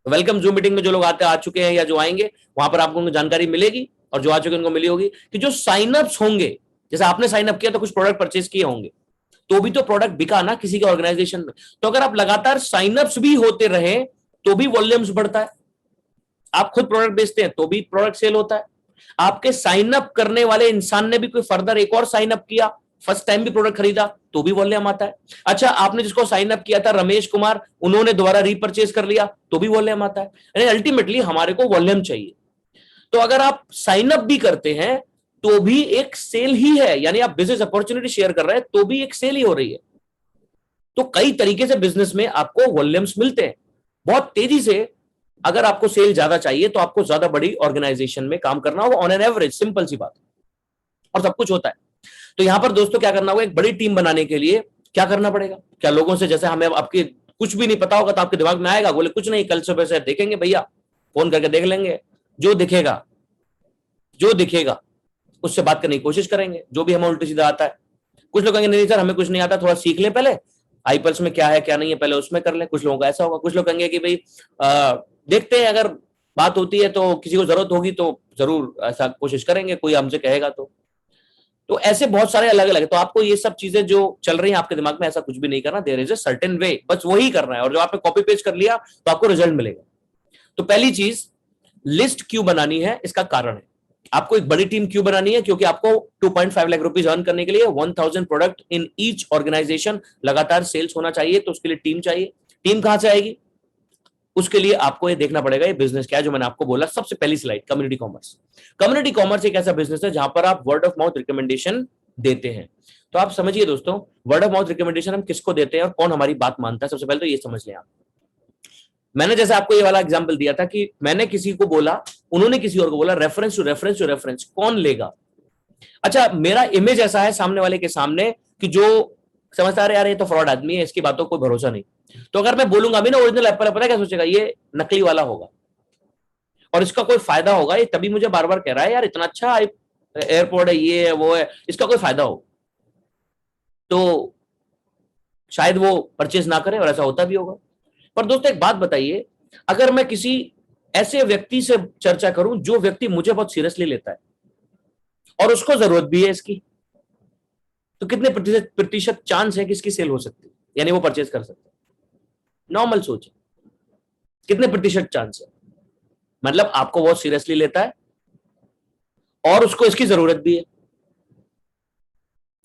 वेलकम जूम मीटिंग में जो लोग आते आ चुके हैं या जो आएंगे, वहां पर आपको जानकारी मिलेगी, और जो आ चुके उनको मिली होगी कि जो साइनअप्स होंगे, जैसे आपने साइनअप किया तो कुछ प्रोडक्ट परचेज किए होंगे, तो भी तो प्रोडक्ट बिका ना किसी के ऑर्गेनाइजेशन में। तो अगर आप लगातार साइनअप्स भी होते रहे तो भी वॉल्यूम्स बढ़ता है। आप खुद प्रोडक्ट बेचते हैं तो भी प्रोडक्ट सेल होता है। आपके साइन अप करने वाले इंसान ने भी कोई फर्दर एक और साइन अप किया, फर्स्ट टाइम भी प्रोडक्ट खरीदा, तो भी वॉल्यूम आता है। अच्छा, आपने जिसको साइन अप किया था रमेश कुमार, उन्होंने दोबारा रीपरचेज कर लिया, तो भी वॉल्यूम आता है। यानी अल्टीमेटली हमारे को वॉल्यूम चाहिए। तो अगर आप साइन अप भी करते हैं तो भी एक सेल ही है, यानी आप बिजनेस अपॉर्चुनिटी शेयर कर रहे हैं तो भी एक सेल ही हो रही है। तो कई तरीके से बिजनेस में आपको वॉल्यूम्स मिलते हैं बहुत तेजी से। अगर आपको सेल ज्यादा चाहिए तो आपको ज्यादा बड़ी ऑर्गेनाइजेशन में काम करना होगा ऑन एन एवरेज, सिंपल सी बात, और सब कुछ होता है। तो यहां पर दोस्तों क्या करना होगा, एक बड़ी टीम बनाने के लिए क्या करना पड़ेगा? क्या लोगों से, जैसे हमें आपके कुछ भी नहीं पता होगा तो आपके दिमाग में आएगा, बोले कुछ नहीं, कल सुबह से देखेंगे भैया, फोन करके देख लेंगे, जो दिखेगा जो दिखेगा उससे बात करने की कोशिश करेंगे, जो भी हमें उल्टा सीधा आता है। कुछ लोग कहेंगे नहीं सर हमें कुछ नहीं आता, थोड़ा सीख ले पहले, आईपल्स में क्या है क्या नहीं है पहले उसमें कर ले। कुछ लोगों का ऐसा होगा। कुछ लोग कहेंगे कि भाई देखते हैं, अगर बात होती है तो किसी को जरूरत होगी तो जरूर ऐसा कोशिश करेंगे, कोई हमसे कहेगा तो ऐसे बहुत सारे अलग अलग है। तो आपको ये सब चीजें जो चल रही हैं आपके दिमाग में, ऐसा कुछ भी नहीं करना, there is a certain way, बस वही करना है, और जो आपने कॉपी पेस्ट कर लिया तो आपको रिजल्ट मिलेगा। तो पहली चीज, लिस्ट क्यों बनानी है, इसका कारण है। आपको एक बड़ी टीम क्यों बनानी है? क्योंकि आपको 2.5 लाख रुपीज अर्न करने के लिए 1000 प्रोडक्ट इन ईच ऑर्गेनाइजेशन लगातार सेल्स होना चाहिए, तो उसके लिए टीम चाहिए। टीम कहां से आएगी? उसके लिए आपको ये देखना पड़ेगा ये बिजनेस क्या है, जो मैंने आपको बोला सबसे पहली slide, community commerce. Community commerce एक ऐसा बिजनेस है जहां पर आप वर्ड ऑफ माउथ रिकमेंडेशन देते हैं। तो आप समझिए दोस्तों, वर्ड ऑफ माउथ रिकमेंडेशन हम किसको देते हैं और कौन हमारी बात मानता है, सबसे पहले तो ये समझ लें आप। मैंने जैसे आपको ये वाला एग्जांपल दिया था कि मैंने किसी को बोला, उन्होंने किसी और को बोला, reference to reference to reference, कौन लेगा? अच्छा, मेरा इमेज ऐसा है सामने वाले के सामने कि जो समझता है यार ये तो फ्रॉड आदमी है, इसकी बातों को कोई भरोसा नहीं। तो अगर मैं बोलूंगा भी ना ओरिजिनल एप्पल है, पता क्या सोचेगा, ये नकली वाला होगा और इसका कोई फायदा होगा, ये तभी मुझे बार बार कह रहा है यार इतना अच्छा एयरपोर्ट है, ये है वो है, इसका कोई फायदा हो, तो शायद वो परचेज ना करे, और ऐसा होता भी होगा। पर दोस्तों एक बात बताइए, अगर मैं किसी ऐसे व्यक्ति से चर्चा करूं जो व्यक्ति मुझे बहुत सीरियसली लेता है और उसको जरूरत भी है इसकी, तो कितने प्रतिशत चांस है कि इसकी सेल हो सकती है, यानी वो परचेज कर सकते हैं? नॉर्मल सोच, कितने प्रतिशत चांस है? मतलब आपको बहुत सीरियसली लेता है और उसको इसकी जरूरत भी है,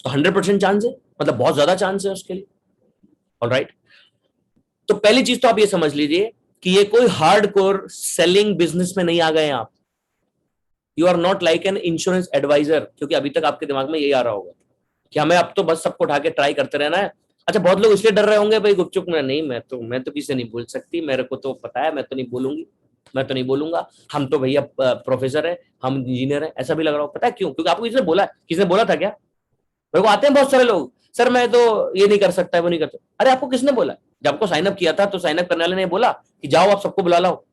तो 100% चांस है, मतलब बहुत ज्यादा चांस है उसके लिए। ऑलराइट, तो पहली चीज तो आप ये समझ लीजिए कि ये कोई हार्डकोर सेलिंग बिजनेस में नहीं आ गए आप। You are not like an insurance advisor, क्योंकि अभी तक आपके दिमाग में यही आ रहा होगा कि हमें अब तो बस सबको उठा के ट्राई करते रहना है। अच्छा, बहुत लोग इसलिए डर रहे होंगे भाई गुपचुप में, नहीं मैं तो किसी से नहीं बोल सकती, मेरे को तो पता है, मैं तो नहीं बोलूंगी, मैं तो नहीं बोलूंगा, हम तो भैया प्रोफेसर है, हम इंजीनियर है, ऐसा भी लग रहा हो। पता है क्यों? क्योंकि आपको किसी ने बोला था क्या? मेरे को आते हैं बहुत सारे लोग, सर मैं तो ये नहीं कर सकता, वो नहीं कर सकता। अरे आपको किसने बोला? जब आपको साइन अप किया था तो साइन अप करने वाले ने बोला कि जाओ आप सबको बुला लाओ?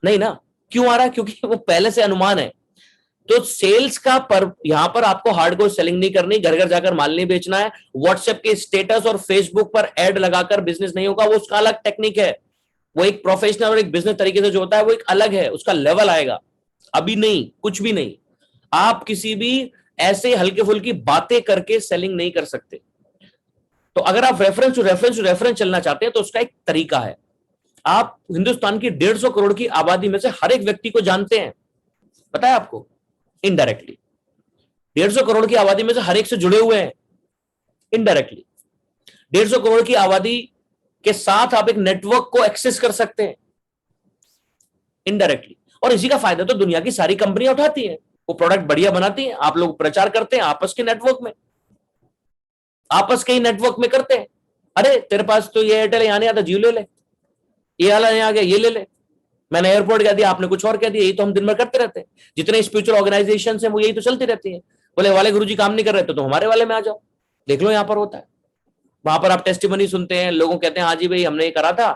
नहीं ना। क्यों आ रहा है? क्योंकि वो पहले से अनुमान है। तो सेल्स का पर यहां पर आपको हार्डकोर सेलिंग नहीं करनी, घर घर जाकर माल नहीं बेचना है, व्हाट्सएप के स्टेटस और फेसबुक पर एड लगाकर बिजनेस नहीं होगा, वो उसका अलग टेक्निक है। वो एक प्रोफेशनल और एक बिजनेस तरीके से जो होता है वो एक अलग है, उसका लेवल आएगा। अभी नहीं, कुछ भी नहीं। आप किसी भी ऐसे हल्के फुल्की बातें करके सेलिंग नहीं कर सकते। तो अगर आप reference to reference to reference चलना चाहते हैं तो उसका एक तरीका है। आप हिंदुस्तान की 150 करोड़ की आबादी में से हर एक व्यक्ति को जानते हैं, पता है आपको, इनडायरेक्टली। 150 करोड़ की आबादी में से हर एक से जुड़े हुए हैं इनडायरेक्टली। 150 करोड़ की आबादी के साथ आप एक नेटवर्क को एक्सेस कर सकते हैं इनडायरेक्टली, और इसी का फायदा तो दुनिया की सारी कंपनियां उठाती हैं। वो प्रोडक्ट बढ़िया बनाती हैं, आप लोग प्रचार करते हैं आपस के नेटवर्क में, आपस के ही नेटवर्क में करते हैं। अरे तेरे पास तो ये एयरटेल यहाँ नहीं आता, जियो ले ले, ये वाला यहाँ आ गया, ये ले ले, मैंने एयरपोर्ट कह दिया, आपने कुछ और कह दिया। यही तो हम दिन भर करते रहते हैं। जितने स्पिरिचुअल ऑर्गेनाइजेशन हैं वो यही तो चलती रहती हैं। बोले वाले गुरुजी काम नहीं कर रहे तो हमारे वाले में आ जाओ, देख लो यहां पर होता है। वहां पर आप टेस्टिमनी सुनते हैं, लोगों कहते हैं हाँ जी भाई हमने ये करा था,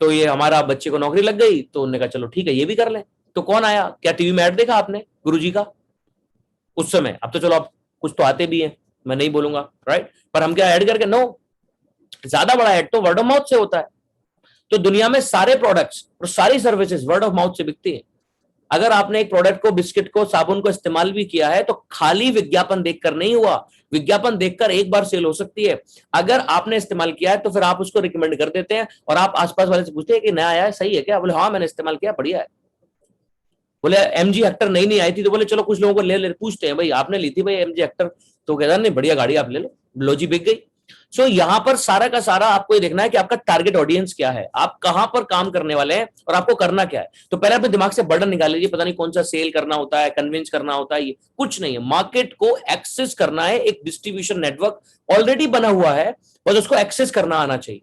तो ये हमारा बच्चे को नौकरी लग गई, तो उन्होंने कहा चलो ठीक है ये भी कर लें। तो कौन आया? क्या टीवी में ऐड देखा आपने गुरुजी का उस समय? अब तो चलो आप कुछ तो आते भी हैं, मैं नहीं बोलूंगा, राइट, पर हम क्या ऐड करके? नो, ज्यादा बड़ा ऐड तो वर्ड ऑफ माउथ से होता है। तो दुनिया में सारे प्रोडक्ट्स और सारी सर्विसेज वर्ड ऑफ माउथ से बिकती है। अगर आपने एक प्रोडक्ट को, बिस्किट को, साबुन को इस्तेमाल भी किया है तो खाली विज्ञापन देखकर नहीं हुआ, विज्ञापन देखकर एक बार सेल हो सकती है। अगर आपने इस्तेमाल किया है तो फिर आप उसको रिकमेंड कर देते हैं और आप आसपास वाले से पूछते हैं कि नया आया है, सही है क्या? बोले हाँ मैंने इस्तेमाल किया, बढ़िया है। बोले एमजी हेक्टर नई नहीं आई थी, तो बोले चलो कुछ लोगों को ले पूछते हैं भाई आपने ली थी भाई एमजी हेक्टर? तो कहता नहीं बढ़िया गाड़ी आप ले लो, लो जी बिक गई। सो यहां पर सारा का सारा आपको ये देखना है कि आपका टारगेट ऑडियंस क्या है, आप कहां पर काम करने वाले हैं और आपको करना क्या है। तो पहले अपने दिमाग से बर्डन निकाल लीजिए, पता नहीं कौन सा सेल करना होता है, कन्विंस करना होता है, ये कुछ नहीं है। मार्केट को एक्सेस करना है, एक डिस्ट्रीब्यूशन नेटवर्क ऑलरेडी बना हुआ है, बस उसको एक्सेस करना आना चाहिए,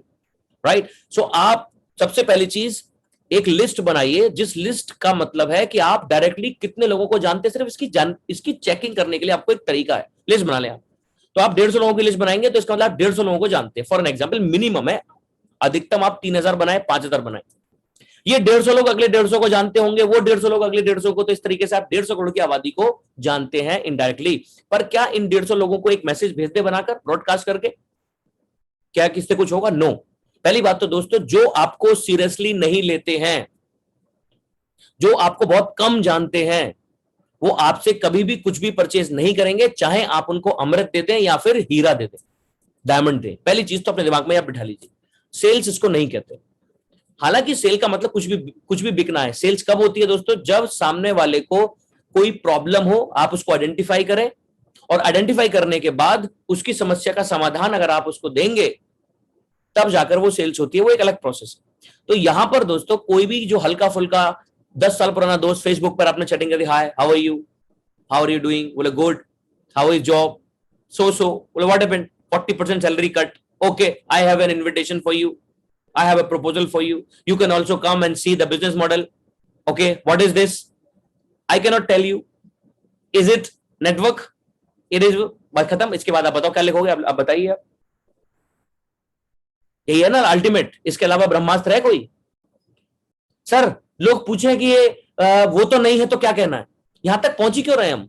राइट। सो आप सबसे पहली चीज एक लिस्ट बनाइए, जिस लिस्ट का मतलब है कि आप डायरेक्टली कितने लोगों को जानते हैं, सिर्फ इसकी चेकिंग करने के लिए आपको एक तरीका है, लिस्ट बना लें आप। तो आप 150 लोगों की लिस्ट बनाएंगे तो इसका मतलब आप 150 लोगों को जानते हैं। फॉर एन एग्जाम्पल मिनिमम है, अधिकतम आप 3000 बनाए, 5000 बनाए, ये 150 लोग अगले 150 को जानते होंगे, वो 150 लोग अगले 150 को, तो इस तरीके से आप 150 करोड़ की आबादी को जानते हैं इनडायरेक्टली। पर क्या इन 150 लोगों को एक मैसेज भेजते बनाकर, ब्रॉडकास्ट करके, क्या किससे कुछ होगा? नो। पहली बात तो दोस्तों, जो आपको सीरियसली नहीं लेते हैं, जो आपको बहुत कम जानते हैं, वो आपसे कभी भी कुछ भी परचेज नहीं करेंगे, चाहे आप उनको अमृत दे दें या फिर हीरा दे दें, डायमंड दें। पहली चीज तो अपने दिमाग में आप बिठा लीजिए, सेल्स इसको नहीं कहते। हालांकि सेल का मतलब कुछ भी बिकना है। सेल्स कब होती है दोस्तों? जब सामने वाले को कोई प्रॉब्लम हो, आप उसको आइडेंटिफाई करें, और आइडेंटिफाई करने के बाद उसकी समस्या का समाधान अगर आप उसको देंगे, तब जाकर वो सेल्स होती है। वो एक अलग प्रोसेस है। तो यहां पर दोस्तों कोई भी जो हल्का फुल्का 10 साल पुराना दोस्त फेसबुक पर आपने चैटिंग कर दी, hi how are you doing, बोले good, how is job, so बोले what happened, 40% salary cut, okay I have an invitation for you, I have a proposal for you. You can also come and see the business model. Okay, what is this? I cannot tell you. Is it network? It is. बात खत्म। इसके बाद आप बताओ क्या लिखोगे, आप बताइए। यही है ना अल्टीमेट, इसके अलावा ब्रह्मास्त्र है कोई? सर लोग पूछे कि ये वो तो नहीं है तो क्या कहना है? यहां तक पहुंची क्यों रहे हम,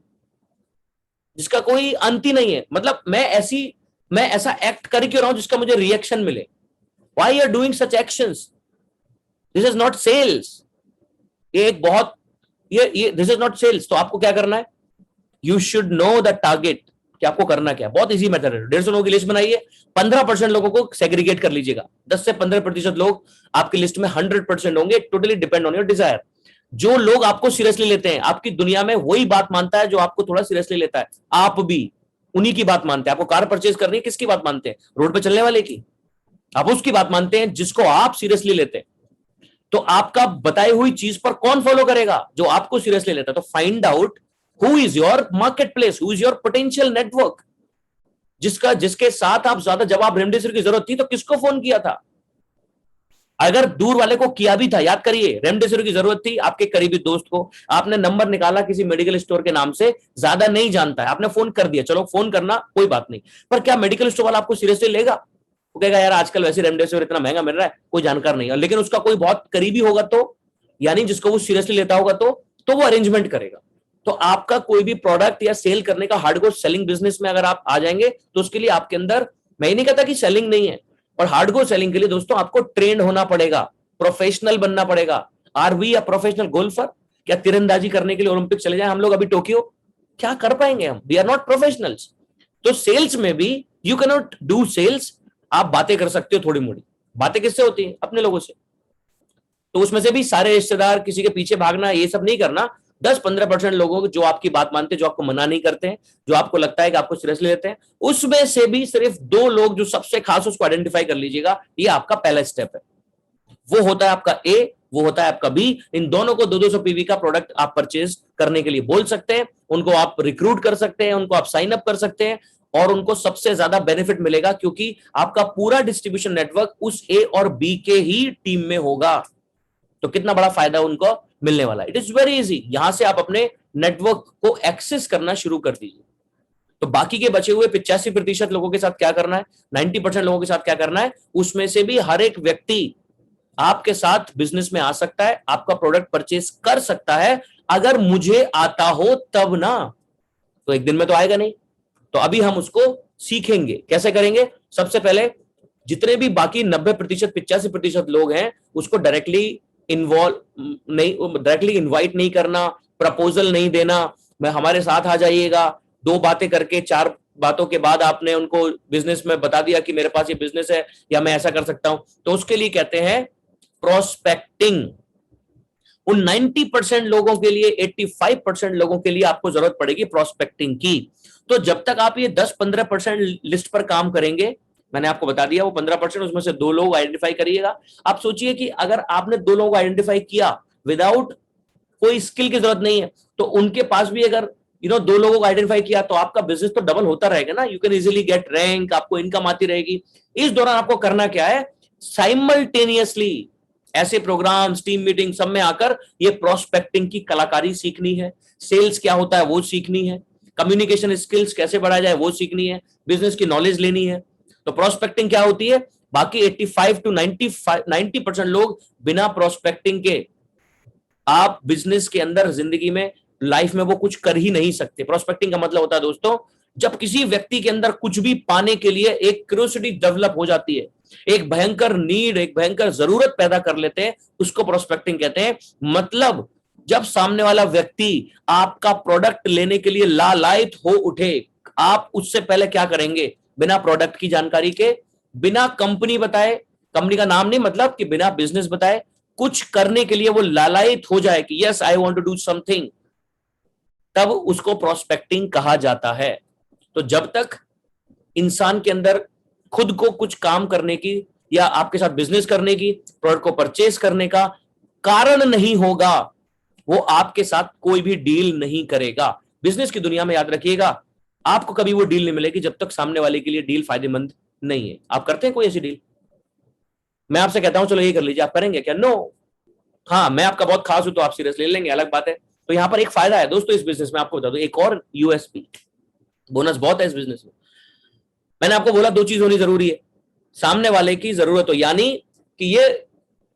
जिसका कोई अंत ही नहीं है। मतलब मैं ऐसा एक्ट कर क्यों रहा हूं जिसका मुझे रिएक्शन मिले? Why you are doing such actions? This is not sales. ये एक बहुत ये this is not sales. तो आपको क्या करना है? You should know the target, कि आपको करना क्या है। बहुत इजी मेथड है। 150 लोगों की लिस्ट बनाइए, 15% लोगों को सेग्रीगेट कर लीजिएगा। 10 से 15% लोग आपकी लिस्ट में 100% होंगे। Totally depend on your desire. जो लोग आपको सीरियसली लेते हैं, आपकी दुनिया में वही बात मानता है जो आपको थोड़ा सीरियसली लेता है। आप भी उन्हीं की बात मानते हैं। आपको कार परचेज करनी है, किसकी बात मानते हैं? रोड पे चलने वाले की। आप उसकी बात मानते हैं जिसको आप सीरियसली लेते हैं। तो आपका बताई हुई चीज पर कौन फॉलो करेगा? जो आपको सीरियसली लेता है। तो find out who is your market place, who is your potential network, जिसके साथ आप ज्यादा, जब आप रेमडेसिविर की जरूरत थी तो किसको फोन किया था? अगर दूर वाले को किया भी था, याद करिए, रेमडेसिविर की जरूरत थी आपके करीबी दोस्त को, आपने नंबर निकाला किसी मेडिकल स्टोर के नाम से, ज्यादा नहीं जानता है, आपने फोन कर दिया, चलो फोन करना कोई बात नहीं, पर क्या मेडिकल स्टोर वाला आपको सीरियसली लेगा? वो कहेगा यार आजकल वैसे रेमडेसिविर इतना महंगा मिल रहा है, कोई जानकार नहीं है। लेकिन उसका कोई बहुत करीबी होगा तो, यानी जिसको वो सीरियसली लेता होगा तो वो अरेंजमेंट करेगा। तो आपका कोई भी प्रोडक्ट या सेल करने का, हार्डकोर सेलिंग बिजनेस में अगर आप आ जाएंगे तो उसके लिए आपके अंदर, मैं नहीं कहता कि सेलिंग नहीं है, और हार्डकोर सेलिंग के लिए दोस्तों आपको ट्रेंड होना पड़ेगा, प्रोफेशनल बनना पड़ेगा। Are we a professional golfer? क्या तीरंदाजी करने के लिए ओलंपिक चले जाए हम लोग अभी टोक्यो? क्या कर पाएंगे हम? We are not professionals. तो सेल्स में भी you can not do sales. आप बातें कर सकते हो थोड़ी मोड़ी, बातें किससे होती है? अपने लोगों से। तो उसमें से भी सारे रिश्तेदार, किसी के पीछे भागना, ये सब नहीं करना। 10-15% लोगों जो आपकी बात मानते हैं, जो आपको मना नहीं करते हैं, जो आपको लगता है कि आपको सीरियसली लेते हैं, उसमें से भी सिर्फ 2 लोग जो सबसे खास, उसको आइडेंटिफाई कर लीजिएगा। ये आपका पहला स्टेप है। वो होता है आपका ए, वो होता है आपका बी। इन दोनों को 200 पीवी का प्रोडक्ट आप परचेज करने के लिए बोल सकते हैं, उनको आप रिक्रूट कर सकते हैं, उनको आप साइन अप कर सकते हैं, और उनको सबसे ज्यादा बेनिफिट मिलेगा क्योंकि आपका पूरा डिस्ट्रीब्यूशन नेटवर्क उस ए और बी के ही टीम में होगा। तो कितना बड़ा फायदा उनको मिलने वाला है। It is very easy. यहां से आप अपने नेटवर्क को एक्सेस करना शुरू कर दीजिए। तो बाकी के बचे हुए 85% लोगों के साथ क्या करना है, 90% लोगों के साथ क्या करना है, उसमें से भी हर एक व्यक्ति आपके साथ बिजनेस में आ सकता है, आपका प्रोडक्ट परचेस कर सकता है, अगर मुझे आता हो तब ना। तो एक दिन में तो आएगा नहीं। तो अभी हम उसको सीखेंगे। कैसे करेंगे? सबसे पहले जितने भी बाकी 90% 85% लोग हैं उसको डायरेक्टली इन्वॉल्व नहीं, डायरेक्टली इनवाइट नहीं करना, प्रपोजल नहीं देना, मैं हमारे साथ आ जाइएगा, 2 बातें करके 4 बातों के बाद आपने उनको बिजनेस में बता दिया कि मेरे पास ये बिजनेस है या मैं ऐसा कर सकता हूं, तो उसके लिए कहते हैं प्रोस्पेक्टिंग। उन 90% लोगों के लिए, 85% लोगों के लिए आपको जरूरत पड़ेगी प्रोस्पेक्टिंग की। तो जब तक आप ये 10-15% लिस्ट पर काम करेंगे, मैंने आपको बता दिया वो 15%, उसमें से 2 लोग आइडेंटिफाई करिएगा। आप सोचिए कि अगर आपने 2 लोगों को आइडेंटिफाई किया विदाउट कोई स्किल की जरूरत नहीं है, तो उनके पास भी अगर 2 लोगों को आइडेंटिफाई किया तो आपका बिजनेस तो डबल होता रहेगा ना। You can easily get rank, आपको इनकम आती रहेगी। इस दौरान आपको करना क्या है, साइमल्टेनियसली ऐसे प्रोग्राम्स, टीम मीटिंग सब में आकर ये प्रोस्पेक्टिंग की कलाकारी सीखनी है, सेल्स क्या होता है वो सीखनी है, कम्युनिकेशन स्किल्स कैसे बढ़ाया जाए वो सीखनी है, बिजनेस की नॉलेज लेनी है। तो प्रोस्पेक्टिंग क्या होती है? बाकी 85 to 90% लोग बिना प्रोस्पेक्टिंग के आप बिजनेस के अंदर, जिंदगी में, लाइफ में वो कुछ कर ही नहीं सकते। प्रोस्पेक्टिंग का मतलब होता है दोस्तों, जब किसी व्यक्ति के अंदर कुछ भी पाने के लिए एक क्यूरियोसिटी डेवलप हो जाती है, एक भयंकर नीड, एक भयंकर जरूरत पैदा कर लेते हैं, उसको प्रोस्पेक्टिंग कहते हैं। मतलब जब सामने वाला व्यक्ति आपका प्रोडक्ट लेने के लिए लालायित हो उठे, आप उससे पहले क्या करेंगे? बिना प्रोडक्ट की जानकारी के, बिना कंपनी बताए, कंपनी का नाम नहीं, मतलब कि बिना बिजनेस बताए कुछ करने के लिए वो लालायित हो जाए कि yes I want to do something, तब उसको प्रोस्पेक्टिंग कहा जाता है। तो जब तक इंसान के अंदर खुद को कुछ काम करने की या आपके साथ बिजनेस करने की, प्रोडक्ट को परचेस करने का कारण नहीं होगा, वो आपके साथ कोई भी डील नहीं करेगा। बिजनेस की दुनिया में याद रखिएगा, आपको कभी वो डील नहीं मिलेगी जब तक सामने वाले के लिए डील फायदेमंद नहीं है। आप करते हैं कोई ऐसी डील? मैं आपसे कहता हूं चलो ये कर लीजिए, आप करेंगे क्या? नो। हाँ, मैं आपका बहुत खास हूं तो आप सीरियस ले लेंगे, अलग बात है। तो यहां पर एक फायदा है दोस्तों इस बिजनेस में, आपको बता दो एक और यूएसपी, बोनस बहुत है इस बिजनेस में। मैंने आपको बोला 2 चीज होनी जरूरी है, सामने वाले की जरूरत हो, यानी कि ये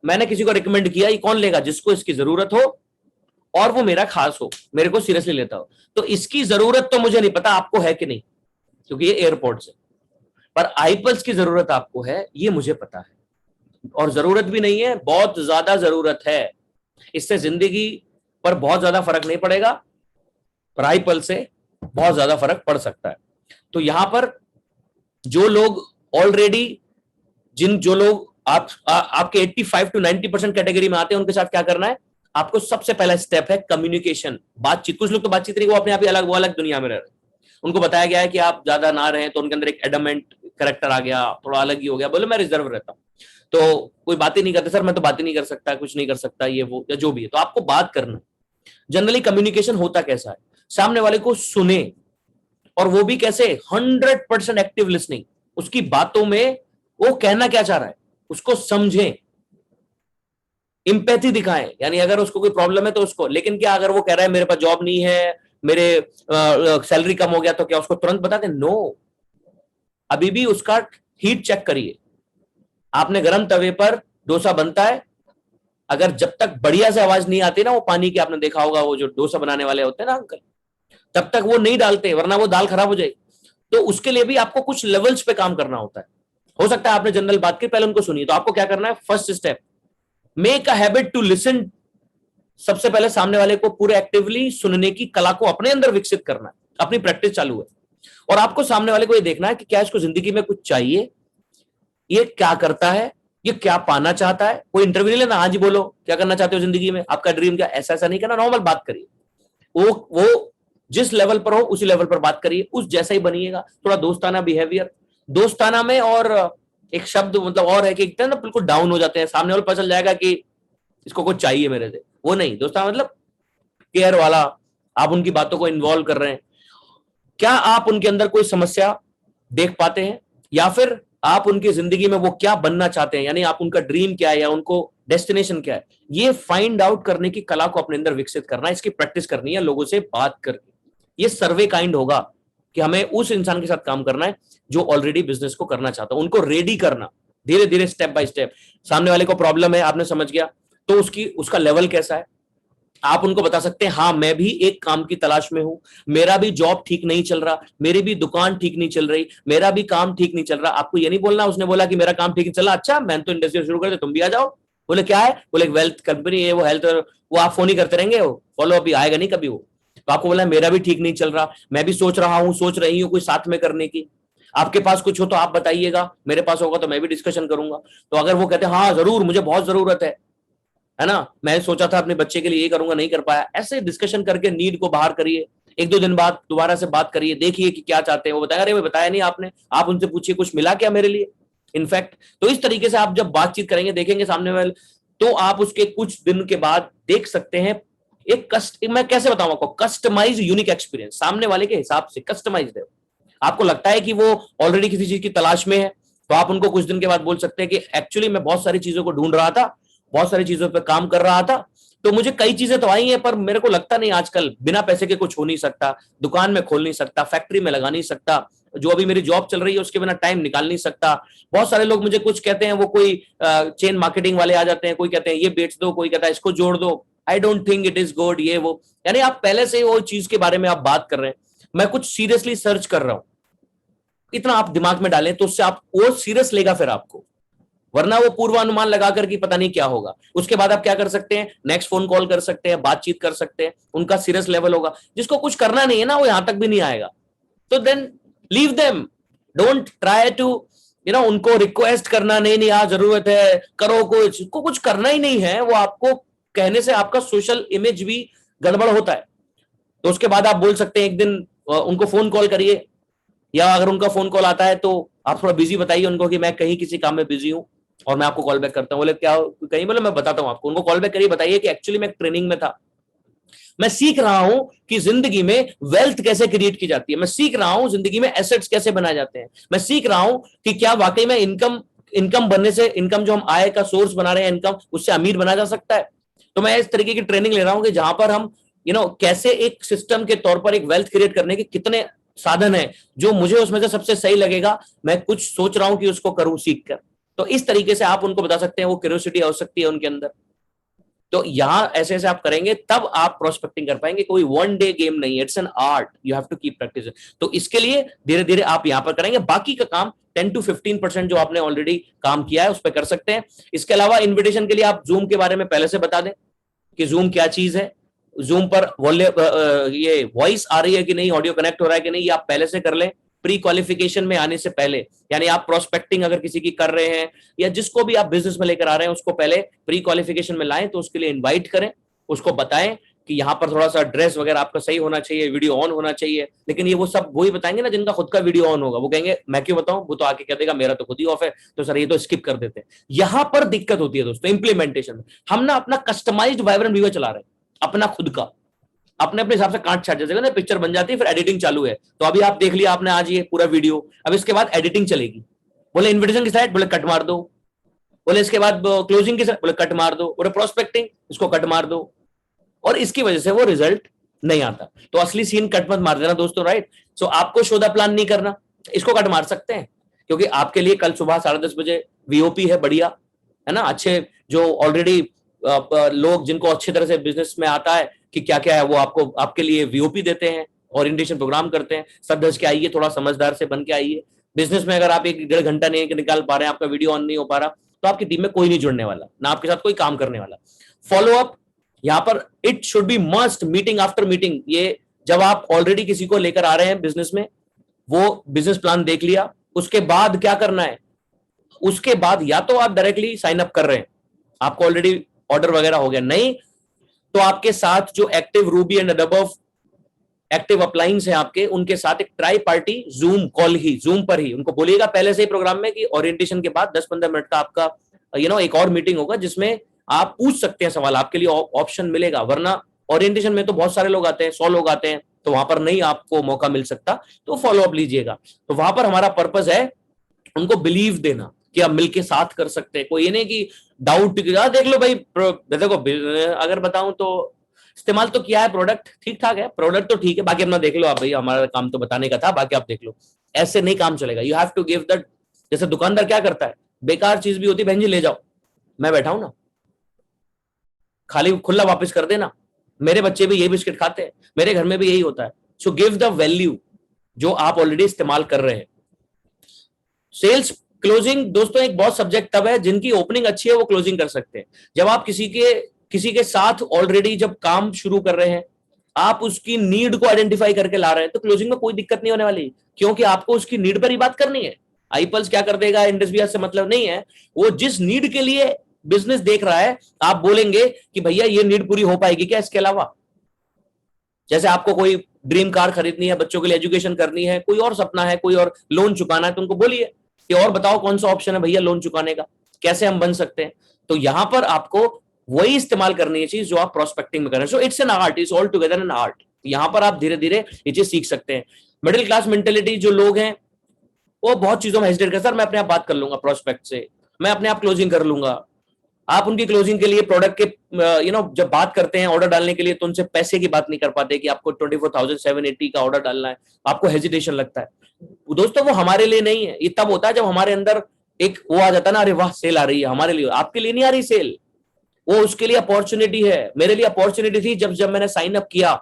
मैंने किसी को रिकमेंड किया, ये कौन लेगा? जिसको इसकी जरूरत हो और वो मेरा खास हो, मेरे को सीरियसली लेता हो। तो इसकी जरूरत तो मुझे नहीं पता आपको है कि नहीं, क्योंकि ये एयरपोर्ट से, पर आईपल्स की जरूरत आपको है ये मुझे पता है। और जरूरत भी नहीं है, बहुत ज्यादा जरूरत है। इससे जिंदगी पर बहुत ज्यादा फर्क नहीं पड़ेगा, पर आईपल से बहुत ज्यादा फर्क पड़ सकता है। तो यहां पर जो लोग ऑलरेडी, जो लोग आपके 85 to 90% कैटेगरी में आते हैं, उनके साथ क्या करना है? आपको सबसे पहला स्टेप है कम्युनिकेशन, बातचीत। कुछ लोग तो बातचीत नहीं, वो अपने आप ही अलग, वो अलग दुनिया में रह रहे हैं। उनको बताया गया है कि आप ज्यादा ना रहें, तो उनके अंदर एक एडमेंट कैरेक्टर आ गया, थोड़ा अलग ही हो गया, बोले मैं रिजर्व रहता हूं, तो कोई बात ही नहीं करते, सर मैं तो बात ही नहीं कर सकता, कुछ नहीं कर सकता, ये वो या जो भी है। तो आपको बात करना। जनरली कम्युनिकेशन होता कैसा है? सामने वाले को सुने, और वो भी कैसे? 100% एक्टिव लिसनिंग, उसकी बातों में वो कहना क्या चाह रहा है उसको समझें, इंपैथी दिखाएं, यानी अगर उसको कोई प्रॉब्लम है तो उसको, लेकिन क्या अगर वो कह रहा है मेरे पास जॉब नहीं है, मेरे सैलरी कम हो गया, तो क्या उसको तुरंत बता दें? नो, अभी भी उसका हीट चेक करिए। आपने गरम तवे पर डोसा बनता है, अगर जब तक बढ़िया से आवाज नहीं आती ना वो पानी की, आपने देखा होगा वो जो डोसा बनाने वाले होते हैं ना अंकल, तब तक वो नहीं डालते, वरना वो दाल खराब हो जाएगी। तो उसके लिए भी आपको कुछ लेवल्स पे काम करना होता है। हो सकता है आपने जनरल बात की, पहले उनको सुनिए। तो आपको क्या करना है? First step, make a habit to listen. सबसे पहले सामने वाले को पूरे एक्टिवली सुनने की कला को अपने अंदर विकसित करना है, अपनी प्रैक्टिस चालू है। और आपको सामने वाले को ये देखना है कि क्या इसको जिंदगी में कुछ चाहिए, ये क्या करता है, ये क्या पाना चाहता है। कोई इंटरव्यू नहीं लेना, हाँ जी बोलो क्या करना चाहते हो जिंदगी में, आपका ड्रीम क्या, ऐसा ऐसा नहीं करना, नॉर्मल बात करिए। वो जिस लेवल पर हो उसी लेवल पर बात करिए, उस जैसा ही बनिएगा। थोड़ा दोस्ताना बिहेवियर, दोस्ताना में, और एक शब्द मतलब और है कि एक ना बिल्कुल डाउन हो जाते हैं, सामने वाले पता चल जाएगा कि इसको कुछ चाहिए मेरे से, वो नहीं। दोस्ताना मतलब केयर वाला, आप उनकी बातों को इन्वॉल्व कर रहे हैं। क्या आप उनके अंदर कोई समस्या देख पाते हैं, या फिर आप उनकी जिंदगी में वो क्या बनना चाहते हैं, यानी आप उनका ड्रीम क्या है या उनको डेस्टिनेशन क्या है, ये फाइंड आउट करने की कला को अपने अंदर विकसित करना है। इसकी प्रैक्टिस करनी है लोगों से बात करके। ये सर्वे काइंड होगा, कि हमें उस इंसान के साथ काम करना है जो ऑलरेडी बिजनेस को करना चाहता है, उनको रेडी करना, धीरे धीरे स्टेप बाय स्टेप। सामने वाले को प्रॉब्लम है, आपने समझ गया, तो उसका लेवल कैसा है, आप उनको बता सकते हैं हाँ मैं भी एक काम की तलाश में हूं, मेरा भी जॉब ठीक नहीं चल रहा, मेरी भी दुकान ठीक नहीं चल रही, मेरा भी काम ठीक नहीं चल रहा। आपको ये नहीं बोलना उसने बोला कि मेरा काम ठीक नहीं चल रहा, अच्छा मैंने तो इंडस्ट्री शुरू कर दिया, तुम भी आ जाओ। बोले क्या है, बोले वेल्थ कंपनी है, वो हेल्थ, वो आप फोन ही करते रहेंगे, वो फॉलो अभी आएगा नहीं कभी वो। तो आपको बोला मेरा भी ठीक नहीं चल रहा, मैं भी सोच रहा हूं, सोच रही हूँ कोई साथ में करने की, आपके पास कुछ हो तो आप बताइएगा, मेरे पास होगा तो मैं भी डिस्कशन करूंगा। तो अगर वो कहते हैं हाँ जरूर मुझे बहुत जरूरत है ना, मैं सोचा था अपने बच्चे के लिए ये करूंगा नहीं कर पाया, ऐसे डिस्कशन करके नीड को बाहर करिए। एक दो दिन बाद दोबारा से बात करिए, देखिए कि क्या चाहते हैं। वो बताया अरे बताया नहीं आपने, आप उनसे पूछिए कुछ मिला क्या मेरे लिए इनफैक्ट। तो इस तरीके से आप जब बातचीत करेंगे, देखेंगे सामने वाले, तो आप उसके कुछ दिन के बाद देख सकते हैं एक मैं कैसे बताऊं आपको, कस्टमाइज यूनिक एक्सपीरियंस सामने वाले के हिसाब से कस्टमाइज है। आपको लगता है कि वो ऑलरेडी किसी चीज की तलाश में है, तो आप उनको कुछ दिन के बाद बोल सकते हैं कि एक्चुअली मैं बहुत सारी चीजों को ढूंढ रहा था, बहुत सारी चीजों पर काम कर रहा था, तो मुझे कई चीजें तो आई हैं, पर मेरे को लगता नहीं आजकल बिना पैसे के कुछ हो नहीं सकता, दुकान में खोल नहीं सकता, फैक्ट्री में लगा नहीं सकता, जो अभी मेरी जॉब चल रही है उसके बिना टाइम निकाल नहीं सकता। बहुत सारे लोग मुझे कुछ कहते हैं, वो कोई चेन मार्केटिंग वाले आ जाते हैं, कोई कहते हैं ये बेच दो, कोई कहता है इसको जोड़ दो, I don't think it is good, ये वो। यानी आप पहले से वो चीज के बारे में आप बात कर रहे हैं, मैं कुछ सीरियसली सर्च कर रहा हूं, इतना आप दिमाग में डालें तो उससे आप वो सीरियस लेगा फिर आपको, वरना वो पूर्वानुमान लगाकर कि पता नहीं क्या होगा। उसके बाद आप क्या कर सकते हैं, नेक्स्ट फोन कॉल कर सकते हैं, बातचीत कर सकते हैं, उनका सीरियस लेवल होगा। जिसको कुछ करना नहीं है ना, वो यहां तक भी नहीं आएगा, तो then leave them, don't try to उनको रिक्वेस्ट करना, नहीं नहीं यार जरूरत है करो, कुछ करना ही नहीं है, वो आपको कहने से आपका सोशल इमेज भी गड़बड़ होता है। तो उसके बाद आप बोल सकते हैं एक दिन उनको फोन कॉल करिए, या अगर उनका फोन कॉल आता है तो आप थोड़ा बिजी बताइए उनको कि मैं कहीं किसी काम में बिजी हूं और मैं आपको कॉल बैक करता हूं। बोले क्या कहीं, बोले मैं बताता हूं आपको, उनको कॉल बैक करिए, बताइए कि एक्चुअली मैं ट्रेनिंग में था, मैं सीख रहा हूं कि जिंदगी में वेल्थ कैसे क्रिएट की जाती है, मैं सीख रहा हूं जिंदगी में एसेट्स कैसे बनाए जाते हैं, मैं सीख रहा हूं कि क्या वाकई में इनकम बनने से, इनकम जो हम आय का सोर्स बना रहे हैं इनकम, उससे अमीर बना जा सकता है। तो मैं इस तरीके की ट्रेनिंग ले रहा हूं कि जहां पर हम कैसे एक सिस्टम के तौर पर एक वेल्थ क्रिएट करने के कितने साधन है, जो मुझे उसमें से सबसे सही लगेगा मैं कुछ सोच रहा हूं कि उसको करूं सीख कर। तो इस तरीके से आप उनको बता सकते हैं, वो क्यूरियोसिटी हो सकती है उनके अंदर। तो यहां ऐसे ऐसे आप करेंगे तब आप प्रोस्पेक्टिंग कर पाएंगे, कोई वन डे गेम नहीं है, it's an art, you have to keep practice. तो इसके लिए धीरे धीरे आप यहां पर करेंगे, बाकी का काम 10 to 15% जो आपने ऑलरेडी काम किया है उस पर कर सकते हैं। इसके अलावा इन्विटेशन के लिए आप जूम के बारे में पहले से बता दें कि जूम क्या चीज है, जूम पर ये वॉइस आ रही है कि नहीं, ऑडियो कनेक्ट हो रहा है कि नहीं, ये आप पहले से कर लें प्री क्वालिफिकेशन में आने से पहले। यानी आप प्रोस्पेक्टिंग अगर किसी की कर रहे हैं या जिसको भी आप बिजनेस में लेकर आ रहे हैं उसको पहले प्री क्वालिफिकेशन में लाएं, तो उसके लिए इन्वाइट करें, उसको बताएं कि यहाँ पर थोड़ा सा ड्रेस वगैरह आपका सही होना चाहिए, वीडियो ऑन होना चाहिए। लेकिन ये वो सब वही बताएंगे ना जिनका खुद का वीडियो ऑन होगा, वो कहेंगे मैं क्यों बताऊं, वो तो आके कह देगा मेरा तो खुद ही ऑफ है, तो सर ये तो स्किप कर देते हैं। यहां पर दिक्कत होती है दोस्तों इंप्लीमेंटेशन में। हम ना अपना कस्टमाइज्ड वाइब्रेंट व्यू चला रहे हैं, अपना खुद का, अपने अपने हिसाब से काट छाट, जैसे ना पिक्चर बन जाती है फिर एडिटिंग चालू है। तो अभी आप देख लिया आपने आज ये पूरा वीडियो, अब इसके बाद एडिटिंग चलेगी। बोले इन्विटेशन की साइड, बोले कट मार दो, बोले इसके बाद क्लोजिंग की साइड, बोले कट मार दो, बोले प्रोस्पेक्टिंग इसको कट मार दो, और इसकी वजह से वो रिजल्ट नहीं आता। तो असली सीन कट मत मार देना दोस्तों, राइट। सो आपको शो द प्लान नहीं करना, इसको कट मार सकते हैं, क्योंकि आपके लिए कल सुबह 10:30 बजे वीओपी है, बढ़िया है ना, अच्छे जो ऑलरेडी लोग जिनको अच्छी तरह से बिजनेस में आता है कि क्या क्या है, वो आपको आपके लिए वीओपी देते हैं, ओरिएंटेशन प्रोग्राम करते हैं। सब धस के आइए, थोड़ा समझदार से बन के आइए। बिजनेस में अगर आप 1-1.5 घंटा नहीं निकाल पा रहे हैं, आपका वीडियो ऑन नहीं हो पा रहा, तो आपकी टीम में कोई नहीं जुड़ने वाला, ना आपके साथ कोई काम करने वाला। फॉलो अप, यहाँ पर it should be must, meeting after meeting. ये जब आप ऑलरेडी किसी को लेकर आ रहे हैं बिजनेस में, वो बिजनेस प्लान देख लिया, उसके बाद क्या करना है, उसके बाद या तो आप डायरेक्टली साइन अप कर रहे हैं, आपको ऑलरेडी ऑर्डर वगैरह हो गया, नहीं तो आपके साथ जो active ruby and above active uplines है आपके, उनके साथ एक ट्राई पार्टी जूम कॉल ही, जूम पर ही उनको बोलिएगा पहले से ही प्रोग्राम में कि ओरिएंटेशन के बाद 10-15 मिनट का आपका एक और मीटिंग होगा, जिसमें आप पूछ सकते हैं सवाल, आपके लिए ऑप्शन मिलेगा। वरना ओरिएंटेशन में तो बहुत सारे लोग आते हैं, 100 लोग आते हैं, तो वहां पर नहीं आपको मौका मिल सकता, तो फॉलो अप लीजिएगा। तो वहां पर हमारा पर्पस है उनको बिलीव देना कि आप मिलके साथ कर सकते हैं। कोई ये नहीं कि डाउट देख लो भाई, देखो अगर बताऊं तो इस्तेमाल तो किया है, प्रोडक्ट ठीक ठाक है, प्रोडक्ट तो ठीक है, बाकी अपना देख लो आप, भैया हमारा काम तो बताने का था, बाकी आप देख लो। ऐसे नहीं काम चलेगा, you have to give that. जैसे दुकानदार क्या करता है, बेकार चीज भी होती है, बहन जी ले जाओ, मैं बैठा हूं ना, खाली खुला वापस कर देना, मेरे बच्चे भी यही बिस्किट खाते हैं, मेरे घर में भी यही होता है। सो गिव द वैल्यू जो आप ऑलरेडी इस्तेमाल कर रहे हैं। सेल्स क्लोजिंग दोस्तों एक बहुत सब्जेक्ट तब है, जिनकी ओपनिंग अच्छी है वो क्लोजिंग कर सकते हैं। जब आप किसी के साथ ऑलरेडी जब काम शुरू कर रहे हैं, आप उसकी नीड को आइडेंटिफाई करके ला रहे हैं, तो क्लोजिंग में कोई दिक्कत नहीं होने वाली, क्योंकि आपको उसकी नीड पर ही बात करनी है। आईपल्स क्या कर देगा, इंडस्ट्री से मतलब नहीं है, वो जिस नीड के लिए बिजनेस देख रहा है, आप बोलेंगे कि भैया ये नीड पूरी हो पाएगी क्या इसके अलावा। जैसे आपको कोई ड्रीम कार खरीदनी है, बच्चों के लिए एजुकेशन करनी है, कोई और सपना है, कोई और लोन चुकाना है, तो उनको बोलिए कि और बताओ कौन सा ऑप्शन है भैया लोन चुकाने का, कैसे हम बन सकते हैं। तो यहां पर आपको वही इस्तेमाल करनी है चीज जो आप प्रोस्पेक्टिंग में कर रहे हैं। So it's an art, it's all together an art. यहां पर आप धीरे धीरे ये चीज सीख सकते हैं। मिडिल क्लास मेंटेलिटी जो लोग हैं वो बहुत चीजों में हेजिटेट करते हैं, सर मैं अपने आप बात कर लूंगा प्रोस्पेक्ट से, मैं अपने आप क्लोजिंग कर लूंगा। आप उनकी क्लोजिंग के लिए प्रोडक्ट के जब बात करते हैं ऑर्डर डालने के लिए, तो उनसे पैसे की बात नहीं कर पाते कि आपको 24,780 का ऑर्डर डालना है, आपको हेजिटेशन लगता है। दोस्तों वो हमारे लिए नहीं है, ये तब होता है जब हमारे अंदर एक वो आ जाता है ना, अरे वाह सेल आ रही है हमारे लिए, आपके लिए नहीं आ रही सेल, वो उसके लिए अपॉर्चुनिटी है। मेरे लिए अपॉर्चुनिटी थी जब मैंने साइन अप किया,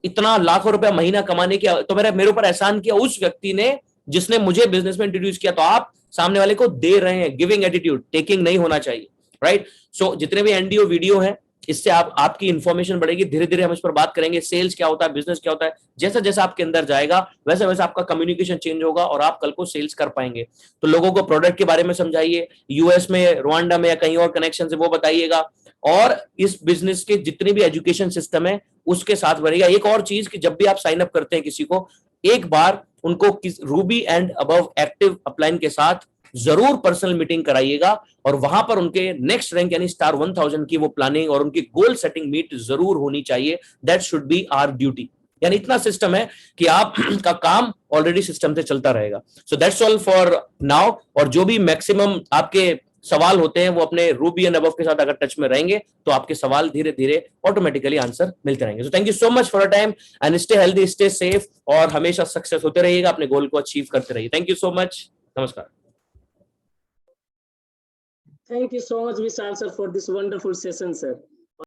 इतना लाखों रुपया महीना कमाने की, तो मेरे ऊपर एहसान किया उस व्यक्ति ने जिसने मुझे बिजनेस में इंट्रोड्यूस किया। तो आप सामने वाले को दे रहे हैं, गिविंग एटीट्यूड, टेकिंग नहीं होना चाहिए, राइट। सो जितने भी एनडीओ वीडियो हैं, इससे आपकी इंफॉर्मेशन बढ़ेगी। धीरे धीरे हम इस पर बात करेंगे, सेल्स क्या होता है, बिजनेस क्या होता है। जैसा जैसा आपके अंदर जाएगा वैसा वैसा आपका कम्युनिकेशन चेंज होगा और आप कल को सेल्स कर पाएंगे। तो लोगों को प्रोडक्ट के बारे में समझाइए, यूएस में, रवांडा में या कहीं और कनेक्शन है वो बताइएगा, और इस बिजनेस के जितने भी एजुकेशन सिस्टम है उसके साथ बढ़ेगा। एक और चीज कि जब भी आप साइन अप करते हैं किसी को, एक बार उनको Ruby and above active upline के साथ जरूर पर्सनल मीटिंग कराइएगा, और वहां पर उनके नेक्स्ट रैंक यानी स्टार 1000 की वो प्लानिंग और उनकी गोल सेटिंग मीट जरूर होनी चाहिए। That should be our duty. यानी इतना सिस्टम है कि आप का काम ऑलरेडी सिस्टम से चलता रहेगा। So that's all for now. और जो भी मैक्सिमम आपके सवाल होते हैं वो अपने रूबी एंड अबव के साथ अगर टच में रहेंगे तो आपके सवाल धीरे धीरे ऑटोमेटिकली आंसर मिलते रहेंगे। So thank you so much for time and stay healthy, stay safe, और हमेशा सक्सेस होते रहिएगा, अपने गोल को अचीव करते रहिए। थैंक यू सो मच, नमस्कार। Thank you so much, Vishal sir, for this wonderful session, sir.